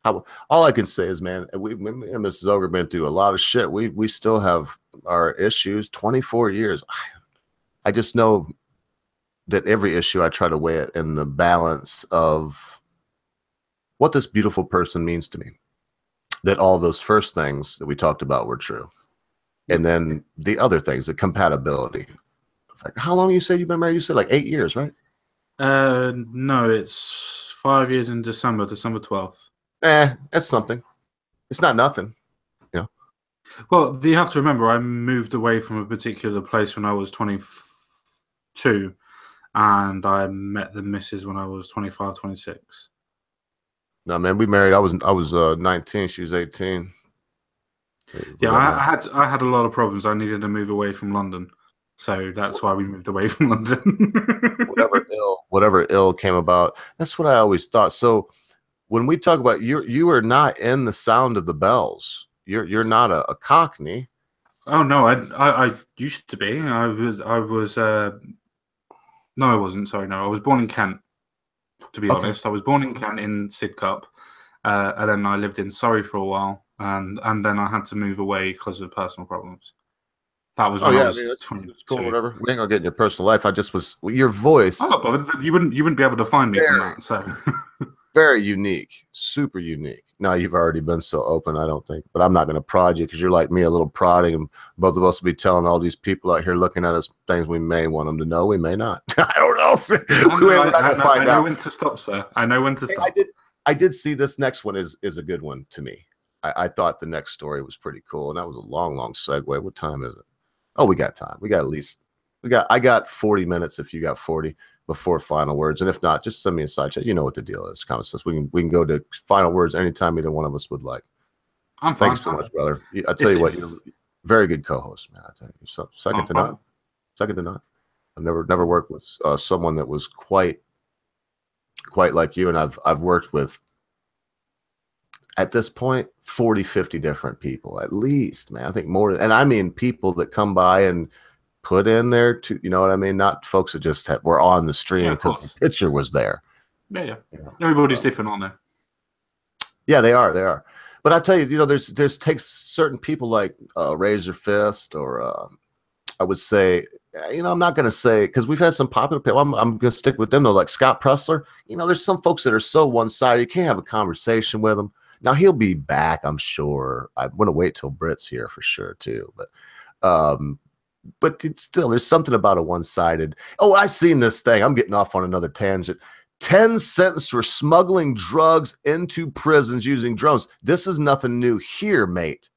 how. All I can say is, man, me and Mrs. Ogre been through a lot of shit. We still have our issues. 24 years. I just know that every issue I try to weigh it in the balance of what this beautiful person means to me. That all those first things that we talked about were true. And then the other things, the compatibility. Like, how long you said you've been married? You said like 8 years, right? No, it's 5 years in December 12th. That's something. It's not nothing, you know. Well, you have to remember, I moved away from a particular place when I was 22, and I met the missus when I was 25, 26. No, man, we married. I was 19. She was 18. Yeah, I had a lot of problems. I needed to move away from London, so that's why we moved away from London. whatever ill came about. That's what I always thought. So when we talk about you are not in the sound of the bells. You're not a Cockney. Oh no, I used to be. No, I wasn't. Sorry, no, I was born in Kent. To be honest, I was born in Kent in Sidcup, and then I lived in Surrey for a while, and then I had to move away because of personal problems. That was when I was 22. It's cool, whatever. We ain't gonna get in your personal life. I just was your voice. I'm not bothered. You wouldn't be able to find me from that. So very unique, super unique. Now you've already been so open, I don't think, but I'm not gonna prod you because you're like me, a little prodding, and both of us will be telling all these people out here looking at us things we may want them to know, we may not. I don't know. We're not gonna find out. I know when to stop, sir. I know when to stop. I did see this next one is a good one to me. I thought the next story was pretty cool, and that was a long segue. What time is it? Oh, we got time. We got at least I got 40 minutes if you got 40 before final words. And if not, just send me a side chat. You know what the deal is. Comment says we can go to final words anytime either one of us would like. Thanks so much, brother. I tell you what, you're a very good co-host, man. I tell you, so second to none. Second to none. I've never worked with someone that was quite like you, and I've worked with at this point 40, 50 different people at least, man. I think more, and I mean people that come by and put in there to, you know what I mean? Not folks that just were on the stream because the picture was there. Yeah. Everybody's different on there. Yeah, they are. But I tell you, there's takes certain people like Razor Fist, or I would say, I'm not going to say, because we've had some popular people. I'm going to stick with them though, like Scott Pressler. There's some folks that are so one-sided, you can't have a conversation with them. Now he'll be back, I'm sure. I'm going to wait till Britt's here for sure too. But it's still, there's something about a one-sided. Oh, I seen this thing. I'm getting off on another tangent. 10 sentenced for smuggling drugs into prisons using drones. This is nothing new here, mate.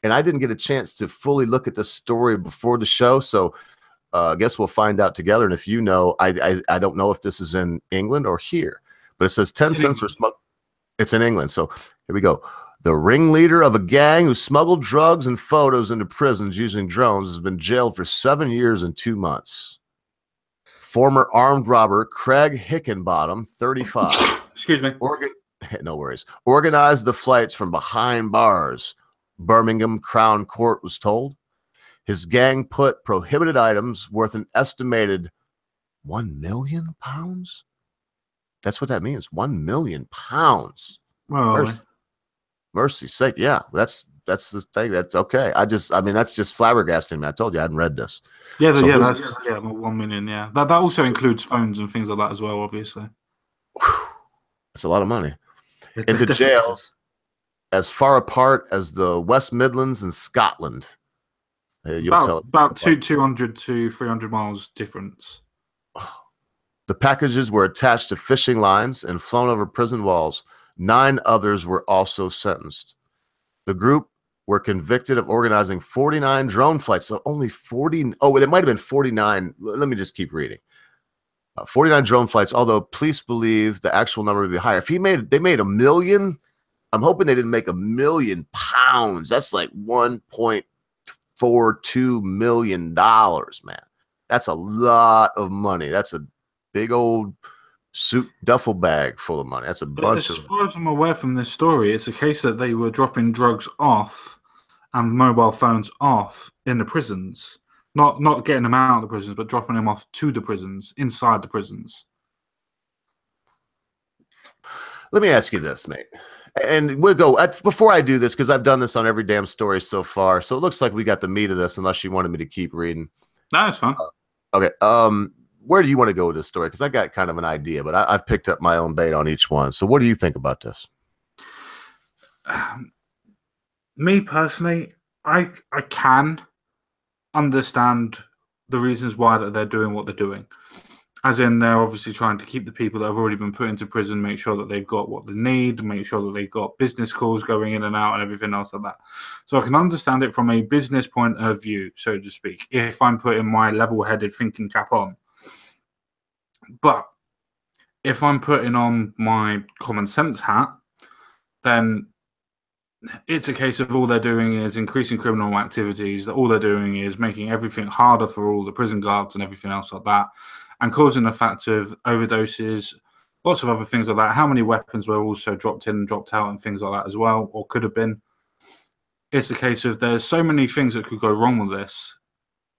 And I didn't get a chance to fully look at this story before the show, so I guess we'll find out together. And if you know, I don't know if this is in England or here, but it says 10 cents for smuggling. It's in England. So here we go. The ringleader of a gang who smuggled drugs and photos into prisons using drones has been jailed for 7 years and 2 months. Former armed robber Craig Hickenbottom, 35. Excuse me. No worries. Organized the flights from behind bars. Birmingham Crown Court was told. His gang put prohibited items worth an estimated £1 million. That's what that means. £1 million. Well, mercy's sake. Yeah, that's the thing. That's okay. That's just flabbergasting me. I told you I hadn't read this. Yeah, so that's 1 million. Yeah, that also includes phones and things like that as well. Obviously, that's a lot of money. Into jails as far apart as the West Midlands and Scotland. About 200 to 300 miles difference. The packages were attached to fishing lines and flown over prison walls. 9 others were also sentenced. The group were convicted of organizing 49 drone flights. So only 40. Oh, it might have been 49. Let me just keep reading. 49 drone flights, although police believe the actual number would be higher. If they made $1 million, I'm hoping they didn't make £1 million. That's like $1.42 million, man. That's a lot of money. That's a big old suit duffel bag full of money. That's a bunch of. As far as I'm aware from this story, it's a case that they were dropping drugs off and mobile phones off in the prisons. Not getting them out of the prisons, but dropping them off to the prisons, inside the prisons. Let me ask you this, mate. And we'll go before I do this, because I've done this on every damn story so far. So it looks like we got the meat of this, unless you wanted me to keep reading. No, it's fine. Okay. where do you want to go with this story? Because I got kind of an idea, but I've picked up my own bait on each one. So what do you think about this? Me personally, I can understand the reasons why that they're doing what they're doing. As in, they're obviously trying to keep the people that have already been put into prison, make sure that they've got what they need, make sure that they've got business calls going in and out and everything else like that. So I can understand it from a business point of view, so to speak, if I'm putting my level-headed thinking cap on. But if I'm putting on my common sense hat, then it's a case of all they're doing is increasing criminal activities. All they're doing is making everything harder for all the prison guards and everything else like that, and causing the fact of overdoses, lots of other things like that. How many weapons were also dropped in and dropped out and things like that as well, or could have been. It's a case of there's so many things that could go wrong with this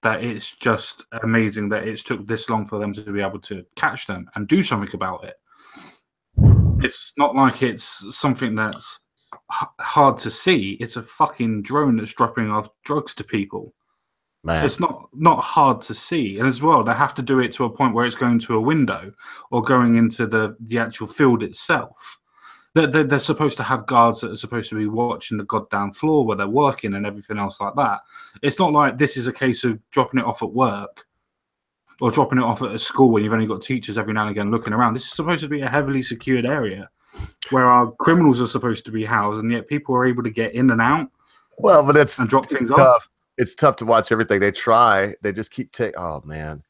that it's just amazing that it's took this long for them to be able to catch them and do something about it. It's not like it's something that's hard to see. It's a fucking drone that's dropping off drugs to people. Man. It's not hard to see. And as well, they have to do it to a point where it's going to a window or going into the actual field itself. They're supposed to have guards that are supposed to be watching the goddamn floor where they're working and everything else like that. It's not like this is a case of dropping it off at work or dropping it off at a school when you've only got teachers every now and again looking around. This is supposed to be a heavily secured area where our criminals are supposed to be housed, and yet people are able to get in and out. Well, but it's and drop things tough. off. It's tough to watch everything they try. They just keep taking. Oh man,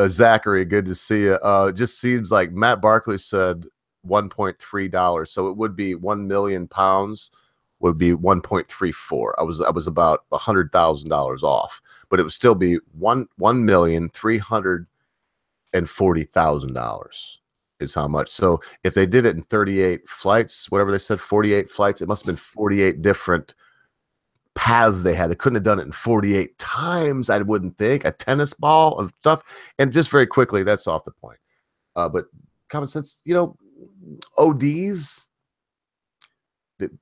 Zachary, good to see you. It just seems like Matt Barkley said $1.3, so it would be 1 million pounds. Would be 1.34. I was about $100,000 off, but it would still be $1,340,000 is how much. So if they did it in 38 flights, whatever they said, 48 flights, it must have been 48 different paths they had. They couldn't have done it in 48 times, I wouldn't think. A tennis ball of stuff. And just very quickly, that's off the point. But common sense, ODs.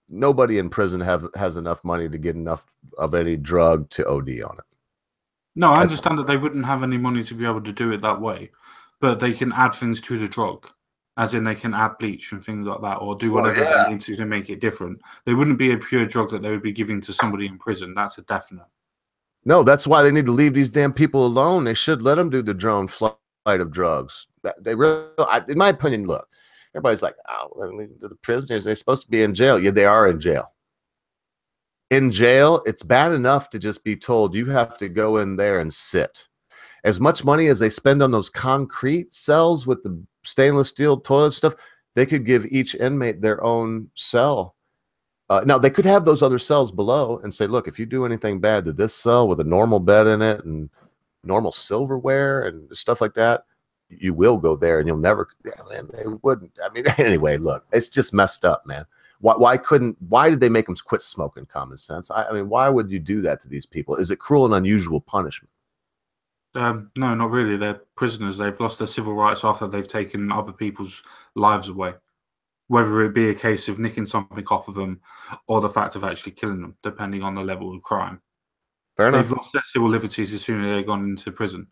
Nobody in prison has enough money to get enough of any drug to OD on it. No, I understand that they wouldn't have any money to be able to do it that way, but they can add things to the drug, as in they can add bleach and things like that, or do whatever they need to make it different. They wouldn't be a pure drug that they would be giving to somebody in prison. That's a definite. No, that's why they need to leave these damn people alone. They should let them do the drone flight of drugs. They really, in my opinion, look. Everybody's like, oh, the prisoners, they're supposed to be in jail. Yeah, they are in jail. In jail, it's bad enough to just be told you have to go in there and sit. As much money as they spend on those concrete cells with the stainless steel toilet stuff, they could give each inmate their own cell. Now, they could have those other cells below and say, look, if you do anything bad to this cell with a normal bed in it and normal silverware and stuff like that, you will go there and you'll never. Yeah, man, they wouldn't. I mean, anyway, look, it's just messed up, man. Why did they make them quit smoking? Common sense. I mean, why would you do that to these people? Is it cruel and unusual punishment? No, not really. They're prisoners. They've lost their civil rights after they've taken other people's lives away. Whether it be a case of nicking something off of them or the fact of actually killing them, depending on the level of crime. Fair enough. They've lost their civil liberties as soon as they've gone into prison.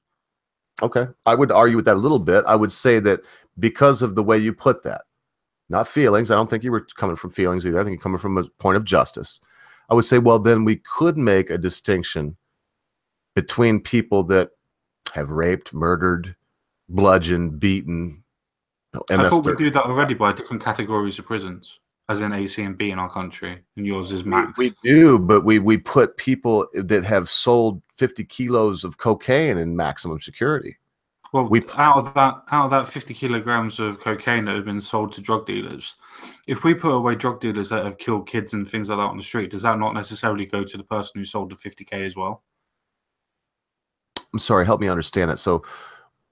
Okay. I would argue with that a little bit. I would say that because of the way you put that, not feelings. I don't think you were coming from feelings either. I think you're coming from a point of justice. I would say, well, then we could make a distinction between people that have raped, murdered, bludgeoned, beaten. I thought we do that already by different categories of prisons, as in A, C, and B in our country, and yours is max. We do, but we put people that have sold 50 kilos of cocaine in maximum security. Well, out of that 50 kilograms of cocaine that have been sold to drug dealers, if we put away drug dealers that have killed kids and things like that on the street, does that not necessarily go to the person who sold the 50K as well? I'm sorry, help me understand that. So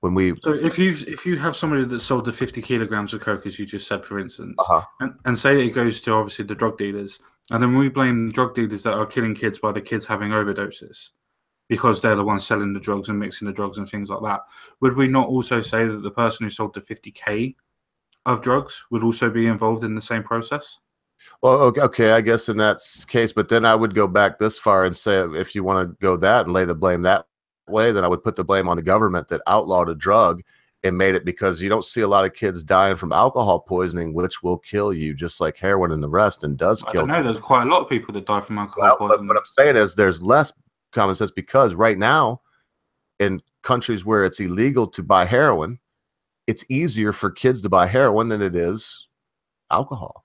if you have somebody that sold the 50 kilograms of coke, as you just said, for instance, and say it goes to obviously the drug dealers, and then we blame drug dealers that are killing kids by the kids having overdoses because they're the ones selling the drugs and mixing the drugs and things like that, would we not also say that the person who sold the 50K of drugs would also be involved in the same process? Well, okay, I guess in that case, but then I would go back this far and say, if you want to go that and lay the blame that way, then I would put the blame on the government that outlawed a drug and made it, because you don't see a lot of kids dying from alcohol poisoning, which will kill you just like heroin and the rest, and does kill. I don't know. There's quite a lot of people that die from alcohol poisoning. But what I'm saying is there's less common sense, because right now in countries where it's illegal to buy heroin, it's easier for kids to buy heroin than it is alcohol.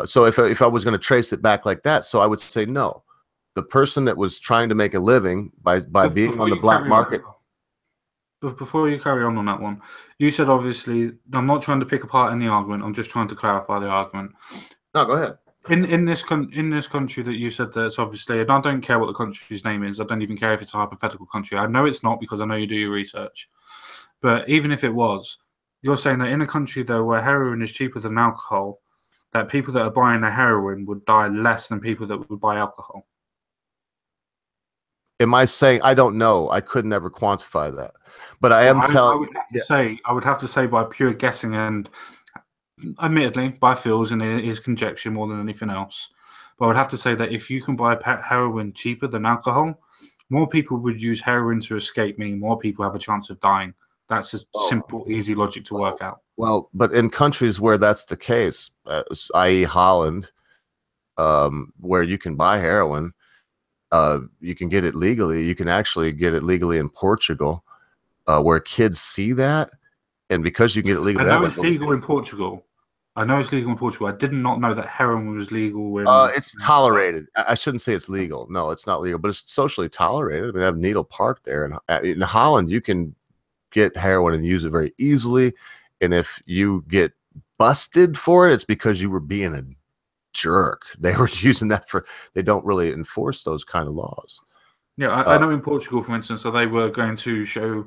So if I was going to trace it back like that, so I would say no. The person that was trying to make a living by being on the black market. Before you carry on that one, you said, obviously, I'm not trying to pick apart any argument. I'm just trying to clarify the argument. No, go ahead. In this country that you said that it's obviously, and I don't care what the country's name is. I don't even care if it's a hypothetical country. I know it's not, because I know you do your research. But even if it was, you're saying that in a country though where heroin is cheaper than alcohol, that people that are buying the heroin would die less than people that would buy alcohol. Am I saying? I don't know. I could never quantify that, but I am telling. I would have to say by pure guessing, and admittedly by feels, and it is conjecture more than anything else. But I would have to say that if you can buy heroin cheaper than alcohol, more people would use heroin to escape, meaning more people have a chance of dying. That's a simple, easy logic to work out. Well, but in countries where that's the case, i.e. Holland, where you can buy heroin, you can get it legally. You can actually get it legally in Portugal, where kids see that, and because you can get it legally, I know it's legal in Portugal. I did not know that heroin was legal. It's tolerated. I shouldn't say it's legal. No, it's not legal, but it's socially tolerated. I mean, I have Needle Park there, and in Holland, you can get heroin and use it very easily. And if you get busted for it, it's because you were being a jerk. They were using that for. They don't really enforce those kind of laws. Yeah, I know in Portugal, for instance, so they were going to show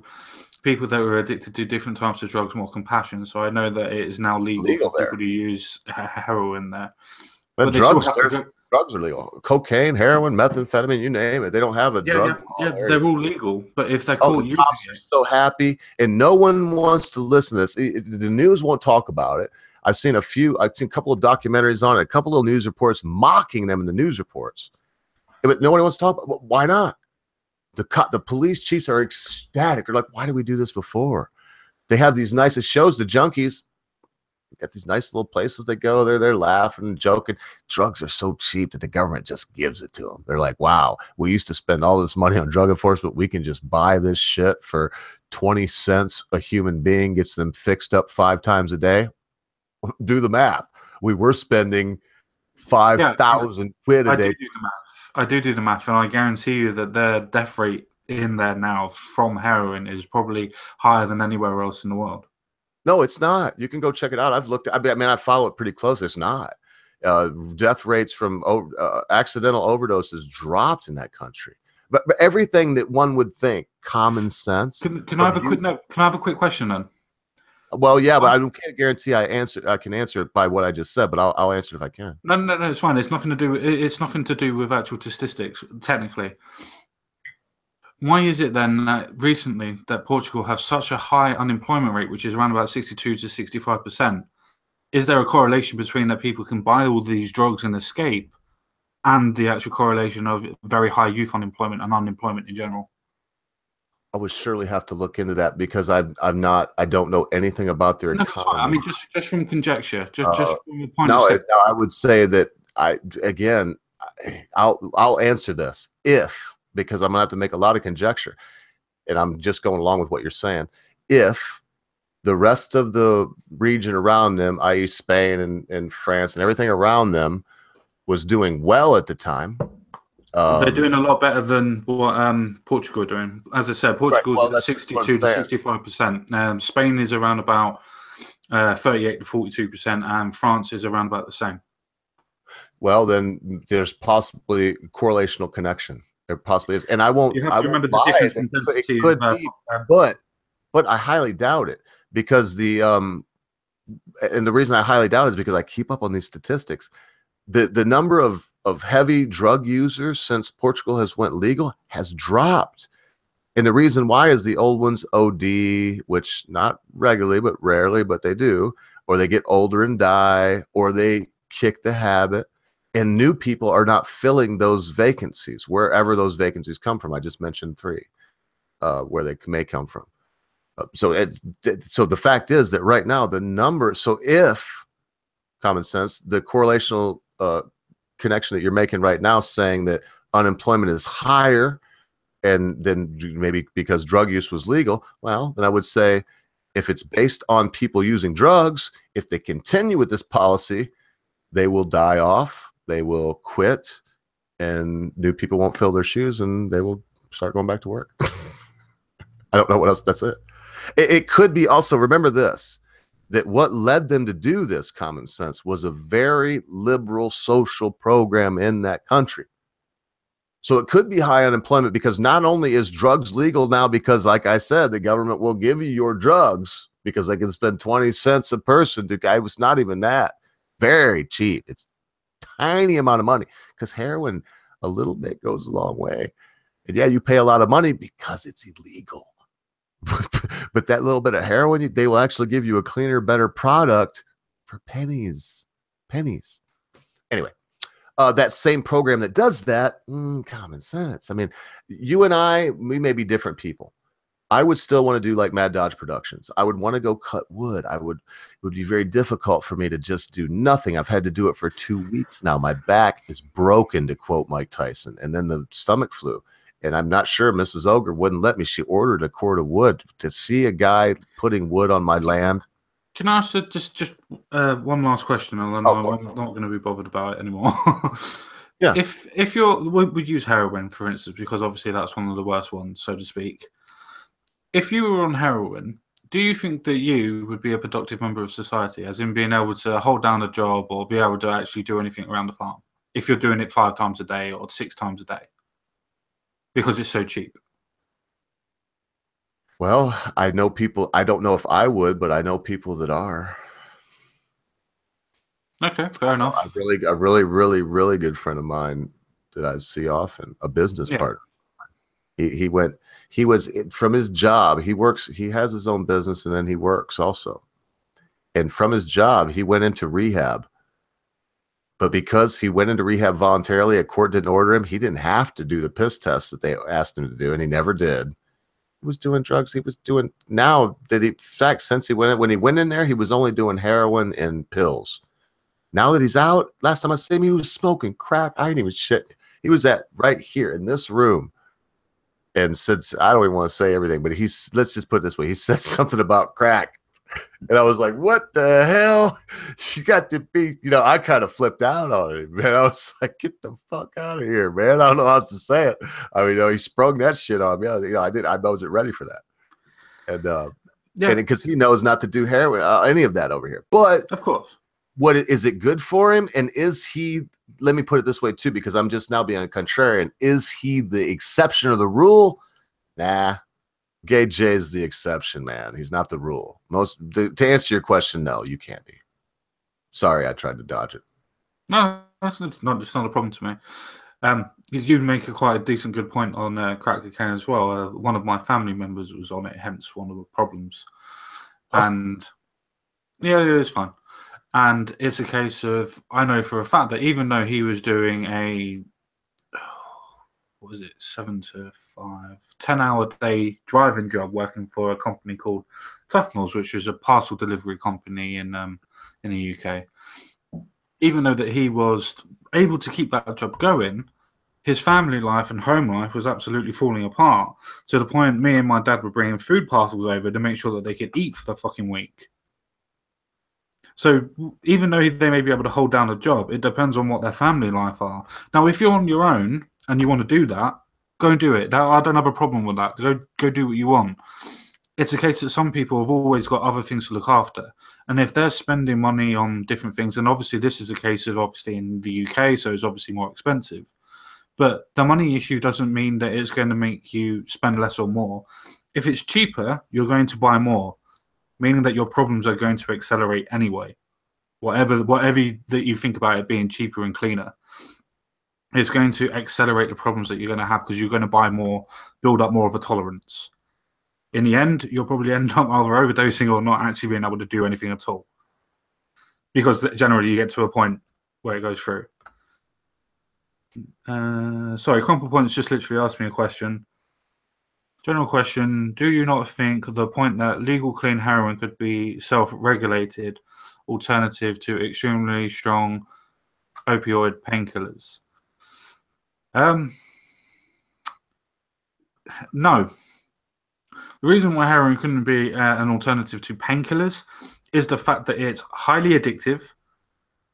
people that were addicted to different types of drugs more compassion. So I know that it is now legal for people to use heroin there. But drugs are legal. Cocaine, heroin, methamphetamine, you name it. They don't have a drug. Yeah, they're all legal. But if they're caught using cops are so happy, and no one wants to listen to this. The news won't talk about it. I've seen a couple of documentaries on it, a couple of news reports mocking them in the news reports. But nobody wants to talk about it. Why not? The police chiefs are ecstatic. They're like, why did we do this before? They have these nicest shows. The junkies got these nice little places they go. They're laughing and joking. Drugs are so cheap that the government just gives it to them. They're like, wow, we used to spend all this money on drug enforcement. We can just buy this shit for 20 cents. A human being gets them fixed up 5 times a day. Do the math. We were spending 5,000 quid a day. I do the math, and I guarantee you that their death rate in there now from heroin is probably higher than anywhere else in the world. No, it's not. You can go check it out. I've looked. I mean, I follow it pretty close. It's not. Death rates from accidental overdoses dropped in that country. But everything that one would think, common sense. Can I have a quick note? Can I have a quick question then? Well, yeah, but I can't guarantee I can answer it by what I just said, but I'll answer it if I can. No, it's fine. It's nothing to do with actual statistics, technically. Why is it then that recently that Portugal has such a high unemployment rate, which is around about 62 to 65%? Is there a correlation between that people can buy all these drugs and escape, and the actual correlation of very high youth unemployment and unemployment in general? I would surely have to look into that, because I don't know anything about their economy. I mean, just from conjecture, just from the point of view. I would say that I'll answer this because I'm gonna have to make a lot of conjecture, and I'm just going along with what you're saying. If the rest of the region around them, i.e. Spain and France and everything around them, was doing well at the time. They're doing a lot better than what Portugal are doing. As I said, Portugal's at 62 to 65%. Spain is around about 38 to 42%, and France is around about the same. Well, then there's possibly correlational connection. There possibly is, and I won't. You have to remember the difference in intensity. It could be, but I highly doubt it, because and the reason I highly doubt it is because I keep up on these statistics. The number of heavy drug users since Portugal has went legal has dropped. And the reason why is the old ones OD, which not regularly, but rarely, but they do, or they get older and die, or they kick the habit, and new people are not filling those vacancies, wherever those vacancies come from. I just mentioned 3. where they may come from. So the fact is that right now the number. So if common sense, the correlational connection that you're making right now, saying that unemployment is higher, and then maybe because drug use was legal, well, then I would say if it's based on people using drugs, if they continue with this policy, they will die off, they will quit, and new people won't fill their shoes, and they will start going back to work. I don't know what else. That's it. It could be also, remember this, that what led them to do this, common sense, was a very liberal social program in that country. So it could be high unemployment because not only is drugs legal now, because like I said, the government will give you your drugs because they can spend 20 cents a person. It was not even that. Very cheap. It's tiny amount of money because heroin a little bit goes a long way. And yeah, you pay a lot of money because it's illegal. But that little bit of heroin, they will actually give you a cleaner, better product for pennies. Anyway, that same program that does that, common sense. I mean, you and I, we may be different people. I would still want to do like Mad Dodge Productions. I would want to go cut wood. It would be very difficult for me to just do nothing. I've had to do it for 2 weeks now. My back is broken, to quote Mike Tyson, and then the stomach flu. And I'm not sure Mrs. Ogre wouldn't let me. She ordered a cord of wood. To see a guy putting wood on my land. Can I ask just one last question? And then I'm not going to be bothered about it anymore. Yeah. If we use heroin, for instance, because obviously that's one of the worst ones, so to speak. If you were on heroin, do you think that you would be a productive member of society, as in being able to hold down a job or be able to actually do anything around the farm, if you're doing it 5 times a day or 6 times a day? Because it's so cheap. Well, I know people. I don't know if I would, but I know people that are. Okay, fair enough. A really good friend of mine that I see often, a business partner. He was from his job. He has his own business, and then he works also. And from his job, he went into rehab. But because he went into rehab voluntarily, a court didn't order him. He didn't have to do the piss test that they asked him to do, and he never did. He was doing drugs. He was doing in fact, since when he went in there, he was only doing heroin and pills. Now that he's out, last time I saw him, he was smoking crack. I ain't even shit. He was right here in this room. And said, I don't even want to say everything, but let's just put it this way. He said something about crack. And I was like, what the hell? You got to be, I kind of flipped out on it, man. I was like, get the fuck out of here, man. I don't know how else to say it. I mean, he sprung that shit on me. I wasn't ready for that. And, and because he knows not to do heroin, any of that over here. But of course, is it good for him? And is he, let me put it this way too, because I'm just now being a contrarian. Is he the exception or the rule? Nah. Gay J is the exception, man. He's not the rule. To answer your question, no, you can't be. Sorry, I tried to dodge it. No, it's not a problem to me. You make quite a decent good point on crack cocaine as well. One of my family members was on it, hence one of the problems. Oh. And yeah, it is fine. And it's a case of, I know for a fact that even though he was doing a 7 to 5, 10-hour day driving job working for a company called Tuffnells, which was a parcel delivery company in the UK. Even though that he was able to keep that job going, his family life and home life was absolutely falling apart, to the point me and my dad were bringing food parcels over to make sure that they could eat for the fucking week. So even though they may be able to hold down a job, it depends on what their family life are. Now, if you're on your own and you want to do that, go and do it. I don't have a problem with that. Go do what you want. It's a case that some people have always got other things to look after. And if they're spending money on different things, and obviously this is a case of obviously in the UK, so it's obviously more expensive. But the money issue doesn't mean that it's going to make you spend less or more. If it's cheaper, you're going to buy more, meaning that your problems are going to accelerate anyway. Whatever that you think about it being cheaper and cleaner, it's going to accelerate the problems that you're going to have because you're going to buy more, build up more of a tolerance. In the end, you'll probably end up either overdosing or not actually being able to do anything at all. Because generally you get to a point where it goes through. Sorry, Crumple Points just literally asked me a question. General question: do you not think the point that legal clean heroin could be self-regulated alternative to extremely strong opioid painkillers? No. The reason why heroin couldn't be an alternative to painkillers is the fact that it's highly addictive,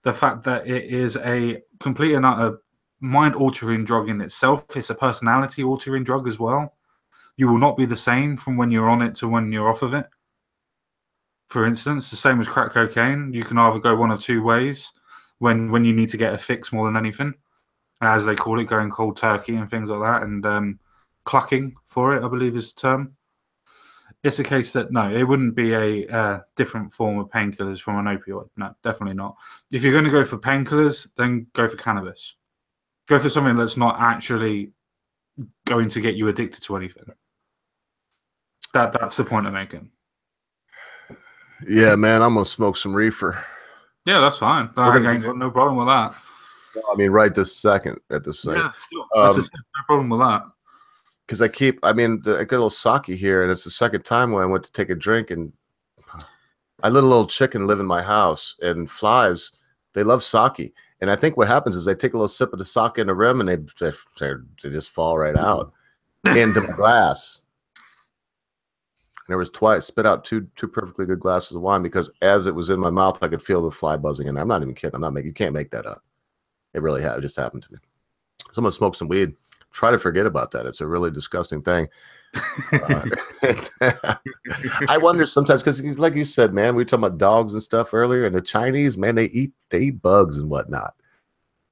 the fact that it is a complete and utter mind-altering drug in itself. It's a personality-altering drug as well. You will not be the same from when you're on it to when you're off of it. For instance, the same as crack cocaine. You can either go one of two ways when you need to get a fix more than anything, as they call it, going cold turkey and things like that, and clucking for it, I believe is the term. It's a case that, no, it wouldn't be a different form of painkillers from an opioid. No, definitely not. If you're going to go for painkillers, then go for cannabis. Go for something that's not actually going to get you addicted to anything. That's the point I'm making. Yeah, man, I'm going to smoke some reefer. Yeah, that's fine. I ain't got no problem with that. I mean, right this second at this thing. Yeah, still, no problem with that. Because I get a little sake here, and it's the second time when I went to take a drink, and I let a little chicken live in my house, and flies, they love sake. And I think what happens is they take a little sip of the sake in the rim, and they just fall right out into my glass. And there was twice, spit out two perfectly good glasses of wine, because as it was in my mouth, I could feel the fly buzzing in there. I'm not even kidding. You can't make that up. It really it just happened to me. So I'm gonna smoke some weed. Try to forget about that. It's a really disgusting thing. I wonder sometimes, because like you said, man, we were talking about dogs and stuff earlier, and the Chinese, man, they eat bugs and whatnot.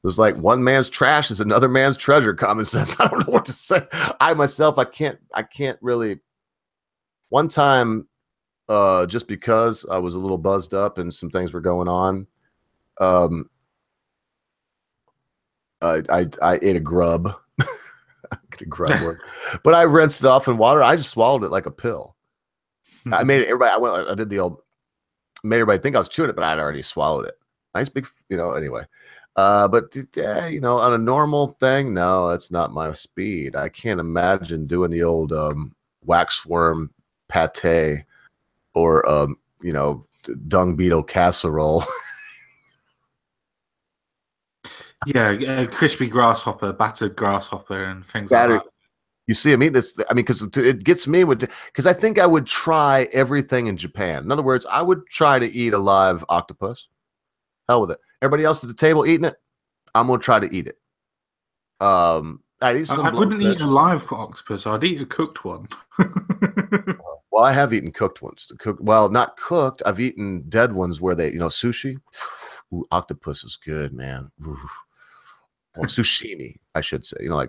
There's like one man's trash is another man's treasure. Common sense. I don't know what to say. I myself, I can't really. One time, just because I was a little buzzed up and some things were going on, I ate a grub. But I rinsed it off in water. I just swallowed it like a pill. I made everybody. I did the old. Made everybody think I was chewing it, but I'd already swallowed it. Nice big, anyway. But on a normal thing, no, that's not my speed. I can't imagine doing the old waxworm pate or dung beetle casserole. Yeah, crispy grasshopper, battered grasshopper, and things like that. You see, because it gets me because I think I would try everything in Japan. In other words, I would try to eat a live octopus. Hell with it. Everybody else at the table eating it, I'm gonna try to eat it. I wouldn't eat a live octopus. I'd eat a cooked one. Well, I have eaten cooked ones. Not cooked. I've eaten dead ones where they, sushi. Ooh, octopus is good, man. Ooh. Well, sushimi, I should say. Where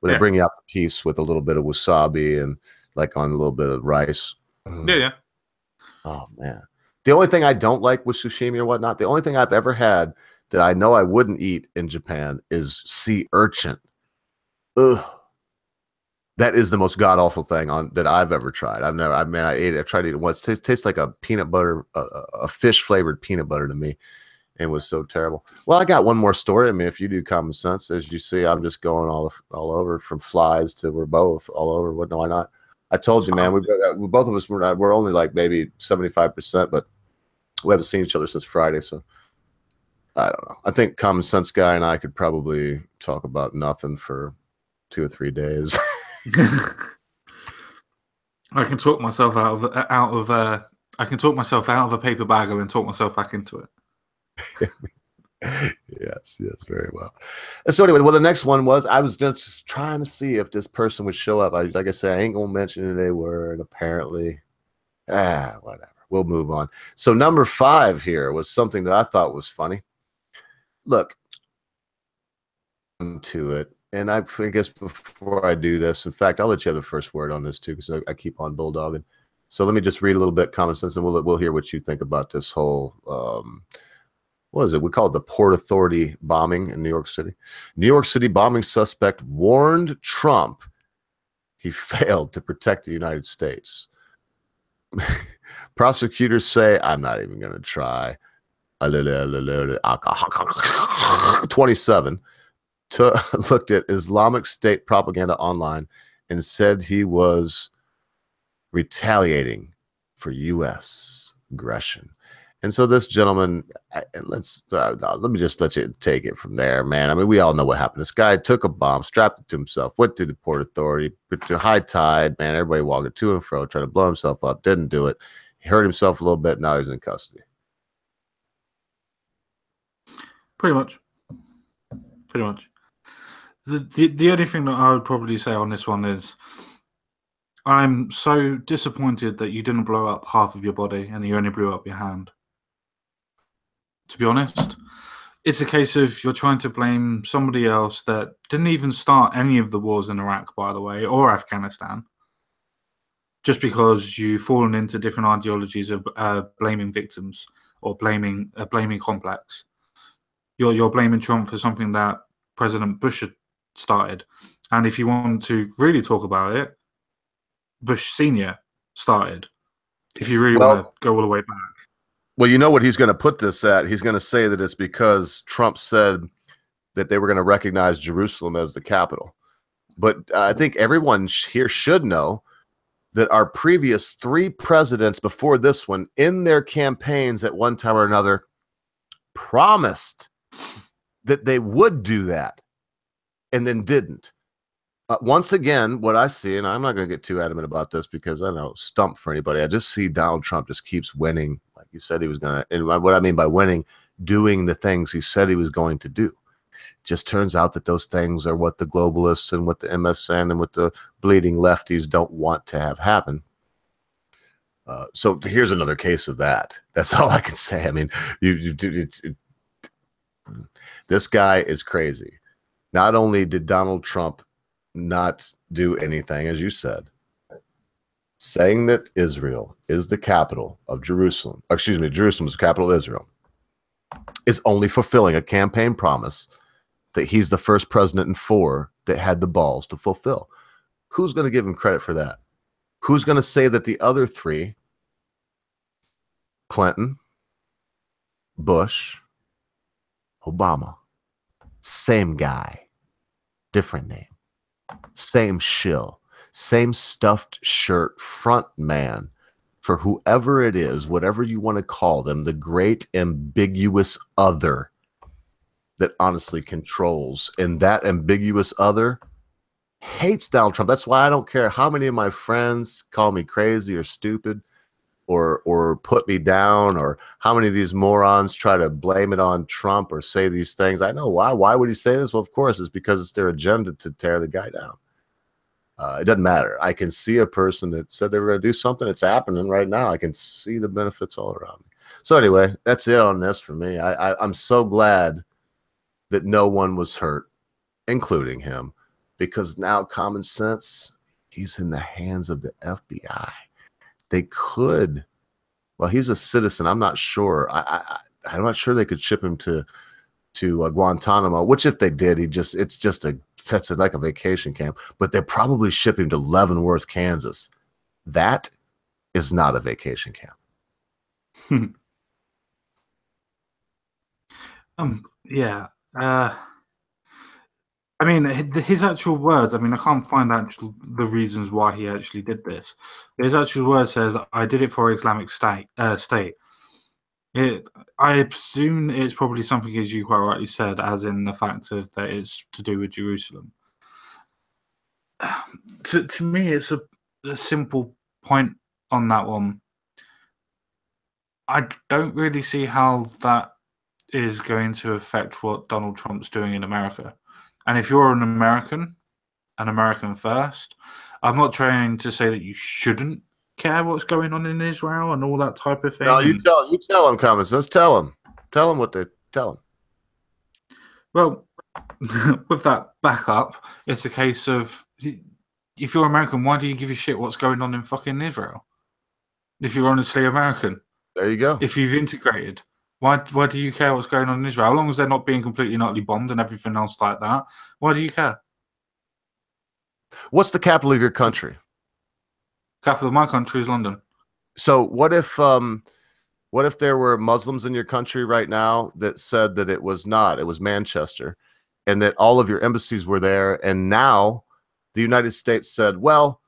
they bring you out the piece with a little bit of wasabi and like on a little bit of rice. Yeah. Oh man, the only thing I don't like with sushimi or whatnot, the only thing I've ever had that I know I wouldn't eat in Japan is sea urchin. Ugh. That is the most god awful thing that I've ever tried. I tried to eat it once. It tastes like a peanut butter, a fish flavored peanut butter to me. It was so terrible. Well, I got one more story. I mean, if you do common sense, as you see, I'm just going all over from flies to we're both all over. What? No, why not? I told you, man. We both of us we're only like maybe 75%, but we haven't seen each other since Friday. So I don't know. I think common sense guy and I could probably talk about nothing for 2 or 3 days. I can talk myself out of I can talk myself out of a paper bag and then talk myself back into it. Yes, very well. So anyway, the next one was I was just trying to see if this person would show up. Like I said, I ain't gonna mention who they were, and apparently, whatever. We'll move on. So number 5 here was something that I thought was funny. Look to it, and I guess before I do this, in fact, I'll let you have the first word on this too, because I keep on bulldogging. So let me just read a little bit common sense, and we'll hear what you think about this whole. What is it? We call it the Port Authority bombing in New York City. New York City bombing suspect warned Trump he failed to protect the United States. Prosecutors say, I'm not even going to try. 27 looked at Islamic State propaganda online and said he was retaliating for U.S. aggression. And so this gentleman, let me just let you take it from there, man. I mean, we all know what happened. This guy took a bomb, strapped it to himself, went to the Port Authority, put to high tide, man. Everybody walking to and fro, trying to blow himself up. Didn't do it. He hurt himself a little bit. Now he's in custody. Pretty much. The only thing that I would probably say on this one is I'm so disappointed that you didn't blow up half of your body and you only blew up your hand. To be honest, it's a case of you're trying to blame somebody else that didn't even start any of the wars in Iraq, by the way, or Afghanistan, just because you've fallen into different ideologies of blaming victims or blaming a blaming complex. You're blaming Trump for something that President Bush had started. And if you want to really talk about it, Bush Sr. started. If you really want to go all the way back. Well, you know what he's going to put this at? He's going to say that it's because Trump said that they were going to recognize Jerusalem as the capital. But I think everyone here should know that our previous 3 presidents before this one, in their campaigns at one time or another, promised that they would do that and then didn't. Once again, what I see, and I'm not going to get too adamant about this because I know stump for anybody. I just see Donald Trump just keeps winning, like you said he was going to. And what I mean by winning, doing the things he said he was going to do. Just turns out that those things are what the globalists and what the MSN and what the bleeding lefties don't want to have happen. So here's another case of that. That's all I can say. I mean, this guy is crazy. Not only did Donald Trump not do anything, as you said, saying that Israel is the capital of Jerusalem, excuse me, Jerusalem is the capital of Israel, is only fulfilling a campaign promise that he's the first president in 4 that had the balls to fulfill. Who's going to give him credit for that? Who's going to say that the other 3, Clinton, Bush, Obama, same guy, different name, same shill, same stuffed shirt front man for whoever it is, whatever you want to call them, the great ambiguous other that honestly controls, and that ambiguous other hates Donald Trump. That's why I don't care how many of my friends call me crazy or stupid or put me down, or how many of these morons try to blame it on Trump or say these things. I know why. Why would he say this? Well, of course, it's because it's their agenda to tear the guy down. It doesn't matter. I can see a person that said they were going to do something. It's happening right now. I can see the benefits all around me. So anyway, that's it on this for me. I'm so glad that no one was hurt, including him, because now common sense, he's in the hands of the FBI. They could, well, he's a citizen. I'm not sure. I'm not sure they could ship him to Guantanamo, which if they did, that's like a vacation camp, but they probably ship him to Leavenworth, Kansas. That is not a vacation camp. Yeah. I mean, his actual words, I mean, I can't find the reasons why he actually did this. His actual word says, I did it for Islamic State. I presume it's probably something, as you quite rightly said, as in the fact of that it's to do with Jerusalem. To me, it's a simple point on that one. I don't really see how that is going to affect what Donald Trump's doing in America. And if you're an American first, I'm not trying to say that you shouldn't care what's going on in Israel and all that type of thing. No, you tell them, common sense. Tell them what they tell them. Well, with that backup, it's a case of, if you're American, why do you give a shit what's going on in fucking Israel? If you're honestly American. There you go. If you've integrated, why do you care what's going on in Israel? As long as they're not being completely and utterly bombed and everything else like that, why do you care? What's the capital of your country? Capital of my country is London. So what if there were Muslims in your country right now that said that it was not, it was Manchester, and that all of your embassies were there, and now the United States said, well,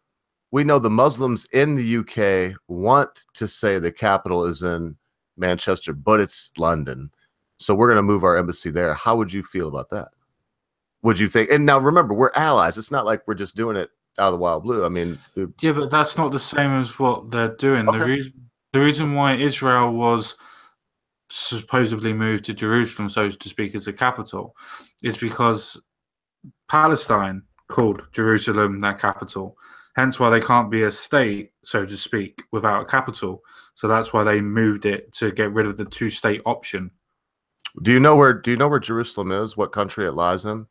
we know the Muslims in the UK want to say the capital is in Manchester, but it's London. So we're going to move our embassy there. How would you feel about that? Would you think? And now remember, we're allies. It's not like we're just doing it out of the wild blue. I mean, yeah, but that's not the same as what they're doing. okay. The reason why Israel was supposedly moved to Jerusalem, so to speak, as the capital, is because Palestine called Jerusalem their capital. Hence why they can't be a state, so to speak, without a capital. So that's why they moved it to get rid of the two-state option. Do you know where Jerusalem is? What country it lies in?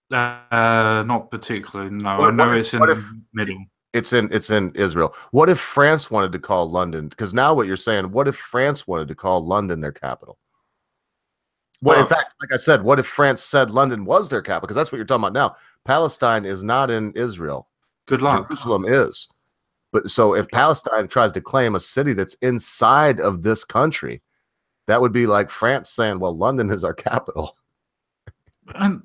Not particularly. No, I know it's in the middle. It's in Israel. What if France wanted to call London? Because now what you're saying, what if France wanted to call London their capital? Well, in fact, like I said, what if France said London was their capital? Because that's what you're talking about now. Palestine is not in Israel. Good luck. Jerusalem is. But so if Palestine tries to claim a city that's inside of this country, that would be like France saying, well, London is our capital. And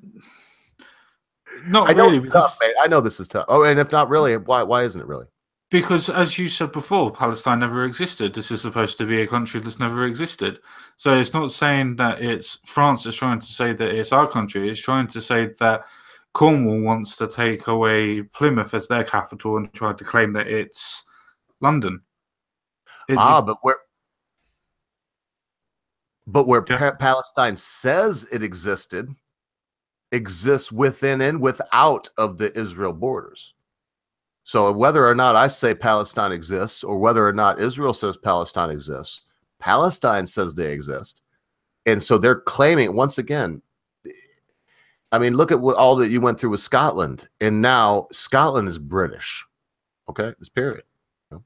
not I know really. it's tough, mate. I know this is tough. Oh, and if not really, why isn't it really? Because, as you said before, Palestine never existed. This is supposed to be a country that's never existed. So it's not saying that it's France is trying to say that it's our country. It's trying to say that Cornwall wants to take away Plymouth as their capital and try to claim that it's London. But where Palestine says it exists within and without of the Israel borders. So whether or not I say Palestine exists or whether or not Israel says Palestine exists, Palestine says they exist. And so they're claiming, once again, I mean, look at what all that you went through with Scotland. And now Scotland is British. Okay? It's period.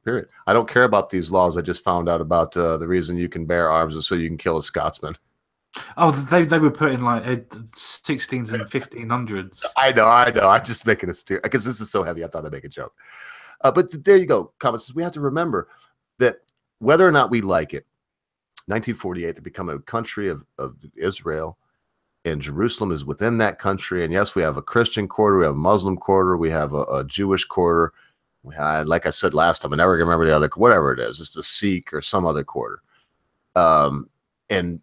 Period. I don't care about these laws. I just found out about the reason you can bear arms is so you can kill a Scotsman. Oh, they were put in like 16s and 1500s. I know. I'm just making a steer because this is so heavy. I thought I'd make a joke. But there you go. Comments. We have to remember that whether or not we like it, 1948 to become a country of Israel, and Jerusalem is within that country. And yes, we have a Christian quarter, we have a Muslim quarter, we have a Jewish quarter. Like I said last time, I never remember the other, whatever it is. It's a Sikh or some other quarter. And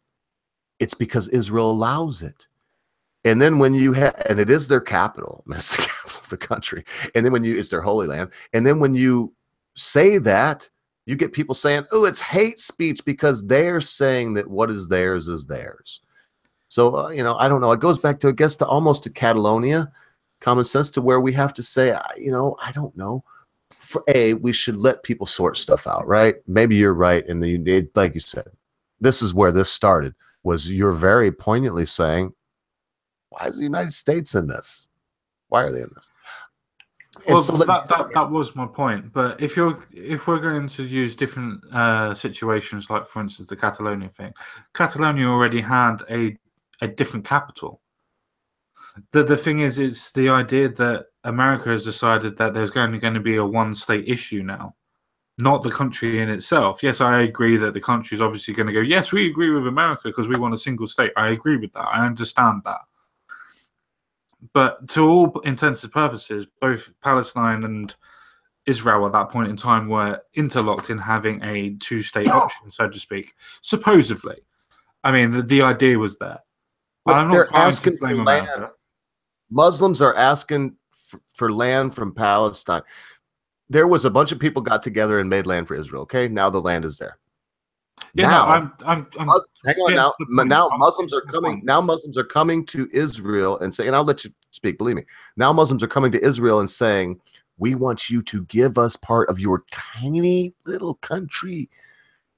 it's because Israel allows it. And then when you have, and it is their capital, it's the capital of the country. And then it's their holy land. And then when you say that, you get people saying, oh, it's hate speech because they're saying that what is theirs is theirs. So, I don't know. It goes back to, I guess, almost to Catalonia, common sense, to where we have to say, I don't know. We should let people sort stuff out, right? Maybe you're right. And like you said, this is where this started, was you're very poignantly saying, why is the United States in this? Why are they in this? Well, so that was my point. But if we're going to use different situations, like for instance the Catalonia thing, Catalonia already had a different capital. The thing is, it's the idea that America has decided that there's only going to be a one-state issue now, not the country in itself. Yes, I agree that the country is obviously going to go, yes, we agree with America because we want a single state. I agree with that. I understand that. But to all intents and purposes, both Palestine and Israel at that point in time were interlocked in having a two-state option, so to speak, supposedly. I mean, the idea was there. But I'm not asking for land. Muslims are asking for land from Palestine. There was a bunch of people got together and made land for Israel. Okay, now the land is there. Yeah, now, I'm hang on. Now Muslims are coming. Now Muslims are coming to Israel and saying, and I'll let you speak. Believe me. Now Muslims are coming to Israel and saying, we want you to give us part of your tiny little country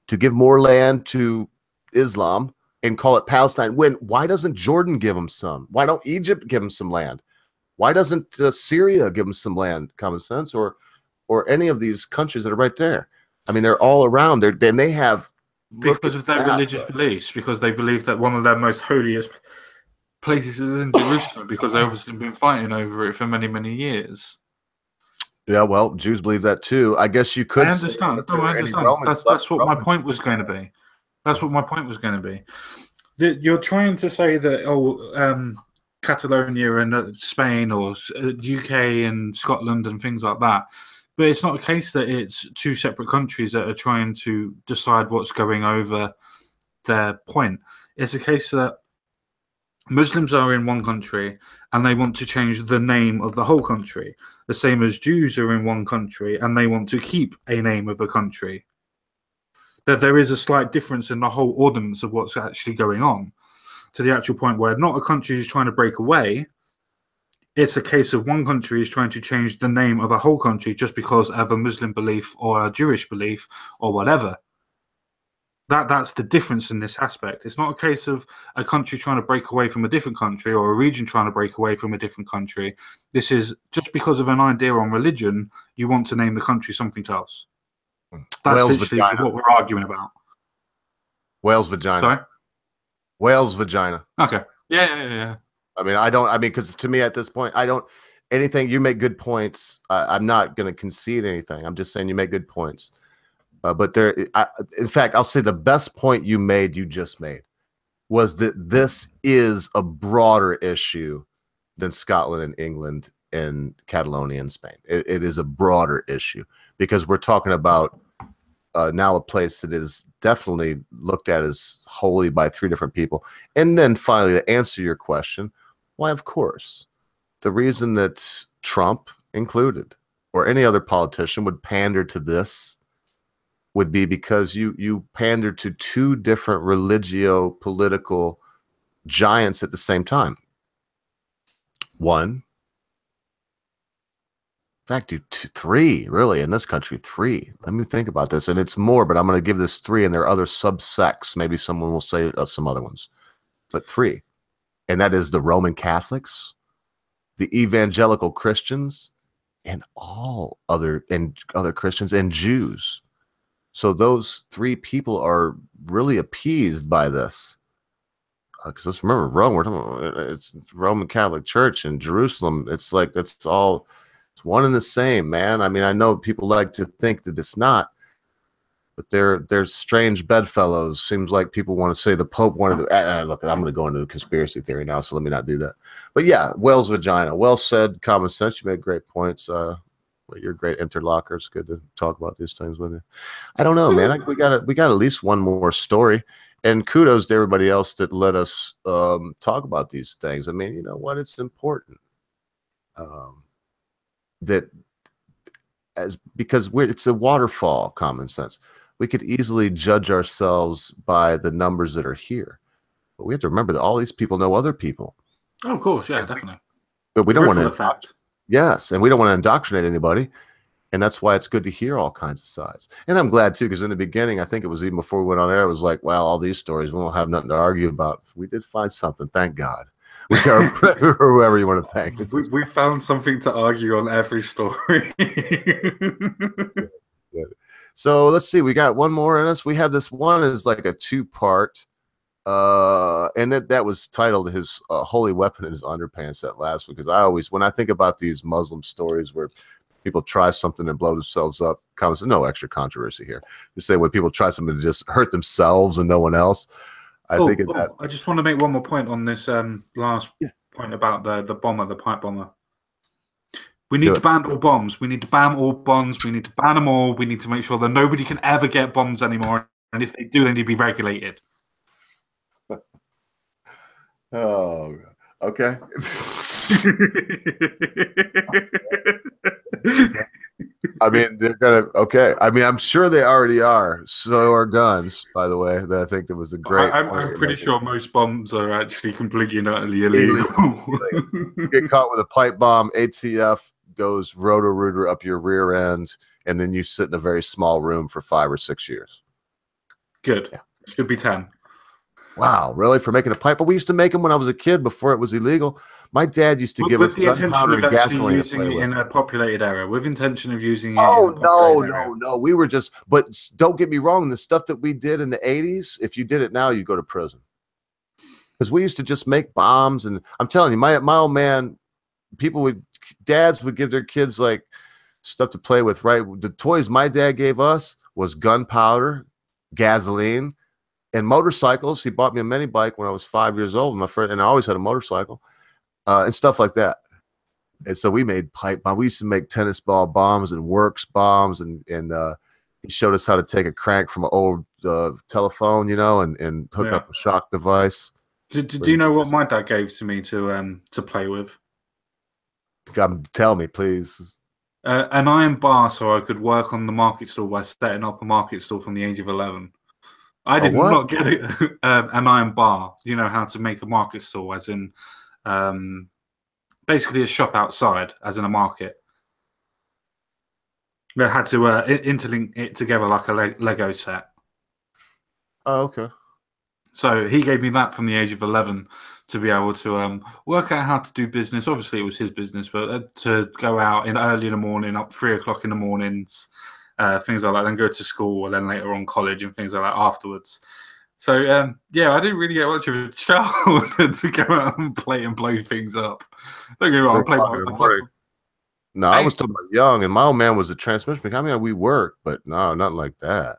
to give more land to Islam and call it Palestine. Why doesn't Jordan give them some? Why don't Egypt give them some land? Why doesn't Syria give them some land? Common sense, or any of these countries that are right there. I mean, they're all around. They have, because of their religious beliefs, because they believe that one of their most holiest places is in Jerusalem, because they've obviously been fighting over it for many, many years. Yeah, well, Jews believe that too. I guess you could. I understand. I understand. That's what my point was going to be. That's what my point was going to be. You're trying to say that Catalonia and Spain, or UK and Scotland and things like that. But it's not a case that it's two separate countries that are trying to decide what's going over their point. It's a case that Muslims are in one country and they want to change the name of the whole country, the same as Jews are in one country and they want to keep a name of the country. That there is a slight difference in the whole ordinance of what's actually going on, to the actual point where not a country is trying to break away. It's a case of one country is trying to change the name of a whole country just because of a Muslim belief or a Jewish belief or whatever. That's the difference in this aspect. It's not a case of a country trying to break away from a different country or a region trying to break away from a different country. This is just because of an idea on religion, you want to name the country something else. That's Whale's literally vagina. what we're arguing about. Whale's vagina. Sorry? Whale's vagina. Okay. Yeah. I mean, because to me at this point, anything, you make good points. I'm not going to concede anything. I'm just saying you make good points. But in fact, I'll say the best point you just made was that this is a broader issue than Scotland and England and Catalonia and Spain. It is a broader issue because we're talking about now a place that is definitely looked at as holy by three different people. And then finally, to answer your question, why, of course, the reason that Trump included or any other politician would pander to this would be because you pander to two different religio-political giants at the same time. One, in fact, three, really, in this country, three. Let me think about this. And it's more, but I'm going to give this three, and there are other subsects. Maybe someone will say some other ones, but three. And that is the Roman Catholics, the evangelical Christians, and all other Christians and Jews. So those three people are really appeased by this. Because let's remember, Rome, we're talking about, it's Roman Catholic Church in Jerusalem. It's like, it's one and the same, man. I mean, I know people like to think that it's not, but they're strange bedfellows. Seems like people want to say the Pope wanted to. Look, I'm going to go into a conspiracy theory now, so let me not do that. But yeah, whale's vagina. Well said, common sense. You made great points. You're a great interlocutor. It's good to talk about these things with you. I don't know, man. We got at least one more story. And kudos to everybody else that let us talk about these things. I mean, you know what? It's important because it's a waterfall, common sense. We could easily judge ourselves by the numbers that are here, but we have to remember that all these people know other people. Oh, of course, yeah, definitely. But we don't want to. Yes, and we don't want to indoctrinate anybody. And that's why it's good to hear all kinds of sides. And I'm glad, too, because in the beginning, I think it was even before we went on air, it was like, well, all these stories, we won't have nothing to argue about. We did find something, thank God. Or whoever you want to thank. We found something to argue on every story. So let's see. We got one more in us. We have this one is like a two-part. And that was titled his holy weapon in his underpants that last week. Because when I think about these Muslim stories where people try something and blow themselves up, no extra controversy here. Just say when people try something to just hurt themselves and no one else. I just want to make one more point on this last point about the bomber, the pipe bomber. We need to ban all bombs. We need to ban all bombs. We need to ban them all. We need to make sure that nobody can ever get bombs anymore. And if they do, they need to be regulated. Oh, okay. I mean, they're gonna. Okay. I mean, I'm sure they already are. So are guns, by the way. I think that was a great. I'm pretty sure most bombs are actually completely and utterly illegal. You get caught with a pipe bomb, ATF goes roto-rooter up your rear end, and then you sit in a very small room for 5 or 6 years. Good. Yeah. Should be 10. Wow, really? For making a pipe? But we used to make them when I was a kid before it was illegal. My dad used to give us gunpowder and gasoline to play with. In a populated area, with intention of using it. No. We were just, but don't get me wrong, the stuff that we did in the 80s, if you did it now, you go to prison. Because we used to just make bombs, and I'm telling you, my old man, dads would give their kids like stuff to play with, right? The toys my dad gave us was gunpowder, gasoline, and motorcycles. He bought me a mini bike when I was 5 years old, my friend, and I always had a motorcycle. and stuff like that. And so we made pipe bomb. We used to make tennis ball bombs and works bombs, and he showed us how to take a crank from an old telephone, you know, and hook up a shock device. Do you know what my dad gave to me to play with? Tell me, please. An iron bar so I could work on the market stall by setting up a market stall from the age of 11. I did not get it. An iron bar. You know how to make a market stall, as in basically a shop outside, as in a market. They had to interlink it together like a Lego set. Oh, okay. So he gave me that from the age of 11 to be able to work out how to do business. Obviously, it was his business, but to go out early in the morning, up 3 o'clock in the mornings, things like that, then go to school, and then later on college and things like that afterwards. So, yeah, I didn't really get much of a childhood to go out and play and blow things up. Don't get me wrong, No, I was talking about young, and my old man was a transmission mechanic. I mean, we worked, but no, nothing like that.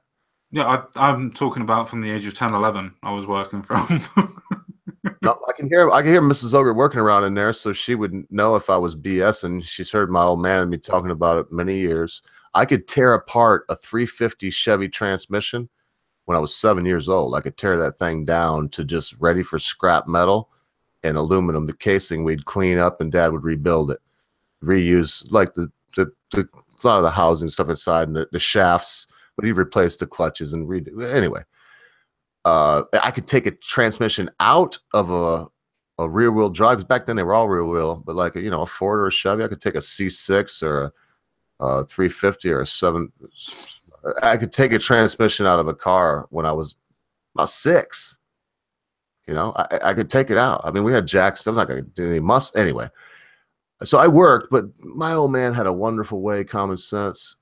Yeah, I'm talking about from the age of 10, 11, I was working from. No, I can hear Mrs. Ogre working around in there, so she would know if I was BSing. She's heard my old man and me talking about it many years. I could tear apart a 350 Chevy transmission when I was 7 years old. I could tear that thing down to just ready for scrap metal and aluminum. The casing we'd clean up, and Dad would rebuild it, reuse like the a lot of the housing stuff inside and the shafts. But he replaced the clutches and redo. Anyway, I could take a transmission out of a rear wheel drive, because back then they were all rear wheel, but like a Ford or a Chevy, I could take a C6 or a 350 or a 7. I could take a transmission out of a car when I was about 6. I could take it out. I mean, we had jacks. I was not going to do any anyway. So I worked, but my old man had a wonderful way, common sense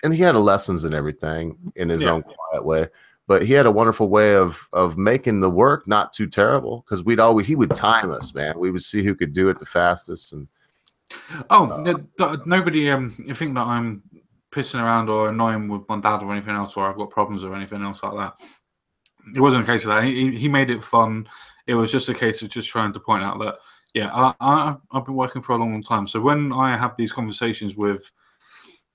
and he had lessons and everything in his own quiet way. But he had a wonderful way of making the work not too terrible, because he would time us, man. We would see who could do it the fastest. And nobody you think that I'm pissing around or annoying with my dad or anything else, or I've got problems or anything else like that. It wasn't a case of that. He made it fun. It was just a case of just trying to point out that I've been working for a long time. So when I have these conversations with,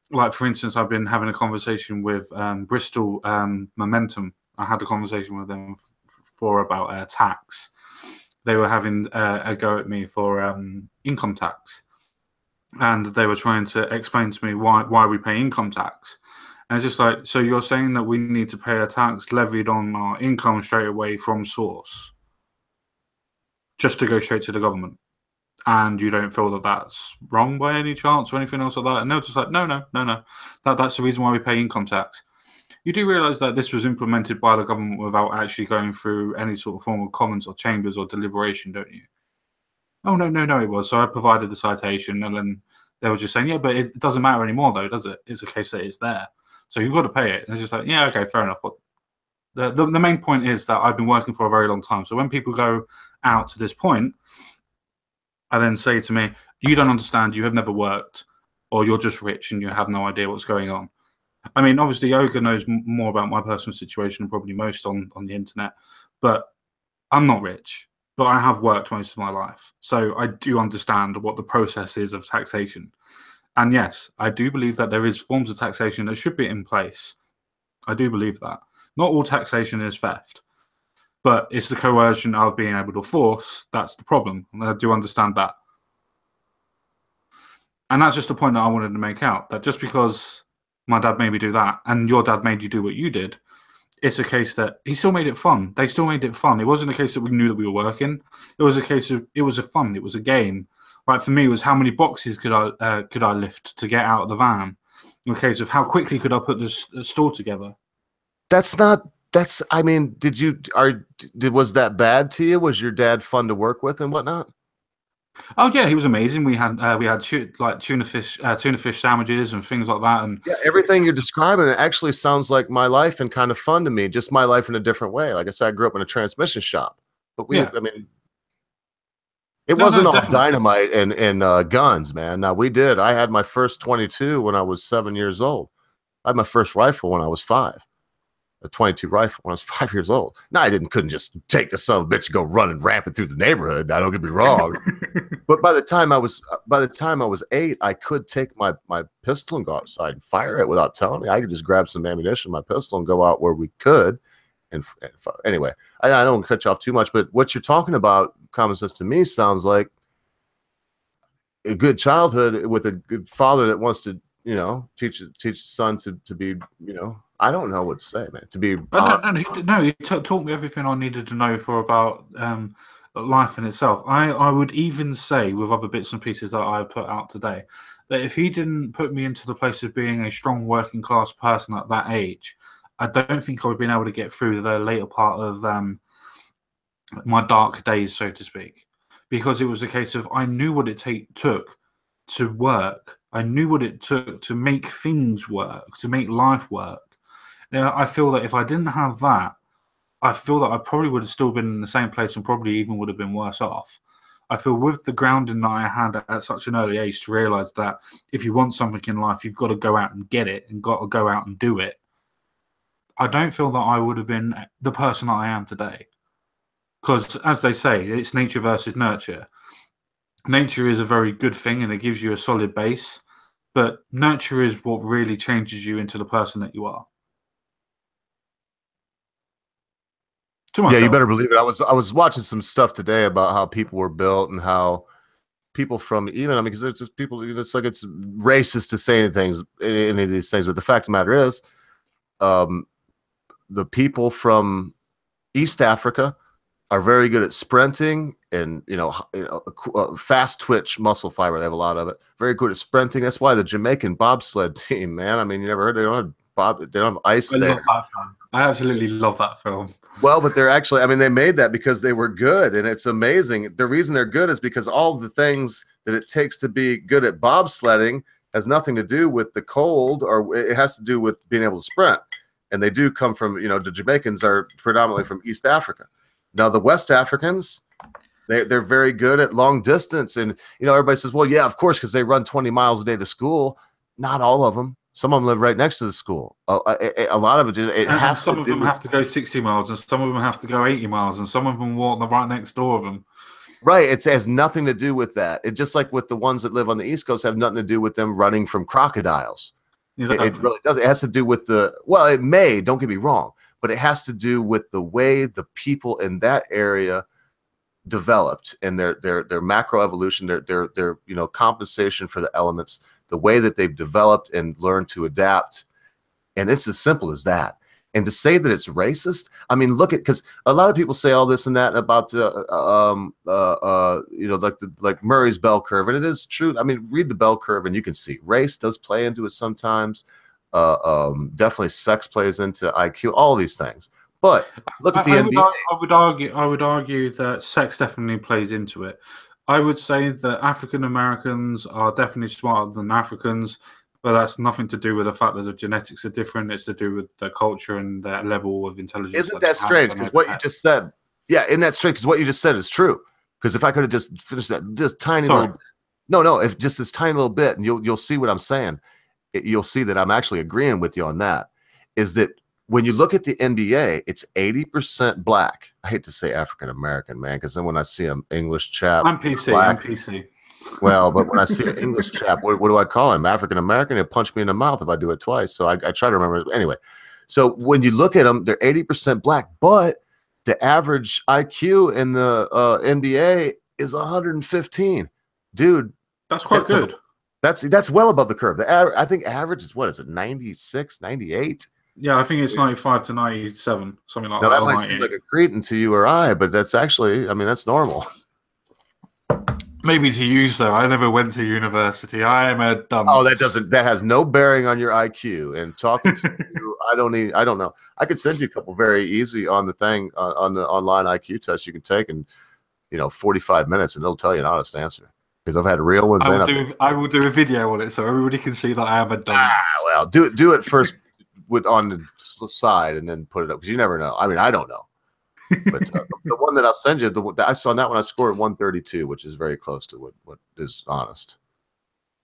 like, for instance, I've been having a conversation with Bristol Momentum. I had a conversation with them for about tax. They were having a go at me for income tax, and they were trying to explain to me why we pay income tax. And it's just like, so you're saying that we need to pay a tax levied on our income straight away from source, just to go straight to the government? And you don't feel that that's wrong by any chance or anything else like that? And they're just like, no. That's the reason why we pay income tax. You do realise that this was implemented by the government without actually going through any sort of form of commons or chambers or deliberation, don't you? Oh, no, it was. So I provided the citation, and then they were just saying, yeah, but it doesn't matter anymore, though, does it? It's a case that it's there. So you've got to pay it. And it's just like, yeah, okay, fair enough. But the main point is that I've been working for a very long time. So when people go out to this point, and then say to me, you don't understand, you have never worked, or you're just rich and you have no idea what's going on. I mean, obviously, Ogre knows more about my personal situation than probably most on the internet, but I'm not rich, but I have worked most of my life. So I do understand what the process is of taxation. And yes, I do believe that there is forms of taxation that should be in place. I do believe that. Not all taxation is theft. But it's the coercion of being able to force that's the problem. And I do understand that. And that's just the point that I wanted to make out, that just because my dad made me do that and your dad made you do what you did, it's a case that he still made it fun. They still made it fun. It wasn't a case that we knew that we were working. It was a case of, it was a fun. It was a game. Like for me, it was how many boxes could I lift to get out of the van? In the case of how quickly could I put the store together? I mean, was that bad to you? Was your dad fun to work with and whatnot? Oh yeah, he was amazing. We had tuna fish sandwiches and things like that. And yeah, everything you're describing, it actually sounds like my life and kind of fun to me. Just my life in a different way. Like I said, I grew up in a transmission shop, but I mean, it wasn't all definitely dynamite and guns, man. Now I had my first 22 when I was 7 years old. I had my first rifle when I was 5. a 22 rifle when I was 5 years old. Now I couldn't just take the son of a bitch and go running rampant through the neighborhood. Now, don't get me wrong. But by the time I was 8, I could take my pistol and go outside and fire it without telling me. I could just grab some ammunition, my pistol, and go out where we could. And anyway, I don't want to cut you off too much, but what you're talking about, common sense to me, sounds like a good childhood with a good father that wants to, you know, teach his son to be, you know, I don't know what to say, man. To be no, he taught me everything I needed to know for about life in itself. I would even say, with other bits and pieces that I put out today, that if he didn't put me into the place of being a strong working class person at that age, I don't think I would have been able to get through the later part of my dark days, so to speak. Because it was a case of I knew what it took to work. I knew what it took to make things work, to make life work. Now, I feel that if I didn't have that, I feel that I probably would have still been in the same place and probably even would have been worse off. I feel with the grounding that I had at such an early age to realize that if you want something in life, you've got to go out and get it and got to go out and do it. I don't feel that I would have been the person that I am today. Because, as they say, it's nature versus nurture. Nature is a very good thing and it gives you a solid base, but nurture is what really changes you into the person that you are. Yeah, you better believe it. I was watching some stuff today about how people were built and how people from even, I mean, because there's just people, it's like it's racist to say any of these things, but the fact of the matter is, the people from East Africa are very good at sprinting and, fast twitch muscle fiber. They have a lot of it. Very good at sprinting. That's why the Jamaican bobsled team, man. I mean, you never heard they don't have ice there. I absolutely love that film. Well, but they're actually, I mean, they made that because they were good, and it's amazing. The reason they're good is because all of the things that it takes to be good at bobsledding has nothing to do with the cold, or it has to do with being able to sprint. And they do come from, the Jamaicans are predominantly from East Africa. Now, the West Africans, they're very good at long distance. And, everybody says, well, yeah, of course, because they run 20 miles a day to school. Not all of them. Some of them live right next to the school. A lot of it has some of them have to go 60 miles, and some of them have to go 80 miles, and some of them walk right next door of them. Right. It has nothing to do with that. It just like with the ones that live on the East Coast have nothing to do with them running from crocodiles. Exactly. It really doesn't. It has to do with it may, don't get me wrong, but it has to do with the way the people in that area developed and their macro evolution, their compensation for the elements, the way that they've developed and learned to adapt. And it's as simple as that. And to say that it's racist, I mean, look at, because a lot of people say all this and that about like Murray's bell curve, and it is true. I mean, read the bell curve and you can see race does play into it sometimes. Definitely sex plays into IQ, all these things. But look at the NBA. I would argue that sex definitely plays into it. I would say that African Americans are definitely smarter than Africans, but that's nothing to do with the fact that the genetics are different. It's to do with their culture and their level of intelligence. Isn't that strange? Because what you just said, isn't that strange? Because what you just said is true. Because if I could have just finished that, just tiny little, if just this tiny little bit, and you'll see what I'm saying. You'll see that I'm actually agreeing with you on that. Is that when you look at the NBA, it's 80% black. I hate to say African American, man, because then when I see an English chap, I'm PC. Well, but when I see an English chap, what do I call him? African American? He'll punch me in the mouth if I do it twice. So I try to remember. Anyway, so when you look at them, they're 80% black, but the average IQ in the NBA is 115. Dude, that's quite good. That's well above the curve. I think average is, what is it, 96, 98? Yeah, I think it's 95 to 97, something like that. Now, that might seem like a cretin to you or I, but that's actually, I mean, that's normal. Maybe to you, though. I never went to university. I am a dumb. Oh, that has no bearing on your IQ. And talking to you, I don't know. I could send you a couple very easy on the thing, on the online IQ test you can take in, 45 minutes, and it'll tell you an honest answer. Because I've had real ones. I will do a video on it so everybody can see that I am a dumb. Well, do it first on the side and then put it up, because you never know. I mean, I don't know. But the one that I'll send you, I saw on that one, I scored 132, which is very close to what is honest.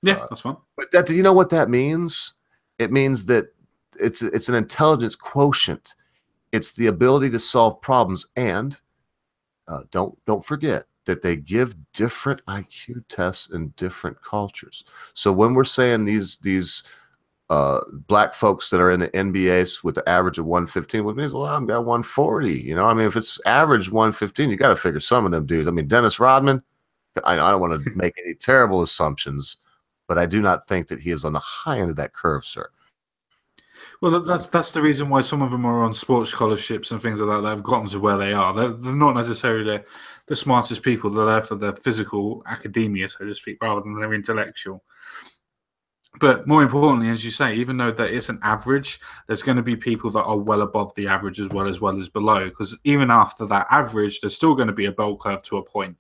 Yeah, that's fun. But do you know what that means? It means that it's an intelligence quotient. It's the ability to solve problems, and don't forget that they give different IQ tests in different cultures. So when we're saying these black folks that are in the NBAs with the average of 115, which means a lot of them got 140. You know, I mean, if it's average 115, you got to figure some of them dudes. I mean, Dennis Rodman, I don't want to make any terrible assumptions, but I do not think that he is on the high end of that curve, sir. Well, that's the reason why some of them are on sports scholarships and things like that. They've gotten to where they are. They're not necessarily the smartest people. They're there for their physical academia, so to speak, rather than their intellectual. But more importantly, as you say, even though that it's an average, there's going to be people that are well above the average as well as below. Because even after that average, there's still going to be a bell curve to a point.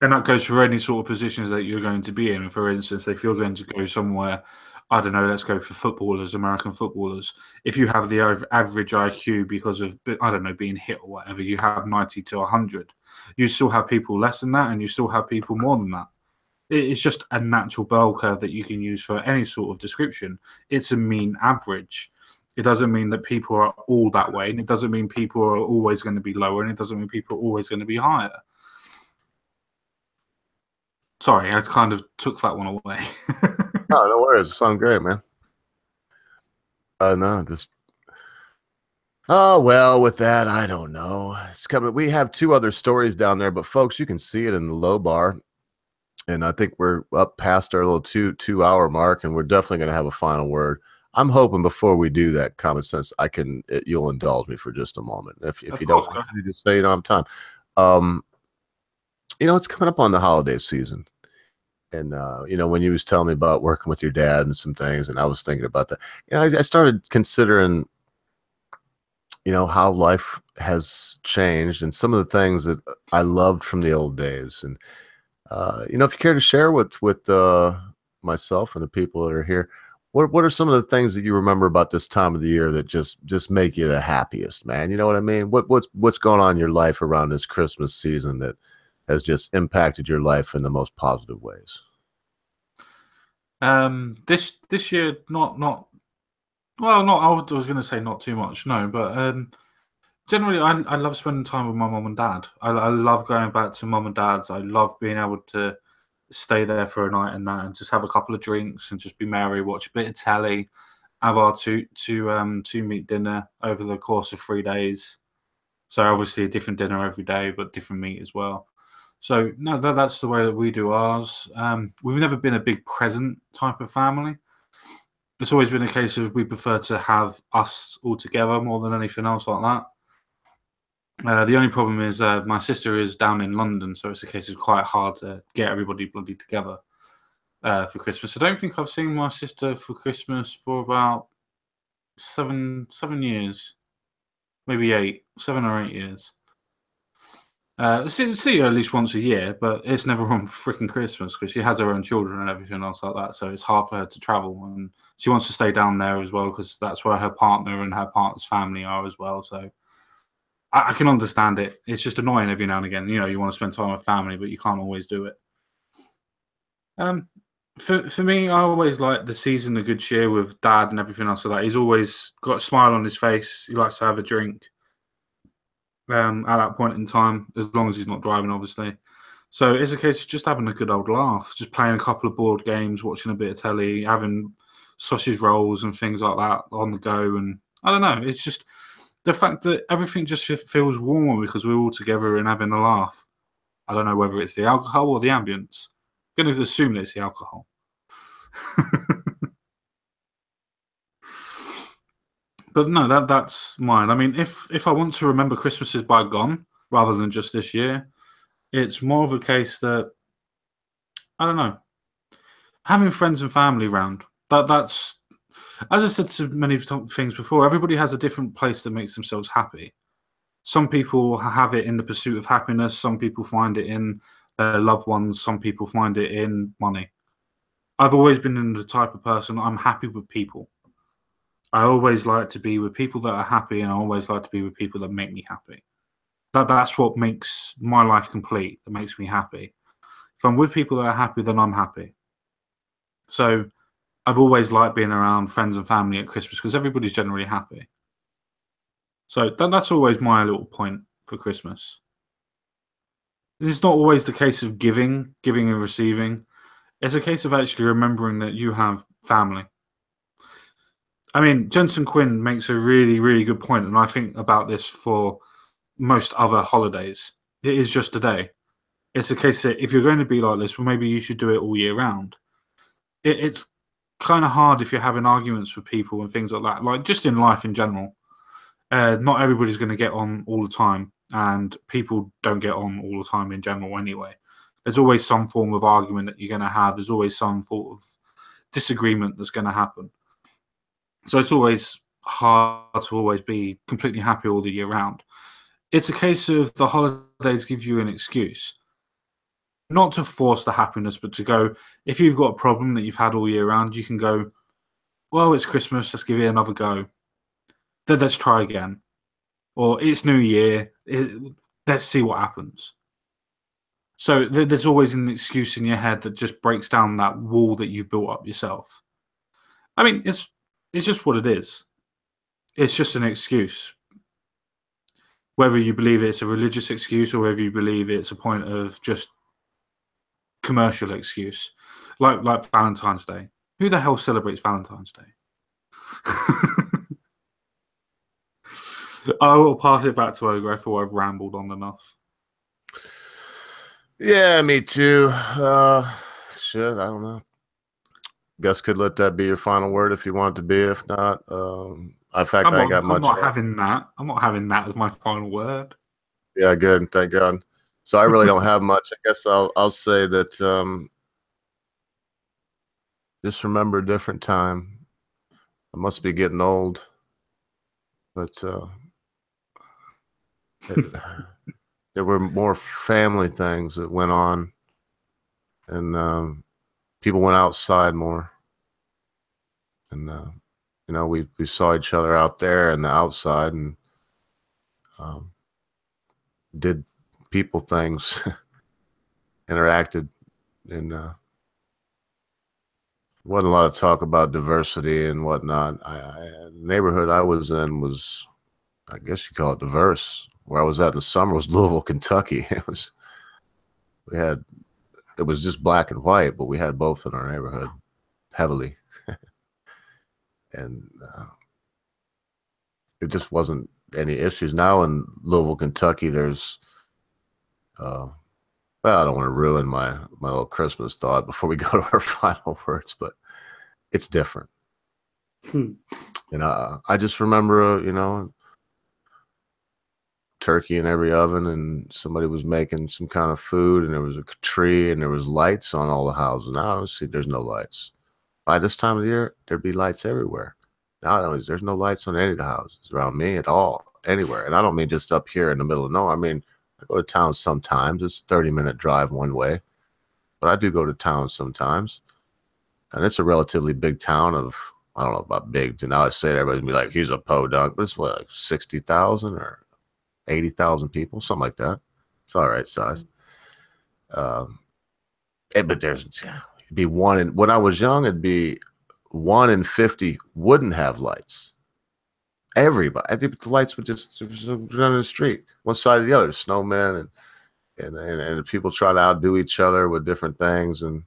And that goes for any sort of positions that you're going to be in. For instance, if you're going to go somewhere, I don't know, let's go for footballers, American footballers. If you have the average IQ because of, I don't know, being hit or whatever, you have 90 to 100. You still have people less than that, and you still have people more than that. It's just a natural bell curve that you can use for any sort of description. It's a mean average. It doesn't mean that people are all that way, and it doesn't mean people are always going to be lower, and it doesn't mean people are always going to be higher. Sorry, I kind of took that one away. No worries. It sounds great, man. No, just. Oh, well, with that, I don't know. It's coming. We have 2 other stories down there, but folks, you can see it in the low bar. And I think we're up past our little 2-hour mark, and we're definitely going to have a final word. I'm hoping before we do that, Common Sense, you'll indulge me for just a moment. If you don't, you just say you don't have time. It's coming up on the holiday season. And, when you was telling me about working with your dad and some things, and I was thinking about that, I started considering, how life has changed and some of the things that I loved from the old days. And, if you care to share with myself and the people that are here, what are some of the things that you remember about this time of the year that just make you the happiest, man? You know what I mean? What's going on in your life around this Christmas season that has just impacted your life in the most positive ways? This year, not well, not I was going to say not too much, no, but generally, I love spending time with my mum and dad. I love going back to mum and dad's. I love being able to stay there for a night and that, and just have a couple of drinks and just be merry, watch a bit of telly, have our two meat dinner over the course of 3 days. So obviously a different dinner every day, but different meat as well. So no, that's the way that we do ours. We've never been a big present type of family. It's always been a case of we prefer to have us all together more than anything else like that. The only problem is my sister is down in London, so it's a case of quite hard to get everybody bloody together for Christmas. I don't think I've seen my sister for Christmas for about seven years, maybe 8, 7 or 8 years. See her at least once a year, but it's never on freaking Christmas because she has her own children and everything else like that. So it's hard for her to travel, and she wants to stay down there as well because that's where her partner and her partner's family are as well. So I can understand it. It's just annoying every now and again. You want to spend time with family, but you can't always do it. For me, I always like the season of good cheer with dad and everything else like that. He's always got a smile on his face. He likes to have a drink. At that point in time, as long as he's not driving, obviously. So it's a case of just having a good old laugh, just playing a couple of board games, watching a bit of telly, having sausage rolls and things like that on the go. And I don't know, it's just the fact that everything just feels warmer because we're all together and having a laugh. I don't know whether it's the alcohol or the ambience. I'm going to assume that it's the alcohol. But no, that's mine. I mean, if I want to remember Christmases bygone rather than just this year, it's more of a case that I don't know, having friends and family around. That's as I said to many things before. Everybody has a different place that makes themselves happy. Some people have it in the pursuit of happiness. Some people find it in their loved ones. Some people find it in money. I've always been in the type of person I'm happy with people. I always like to be with people that are happy, and I always like to be with people that make me happy. That's what makes my life complete. That makes me happy. If I'm with people that are happy, then I'm happy. So I've always liked being around friends and family at Christmas because everybody's generally happy. So that's always my little point for Christmas. It's not always the case of giving and receiving. It's a case of actually remembering that you have family. I mean, Jensen Quinn makes a really, really good point, and I think about this for most other holidays. It is just a day. It's a case that if you're going to be like this, well, maybe you should do it all year round. It's kind of hard if you're having arguments with people and things like that, like just in life in general. Not everybody's going to get on all the time, and people don't get on all the time in general anyway. There's always some form of argument that you're going to have. There's always some sort of disagreement that's going to happen. So it's always hard to always be completely happy all the year round. It's a case of the holidays give you an excuse. Not to force the happiness, but to go, if you've got a problem that you've had all year round, you can go, well, it's Christmas, let's give it another go. Then let's try again. Or it's New Year, let's see what happens. So there's always an excuse in your head that just breaks down that wall that you've built up yourself. I mean, it's just what it is. It's just an excuse. Whether you believe it's a religious excuse or whether you believe it's a point of just commercial excuse, like Valentine's Day. Who the hell celebrates Valentine's Day? I will pass it back to Ogre. I thought I've rambled on enough. Yeah, me too. Shit, I don't know. Guess could let that be your final word if you want it to be. If not, in fact, I got much. I'm not having that. I'm not having that as my final word. Yeah, good. Thank God. So I really don't have much. I guess I'll say that just remember a different time. I must be getting old, but there were more family things that went on, and people went outside more, and you know, we saw each other out there and the outside, and did people things, interacted, and wasn't a lot of talk about diversity and whatnot. The neighborhood I was in was, I guess you call it diverse. Where I was at in the summer was Louisville, Kentucky. It was just black and white, but we had both in our neighborhood heavily, and it just wasn't any issues. Now in Louisville, Kentucky, there's well, I don't want to ruin my little Christmas thought before we go to our final words, but it's different. And I just remember, you know, turkey in every oven, and somebody was making some kind of food, and there was a tree, and there was lights on all the houses. Now I don't see, there's no lights. By this time of the year, there'd be lights everywhere. Now there's no lights on any of the houses around me at all, anywhere. And I don't mean just up here in the middle of nowhere. I mean, I go to town sometimes. It's a 30-minute drive one way, but I do go to town sometimes. And it's a relatively big town of, I don't know about big. Now I say it, everybody's gonna be like, he's a podunk, but it's what, like 60,000 or 80,000 people, something like that. It's all right size. But it'd be one in, when I was young, it'd be 1 in 50 wouldn't have lights. Everybody, I think the lights would just run in the street, one side or the other, snowmen and people try to outdo each other with different things and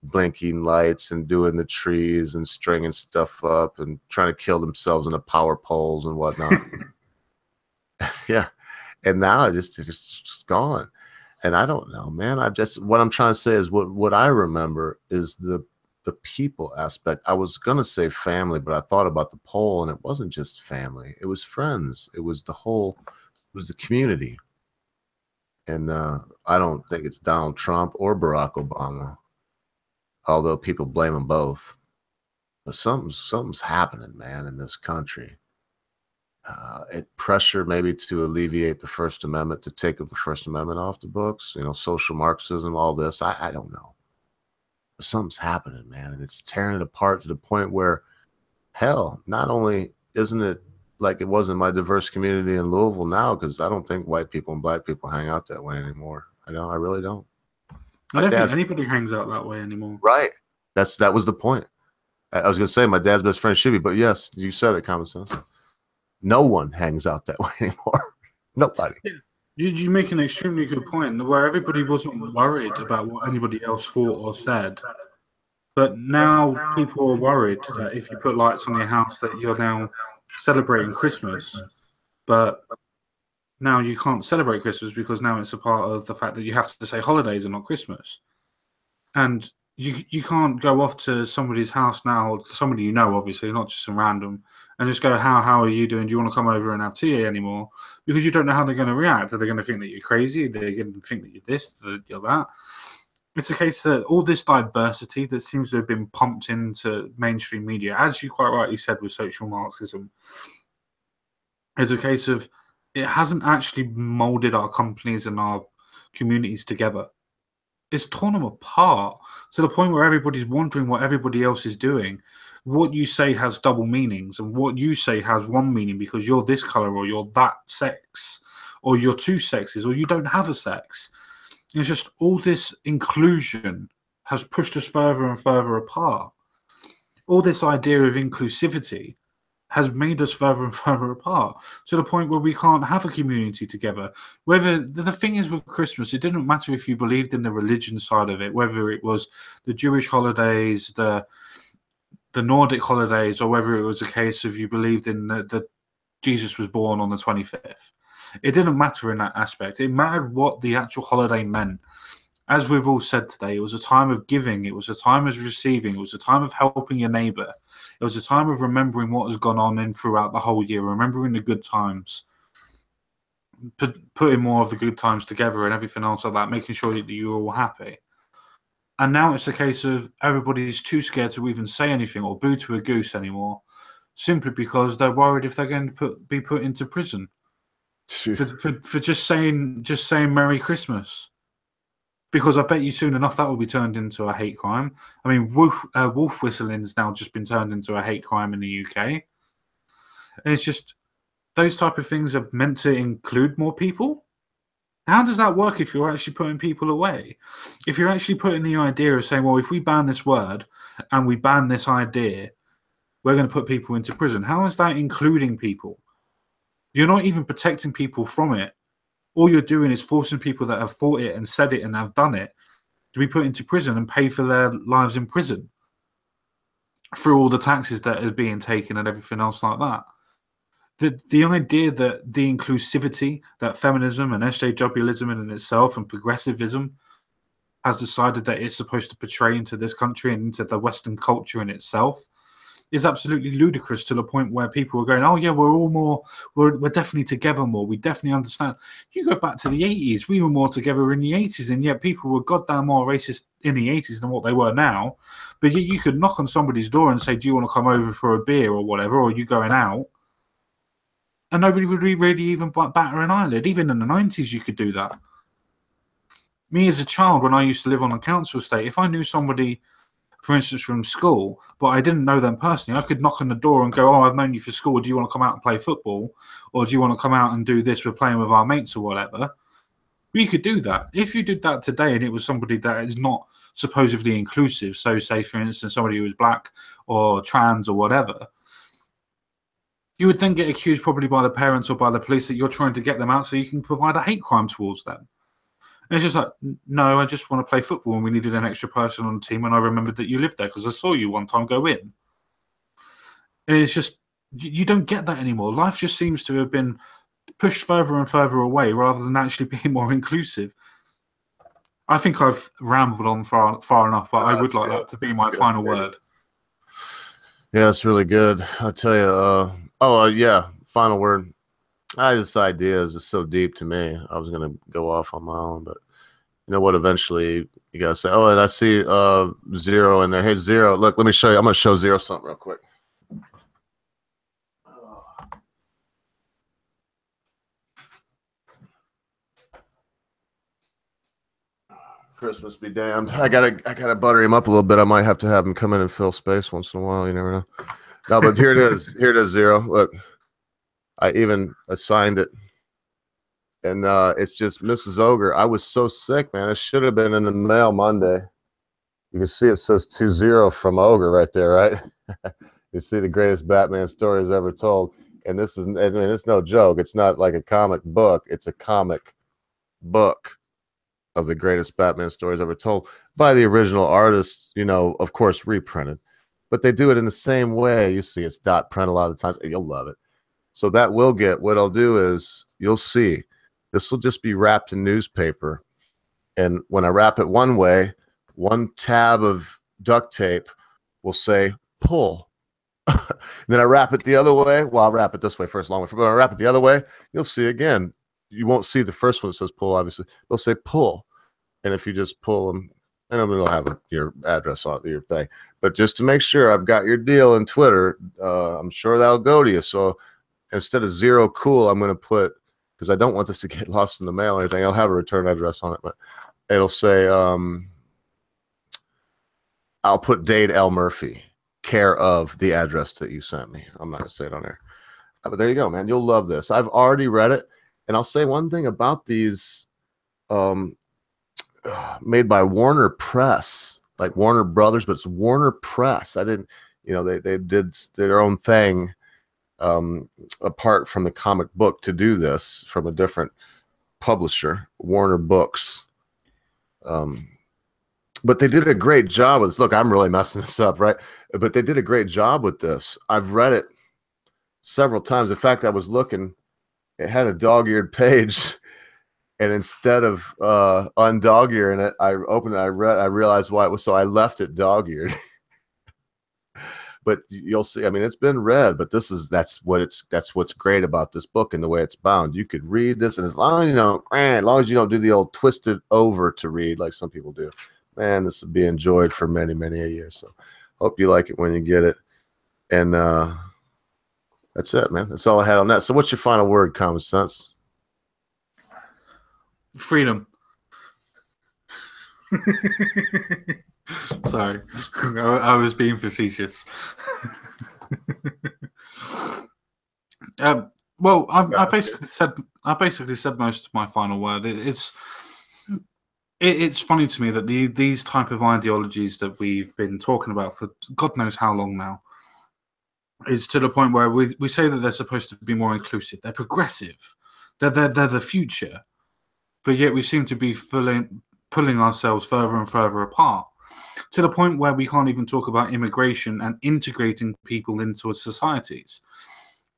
blinking lights and doing the trees and stringing stuff up and trying to kill themselves in the power poles and whatnot. Yeah. And now it's just gone. And I don't know, man. What I'm trying to say is what I remember is the people aspect. I was going to say family, but I thought about the poll, and it wasn't just family. It was friends. It was the community. And I don't think it's Donald Trump or Barack Obama, although people blame them both. But something's happening, man, in this country. Pressure maybe to alleviate the First Amendment, to take the First Amendment off the books, you know, social Marxism, all this. I don't know. But something's happening, man, and it's tearing it apart to the point where, hell, not only isn't it like it was in my diverse community in Louisville now, because I don't think white people and black people hang out that way anymore. I really don't. I don't think anybody hangs out that way anymore. Right. That was the point. I was gonna say my dad's best friend should be, but yes, you said it. Common sense. No one hangs out that way anymore. Nobody. Yeah. You make an extremely good point where everybody wasn't worried about what anybody else thought or said. But now people are worried that if you put lights on your house that you're now celebrating Christmas. But now you can't celebrate Christmas because now it's a part of the fact that you have to say holidays and not Christmas. And you can't go off to somebody's house now, or somebody you know, obviously, not just some random, and just go, how are you doing? Do you want to come over and have tea anymore? Because you don't know how they're going to react. Are they going to think that you're crazy? They're going to think that you're this, that you're that. It's a case that all this diversity that seems to have been pumped into mainstream media, as you quite rightly said with social Marxism, is a case of it hasn't actually molded our companies and our communities together. It's torn them apart to the point where everybody's wondering what everybody else is doing. What you say has double meanings, and what you say has one meaning because you're this color or you're that sex, or you're two sexes, or you don't have a sex. It's just all this inclusion has pushed us further and further apart. All this idea of inclusivity has made us further and further apart to the point where we can't have a community together. Whether the thing is with Christmas, it didn't matter if you believed in the religion side of it, whether it was the Jewish holidays, the Nordic holidays, or whether it was a case of you believed in the Jesus was born on the 25th. It didn't matter in that aspect. It mattered what the actual holiday meant. As we've all said today, it was a time of giving. It was a time of receiving. It was a time of helping your neighbor. It was a time of remembering what has gone on in throughout the whole year, remembering the good times, putting more of the good times together and everything else like that, making sure that you're all happy. And now it's a case of everybody's too scared to even say anything or boo to a goose anymore, simply because they're worried if they're going to be put into prison for just saying Merry Christmas. Because I bet you soon enough that will be turned into a hate crime. I mean, wolf whistling's now just been turned into a hate crime in the UK. And it's just those type of things are meant to include more people. How does that work if you're actually putting people away? If you're actually putting the idea of saying, well, if we ban this word and we ban this idea, we're going to put people into prison. How is that including people? You're not even protecting people from it. All you're doing is forcing people that have thought it and said it and have done it to be put into prison and pay for their lives in prison through all the taxes that is being taken and everything else like that. The idea that the inclusivity, that feminism and SJWism in itself and progressivism has decided that it's supposed to portray into this country and into the Western culture in itself is absolutely ludicrous to the point where people are going, oh yeah, we're definitely together more. We definitely understand. You go back to the 80s, we were more together in the 80s, and yet people were goddamn more racist in the 80s than what they were now. But you could knock on somebody's door and say, do you want to come over for a beer or whatever, or are you going out? And nobody would really even batter an eyelid. Even in the 90s, you could do that. Me as a child, when I used to live on a council estate, if I knew somebody, for instance, from school, but I didn't know them personally, I could knock on the door and go, oh, I've known you for school. Do you want to come out and play football? Or do you want to come out and do this? We're playing with our mates or whatever. We could do that. If you did that today and it was somebody that is not supposedly inclusive, so say, for instance, somebody who was black or trans or whatever, you would then get accused probably by the parents or by the police that you're trying to get them out so you can provide a hate crime towards them. And it's just like, no, I just want to play football and we needed an extra person on the team and I remembered that you lived there because I saw you one time go in. And it's just, you don't get that anymore. Life just seems to have been pushed further and further away rather than actually being more inclusive. I think I've rambled on far enough, but I would like that to be my final word. Yeah, it's really good. I'll tell you, yeah, final word. This idea is just so deep to me. I was going to go off on my own, but you know what? Eventually, you got to say, oh, and I see Zero in there. Hey, Zero, look, let me show you. I'm going to show Zero something real quick. Christmas be damned. I gotta butter him up a little bit. I might have to have him come in and fill space once in a while. You never know. No, but here it is. Here it is, Zero. Look, I even assigned it. And it's just Mrs. Ogre. I was so sick, man. It should have been in the mail Monday. You can see it says 2-0 from Ogre right there, right? You see the greatest Batman stories ever told. And this is, I mean, it's no joke. It's not like a comic book. It's a comic book of the greatest Batman stories ever told by the original artist, you know, of course, reprinted. But they do it in the same way. You see it's dot print a lot of the times. You'll love it. So that will get, what I'll do is you'll see this will just be wrapped in newspaper. And when I wrap it one way, one tab of duct tape will say pull. Then I wrap it the other way. Well, I'll wrap it this way first, long way. But when I wrap it the other way, you'll see again. You won't see the first one that says pull, obviously. They'll say pull. And if you just pull them, and I'm going to have your address on your thing. But just to make sure I've got your deal in Twitter, I'm sure that'll go to you. So instead of 0 cool, I'm going to put, because I don't want this to get lost in the mail or anything, I'll have a return address on it. But it'll say, I'll put Dade L. Murphy, care of the address that you sent me. I'm not going to say it on there. But there you go, man. You'll love this. I've already read it. And I'll say one thing about these made by Warner Press, like Warner Brothers, but it's Warner Press. I didn't, you know, they did their own thing apart from the comic book to do this from a different publisher, Warner Books. But they did a great job with this. Look, I'm really messing this up, right? But they did a great job with this. I've read it several times. In fact, I was looking, it had a dog-eared page, and instead of undog-earing it, I opened it, I realized why it was, so I left it dog-eared. But you'll see, I mean, it's been read, but that's what's great about this book and the way it's bound. You could read this, and as long as you don't, as long as you don't do the old twisted over to read like some people do, man, this will be enjoyed for many, many a year. So hope you like it when you get it. And that's it, man. That's all I had on that. So what's your final word, Common Sense? Freedom. Sorry, I was being facetious. Well, I basically said most of my final word. It's funny to me that these type of ideologies that we've been talking about for God knows how long now is to the point where we say that they're supposed to be more inclusive. They're progressive. They're the future, but yet we seem to be pulling ourselves further and further apart, to the point where we can't even talk about immigration and integrating people into societies,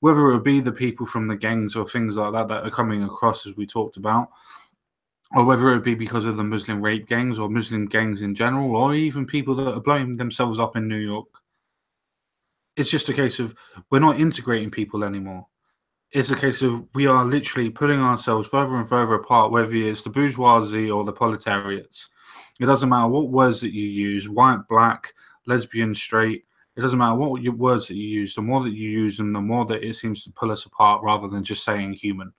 whether it be the people from the gangs or things like that are coming across, as we talked about, or whether it be because of the Muslim rape gangs or Muslim gangs in general, or even people that are blowing themselves up in New York. It's just a case of we're not integrating people anymore. It's a case of we are literally putting ourselves further and further apart, whether it's the bourgeoisie or the proletariats. It doesn't matter what words that you use, white, black, lesbian, straight. It doesn't matter what words that you use. The more that you use them, the more that it seems to pull us apart rather than just saying human.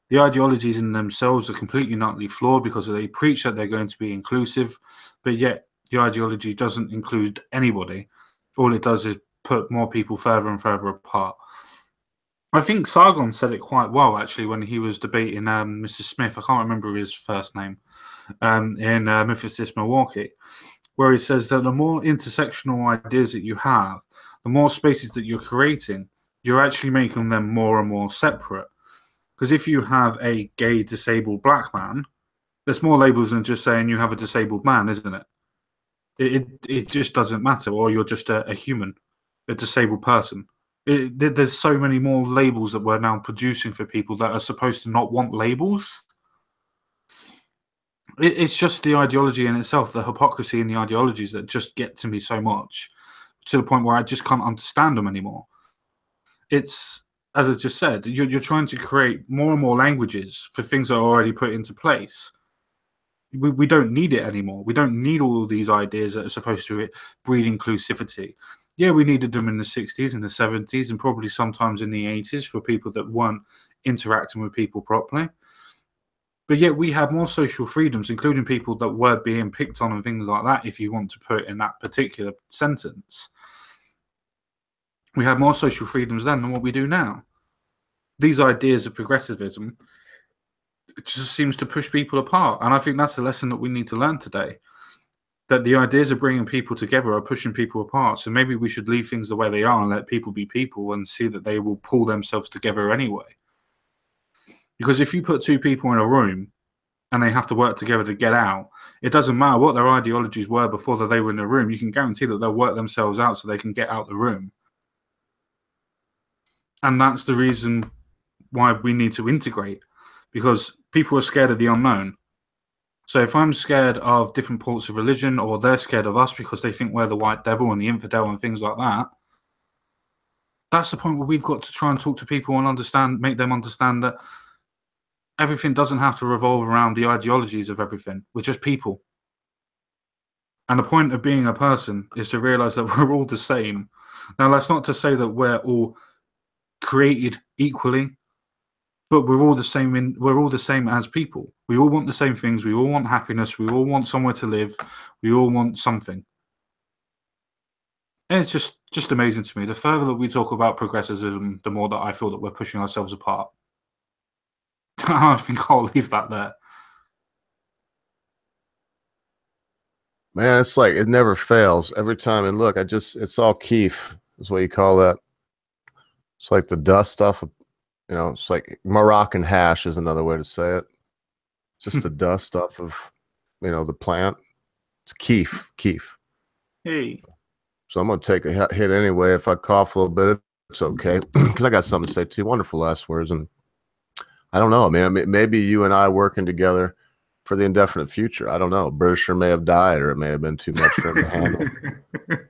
The ideologies in themselves are completely and utterly flawed because they preach that they're going to be inclusive, but yet the ideology doesn't include anybody. All it does is put more people further and further apart. I think Sargon said it quite well, actually, when he was debating Mr. Smith. I can't remember his first name, in Mythicist Milwaukee, where he says that the more intersectional ideas that you have, the more spaces that you're creating, you're actually making them more and more separate. Because if you have a gay, disabled black man, there's more labels than just saying you have a disabled man, isn't it? It just doesn't matter, or you're just a human, a disabled person. There's so many more labels that we're now producing for people that are supposed to not want labels. It's just the ideology in itself, the hypocrisy in the ideologies that just get to me so much, to the point where I just can't understand them anymore. It's, as I just said, you're trying to create more and more languages for things that are already put into place. We don't need it anymore. We don't need all of these ideas that are supposed to breed inclusivity. Yeah, we needed them in the 60s and the 70s and probably sometimes in the 80s for people that weren't interacting with people properly. But yet we have more social freedoms, including people that were being picked on and things like that, if you want to put it in that particular sentence. We have more social freedoms then than what we do now. These ideas of progressivism, it just seems to push people apart. And I think that's the lesson that we need to learn today. that the ideas of bringing people together are pushing people apart. So maybe we should leave things the way they are and let people be people and see that they will pull themselves together anyway. Because if you put two people in a room and they have to work together to get out, it doesn't matter what their ideologies were before that they were in the room. You can guarantee that they'll work themselves out so they can get out the room. And that's the reason why we need to integrate, because people are scared of the unknown. So if I'm scared of different parts of religion, or they're scared of us because they think we're the white devil and the infidel and things like that, that's the point where we've got to try and talk to people and make them understand that everything doesn't have to revolve around the ideologies of everything. We're just people. And the point of being a person is to realize that we're all the same. Now, that's not to say that we're all created equally, but we're all the same. We're all the same as people. We all want the same things. We all want happiness. We all want somewhere to live. We all want something. And it's just amazing to me. The further that we talk about progressivism, the more that I feel that we're pushing ourselves apart. I think I'll leave that there. Man, it's like it never fails every time. And look, it's all keef is what you call that. It's like the dust stuff. You know, it's like Moroccan hash is another way to say it. Just the dust stuff of, you know, the plant. It's keef. Hey. So I'm going to take a hit anyway. If I cough a little bit, it's okay. Because I got something to say too. Wonderful last words. And I don't know, man. Maybe you and I working together for the indefinite future. I don't know. Britisher may have died, or it may have been too much for him to handle.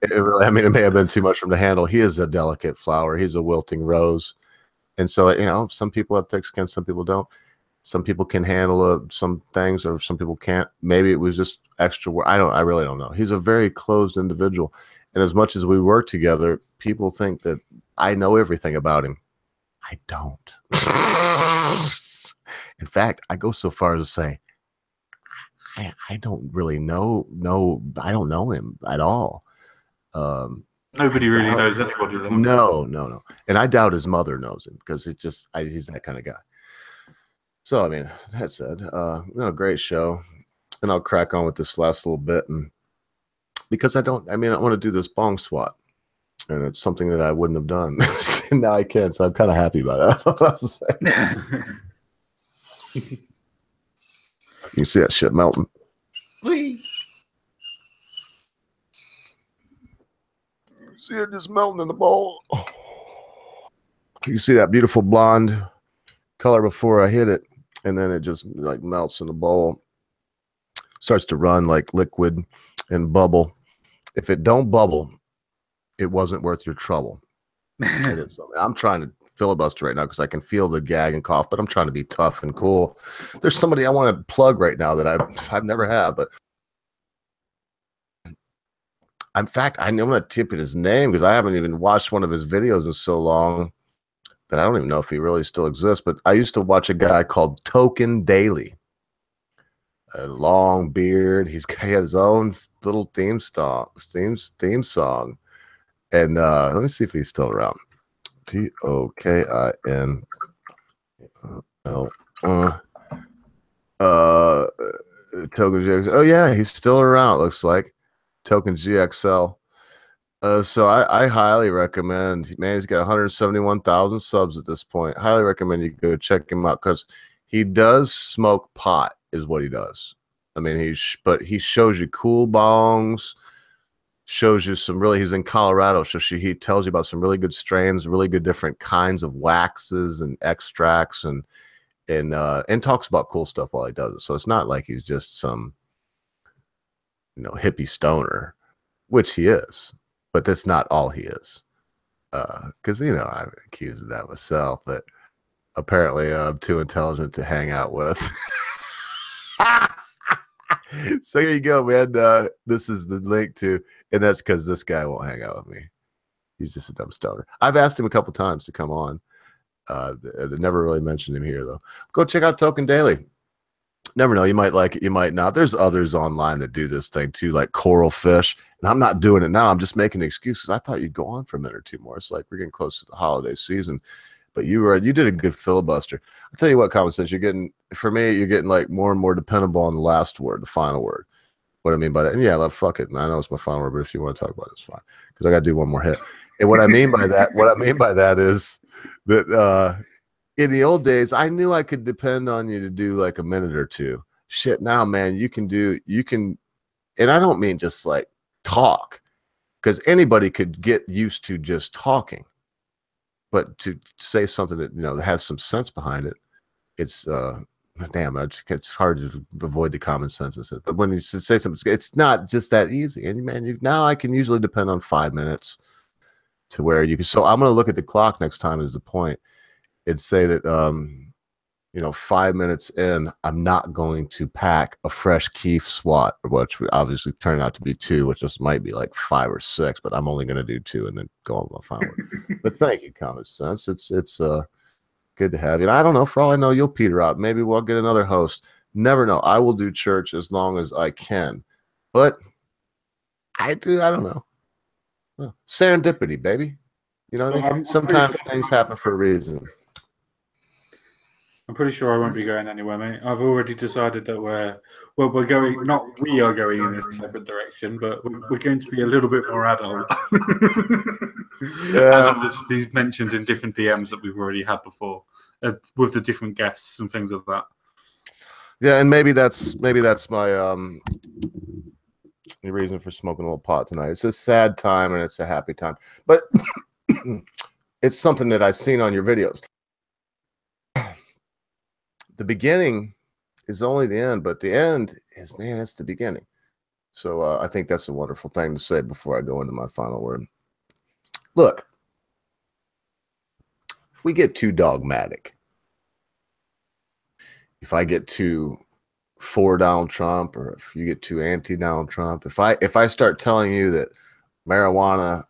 It may have been too much for him to handle. He is a delicate flower. He's a wilting rose. And so, you know, some people have thick skin, some people don't. Some people can handle some things, or some people can't. Maybe it was just extra work. I really don't know. He's a very closed individual. And as much as we work together, people think that I know everything about him. I don't. In fact, I go so far as to say, I don't really know. I don't know him at all. Nobody really knows anybody. Then. No. And I doubt his mother knows him, because he's that kind of guy. So, I mean, that said, great show. And I'll crack on with this last little bit. And because I want to do this bong swat. And it's something that I wouldn't have done. And now I can, so I'm kind of happy about it. You see that shit melting. See it just melting in the bowl. You see that beautiful blonde color before I hit it, and then it just like melts in the bowl. Starts to run like liquid and bubble. If it don't bubble, it wasn't worth your trouble. It is. I'm trying to filibuster right now because I can feel the gag and cough, but I'm trying to be tough and cool. There's somebody I want to plug right now that I've never had, but in fact, I'm going to tip at his name because I haven't even watched one of his videos in so long that I don't even know if he really still exists. But I used to watch a guy called Token Daily. A long beard. He had his own little theme song. And let me see if he's still around. Tokin. Token GXL. Oh yeah, he's still around. Looks like Token GXL. So I highly recommend. Man, he's got 171,000 subs at this point. Highly recommend you go check him out because he does smoke pot, is what he does. I mean, he shows you cool bongs. Shows you some really. He's in Colorado, so he tells you about some really good strains, really good different kinds of waxes and extracts, and talks about cool stuff while he does it. So it's not like he's just some, hippie stoner, which he is, but that's not all he is. Because I'm accused of that myself, but apparently I'm too intelligent to hang out with. So here you go, man. This is the link to, and that's because this guy won't hang out with me. He's just a dumb stoner. I've asked him a couple times to come on. I never really mentioned him here though. Go check out Token Daily. Never know, you might like it, you might not. There's others online that do this thing too, like Coral Fish. And I'm not doing it now. I'm just making excuses. I thought you'd go on for a minute or two more. It's like we're getting close to the holiday season. But you did a good filibuster. I'll tell you what, Common Sense, you're getting like more and more dependable on the last word, the final word. What I mean by that, and yeah, fuck it. I know it's my final word, but if you want to talk about it, it's fine because I got to do one more hit. And what I mean by that is that in the old days, I knew I could depend on you to do like a minute or two. Shit, now, man, you can, and I don't mean just like talk, because anybody could get used to just talking, but to say something that that has some sense behind it, it's damn, it's hard to avoid the common sense. But when you say something, it's not just that easy. And man, now I can usually depend on 5 minutes to where you can. So I'm going to look at the clock next time is the point and say that 5 minutes in, I'm not going to pack a fresh Keef SWAT, which would obviously turn out to be 2, which just might be like 5 or 6, but I'm only going to do 2 and then go on my final word. But thank you, common sense. It's good to have you. And I don't know, for all I know, you'll peter out. Maybe we'll get another host. Never know. I will do church as long as I can. But I don't know. Well, serendipity, baby. You know what I mean? Sometimes things happen for a reason. I'm pretty sure I won't be going anywhere, mate. I've already decided that we're going, not we are going in a separate direction, but we're going to be a little bit more adult. As obviously mentioned in different DMs that we've already had before, with the different guests and things like that. Yeah, and maybe that's my reason for smoking a little pot tonight. It's a sad time and it's a happy time, but it's something that I've seen on your videos. The beginning is only the end, but the end is, man, it's the beginning. So I think that's a wonderful thing to say before I go into my final word. Look, if we get too dogmatic, if I get too for Donald Trump, or if you get too anti-Donald Trump, if I start telling you that marijuana,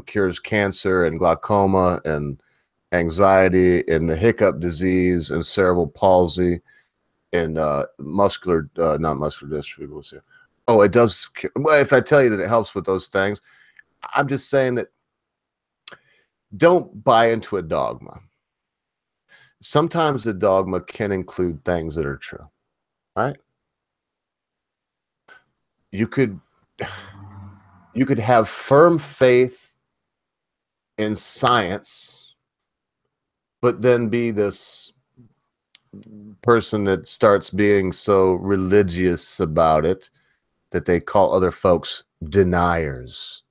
cures cancer and glaucoma and anxiety and the hiccup disease and cerebral palsy and not muscular dystrophy. We'll see. Oh, it does. Well, if I tell you that it helps with those things, I'm just saying that don't buy into a dogma. Sometimes the dogma can include things that are true, right? You could have firm faith in science, but then be this person that starts being so religious about it that they call other folks deniers,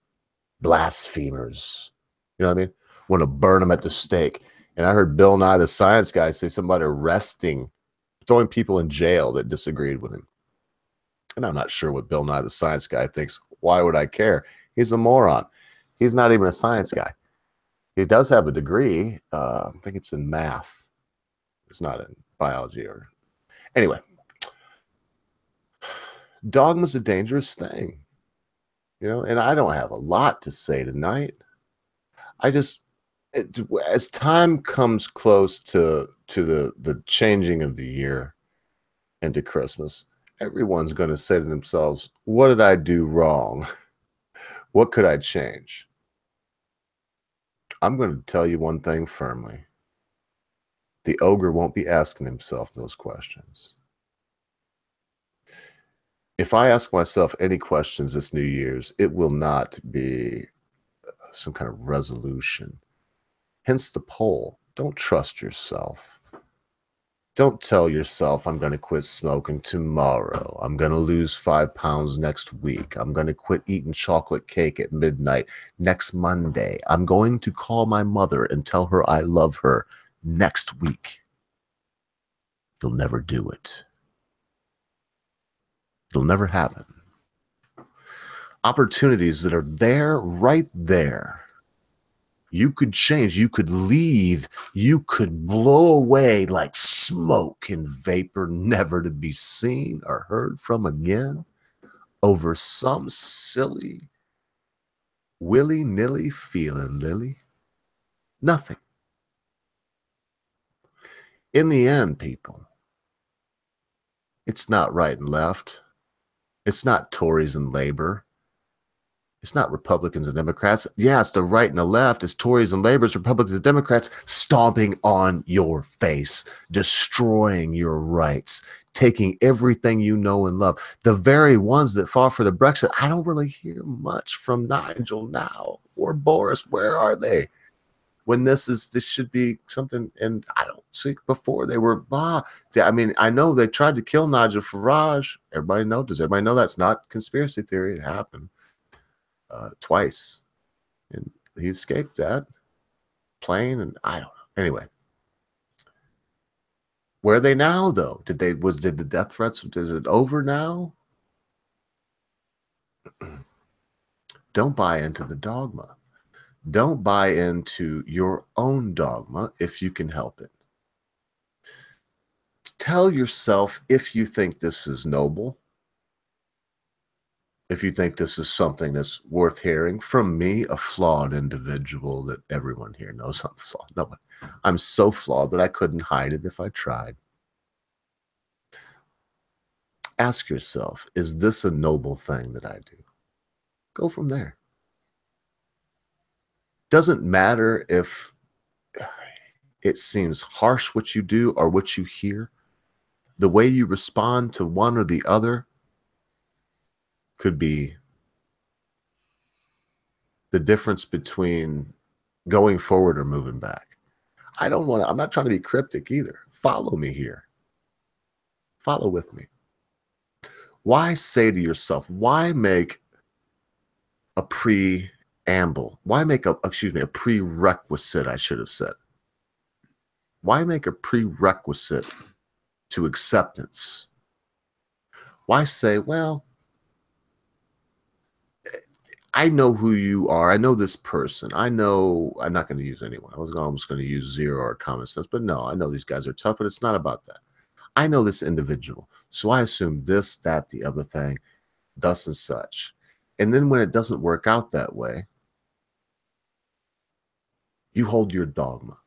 blasphemers. You know what I mean? Want to burn them at the stake. And I heard Bill Nye, the science guy, say something about throwing people in jail that disagreed with him. And I'm not sure what Bill Nye, the science guy, thinks. Why would I care? He's a moron. He's not even a science guy. He does have a degree. I think it's in math. It's not in biology or... Anyway, dogma's a dangerous thing. And I don't have a lot to say tonight. As time comes close to the changing of the year into Christmas, everyone's going to say to themselves, what did I do wrong? What could I change? I'm going to tell you one thing firmly. The ogre won't be asking himself those questions. If I ask myself any questions this New Year's, it will not be some kind of resolution. Hence the poll. Don't trust yourself. Don't tell yourself, I'm going to quit smoking tomorrow. I'm going to lose 5 pounds next week. I'm going to quit eating chocolate cake at midnight next Monday. I'm going to call my mother and tell her I love her next week. You'll never do it. It'll never happen. Opportunities that are there, right there. You could change, you could leave, you could blow away like smoke and vapor, never to be seen or heard from again, over some silly, willy-nilly feeling, Lily. Nothing. In the end, people, it's not right and left. It's not Tories and Labor. It's not Republicans and Democrats. Yeah, it's the right and the left. It's Tories and Laborers, Republicans and Democrats stomping on your face, destroying your rights, taking everything you know and love. The very ones that fought for the Brexit. I don't really hear much from Nigel now or Boris. Where are they? When this should be something, and I don't see before they were, I mean, I know they tried to kill Nigel Farage. Does everybody know that's not conspiracy theory? It happened. Twice, and he escaped that plane, and I don't know. Anyway, where are they now, though? Did the death threats? Is it over now? Don't buy into the dogma. Don't buy into your own dogma if you can help it. Tell yourself if you think this is noble, if you think this is something that's worth hearing from me, a flawed individual that everyone here knows I'm flawed. No, I'm so flawed that I couldn't hide it if I tried. Ask yourself, is this a noble thing that I do? Go from there. Doesn't matter if it seems harsh what you do or what you hear. The way you respond to one or the other could be the difference between going forward or moving back. I'm not trying to be cryptic either. Follow me here. Follow with me. Why say to yourself, why make a preamble? Why make a prerequisite, I should have said. Why make a prerequisite to acceptance? Why say, well, I know who you are. I know this person. I'm not going to use anyone. I was almost going to use Zero or Common Sense, but no, I know these guys are tough, but it's not about that. I know this individual. So I assume this, that, the other thing, thus and such. And then when it doesn't work out that way, you hold your dogma.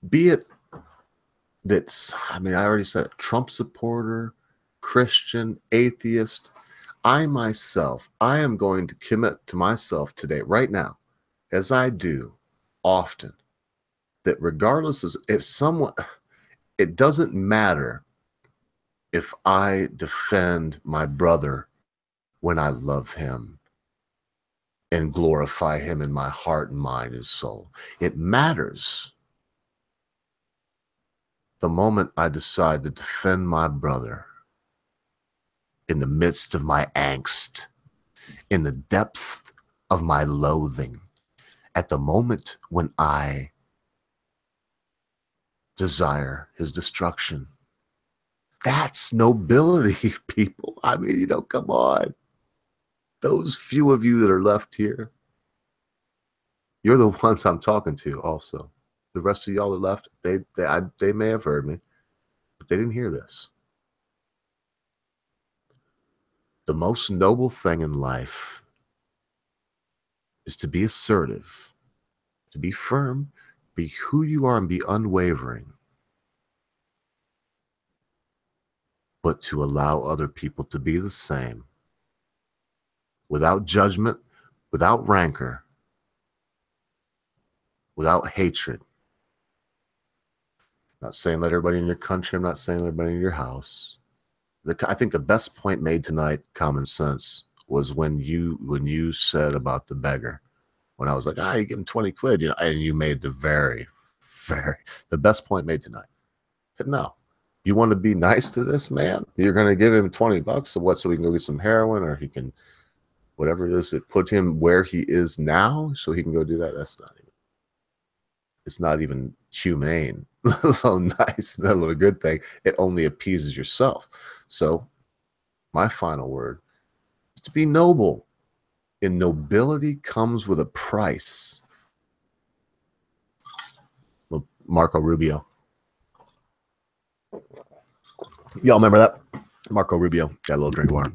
Be it that's, I already said it, Trump supporter, Christian, atheist. I am going to commit to myself today, right now, as I do often, that regardless of if someone, it doesn't matter if I defend my brother when I love him and glorify him in my heart and mind and soul. It matters the moment I decide to defend my brother in the midst of my angst, in the depths of my loathing, at the moment when I desire his destruction. That's nobility, people. Come on. Those few of you that are left here, you're the ones I'm talking to also. The rest of y'all are left. They may have heard me, but they didn't hear this. The most noble thing in life is to be assertive, to be firm, be who you are and be unwavering, but to allow other people to be the same, without judgment, without rancor, without hatred. I'm not saying let everybody in your country. I'm not saying let everybody in your house. I think the best point made tonight, Common Sense, was when you said about the beggar. When I was like, you give him 20 quid, and you made the best point made tonight. I said, no, you want to be nice to this man? You're going to give him $20 so he can go get some heroin, or he can, whatever it is that put him where he is now, so he can go do that. It's not even humane, so nice, not a little good thing. It only appeases yourself. So my final word is to be noble. And nobility comes with a price. Well, Marco Rubio. Y'all remember that? Marco Rubio got a little drink of water.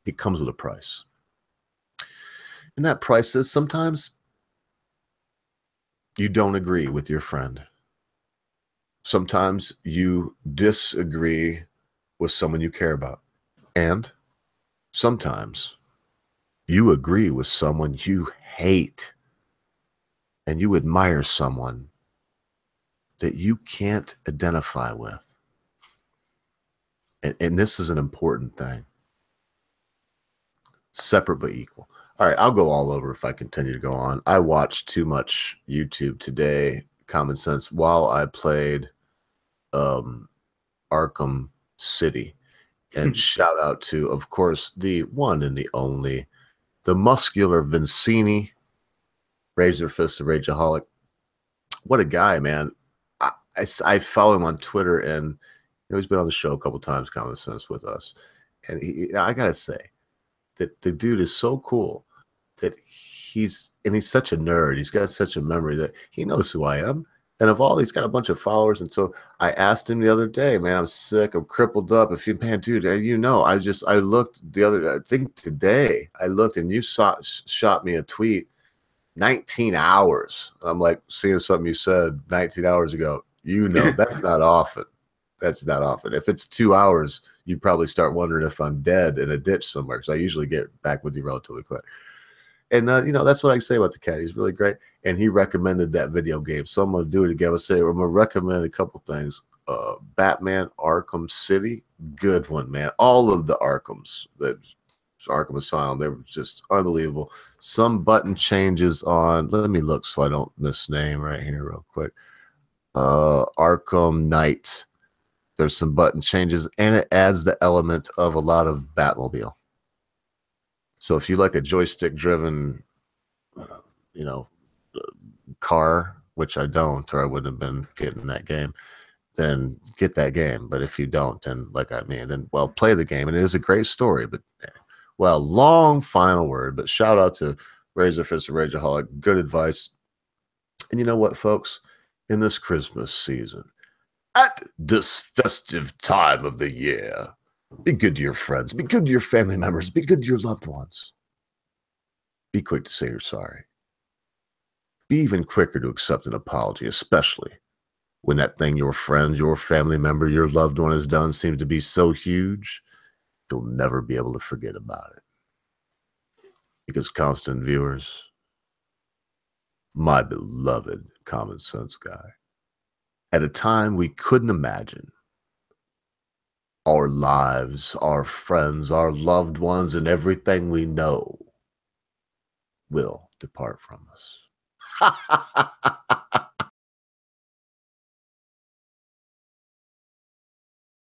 It comes with a price. And that price is sometimes you don't agree with your friend. Sometimes you disagree with someone you care about. And sometimes You agree with someone you hate, and you admire someone that you can't identify with. And this is an important thing. Separate but equal. All right, I'll go all over if I continue to go on. I watched too much YouTube today, common sense, while I played Arkham City. And shout out to, of course, the one and the only, the muscular Vincini, Razor Fist of Rageaholic. What a guy, man. I follow him on Twitter, and he's been on the show a couple times, common sense, with us. And I got to say that the dude is so cool that he's such a nerd. He's got such a memory that he knows who I am. And of all, he's got a bunch of followers. And so I asked him the other day, man, I'm sick, I'm crippled up. If you, man, dude, I looked the other day, I think today, I looked and you shot me a tweet 19 hours. I'm like, seeing something you said 19 hours ago, that's not often. That's not often. If it's 2 hours, you probably start wondering if I'm dead in a ditch somewhere, because I usually get back with you relatively quick. And that's what I say about the cat. He's really great, and he recommended that video game, so I'm gonna do it again. I'm gonna recommend a couple things. Batman Arkham City, good one, man. All of the Arkhams, that Arkham Asylum, they were just unbelievable. Some button changes on. Let me look so I don't misname right here real quick. Arkham Knight. There's some button changes, and it adds the element of a lot of Batmobile. So if you like a joystick-driven, car, which I don't, or I wouldn't have been getting that game, then get that game. But if you don't, then play the game. And it is a great story. But long final word. But shout out to Razor Fist of Rageaholic. Good advice. And you know what, folks? In this Christmas season, at this festive time of the year, be good to your friends. Be good to your family members. Be good to your loved ones. Be quick to say you're sorry. Be even quicker to accept an apology, especially when that thing your friend, your family member, your loved one has done seems to be so huge, you'll never be able to forget about it. Because, constant viewers, my beloved common sense guy, at a time we couldn't imagine, our lives, our friends, our loved ones, and everything we know will depart from us.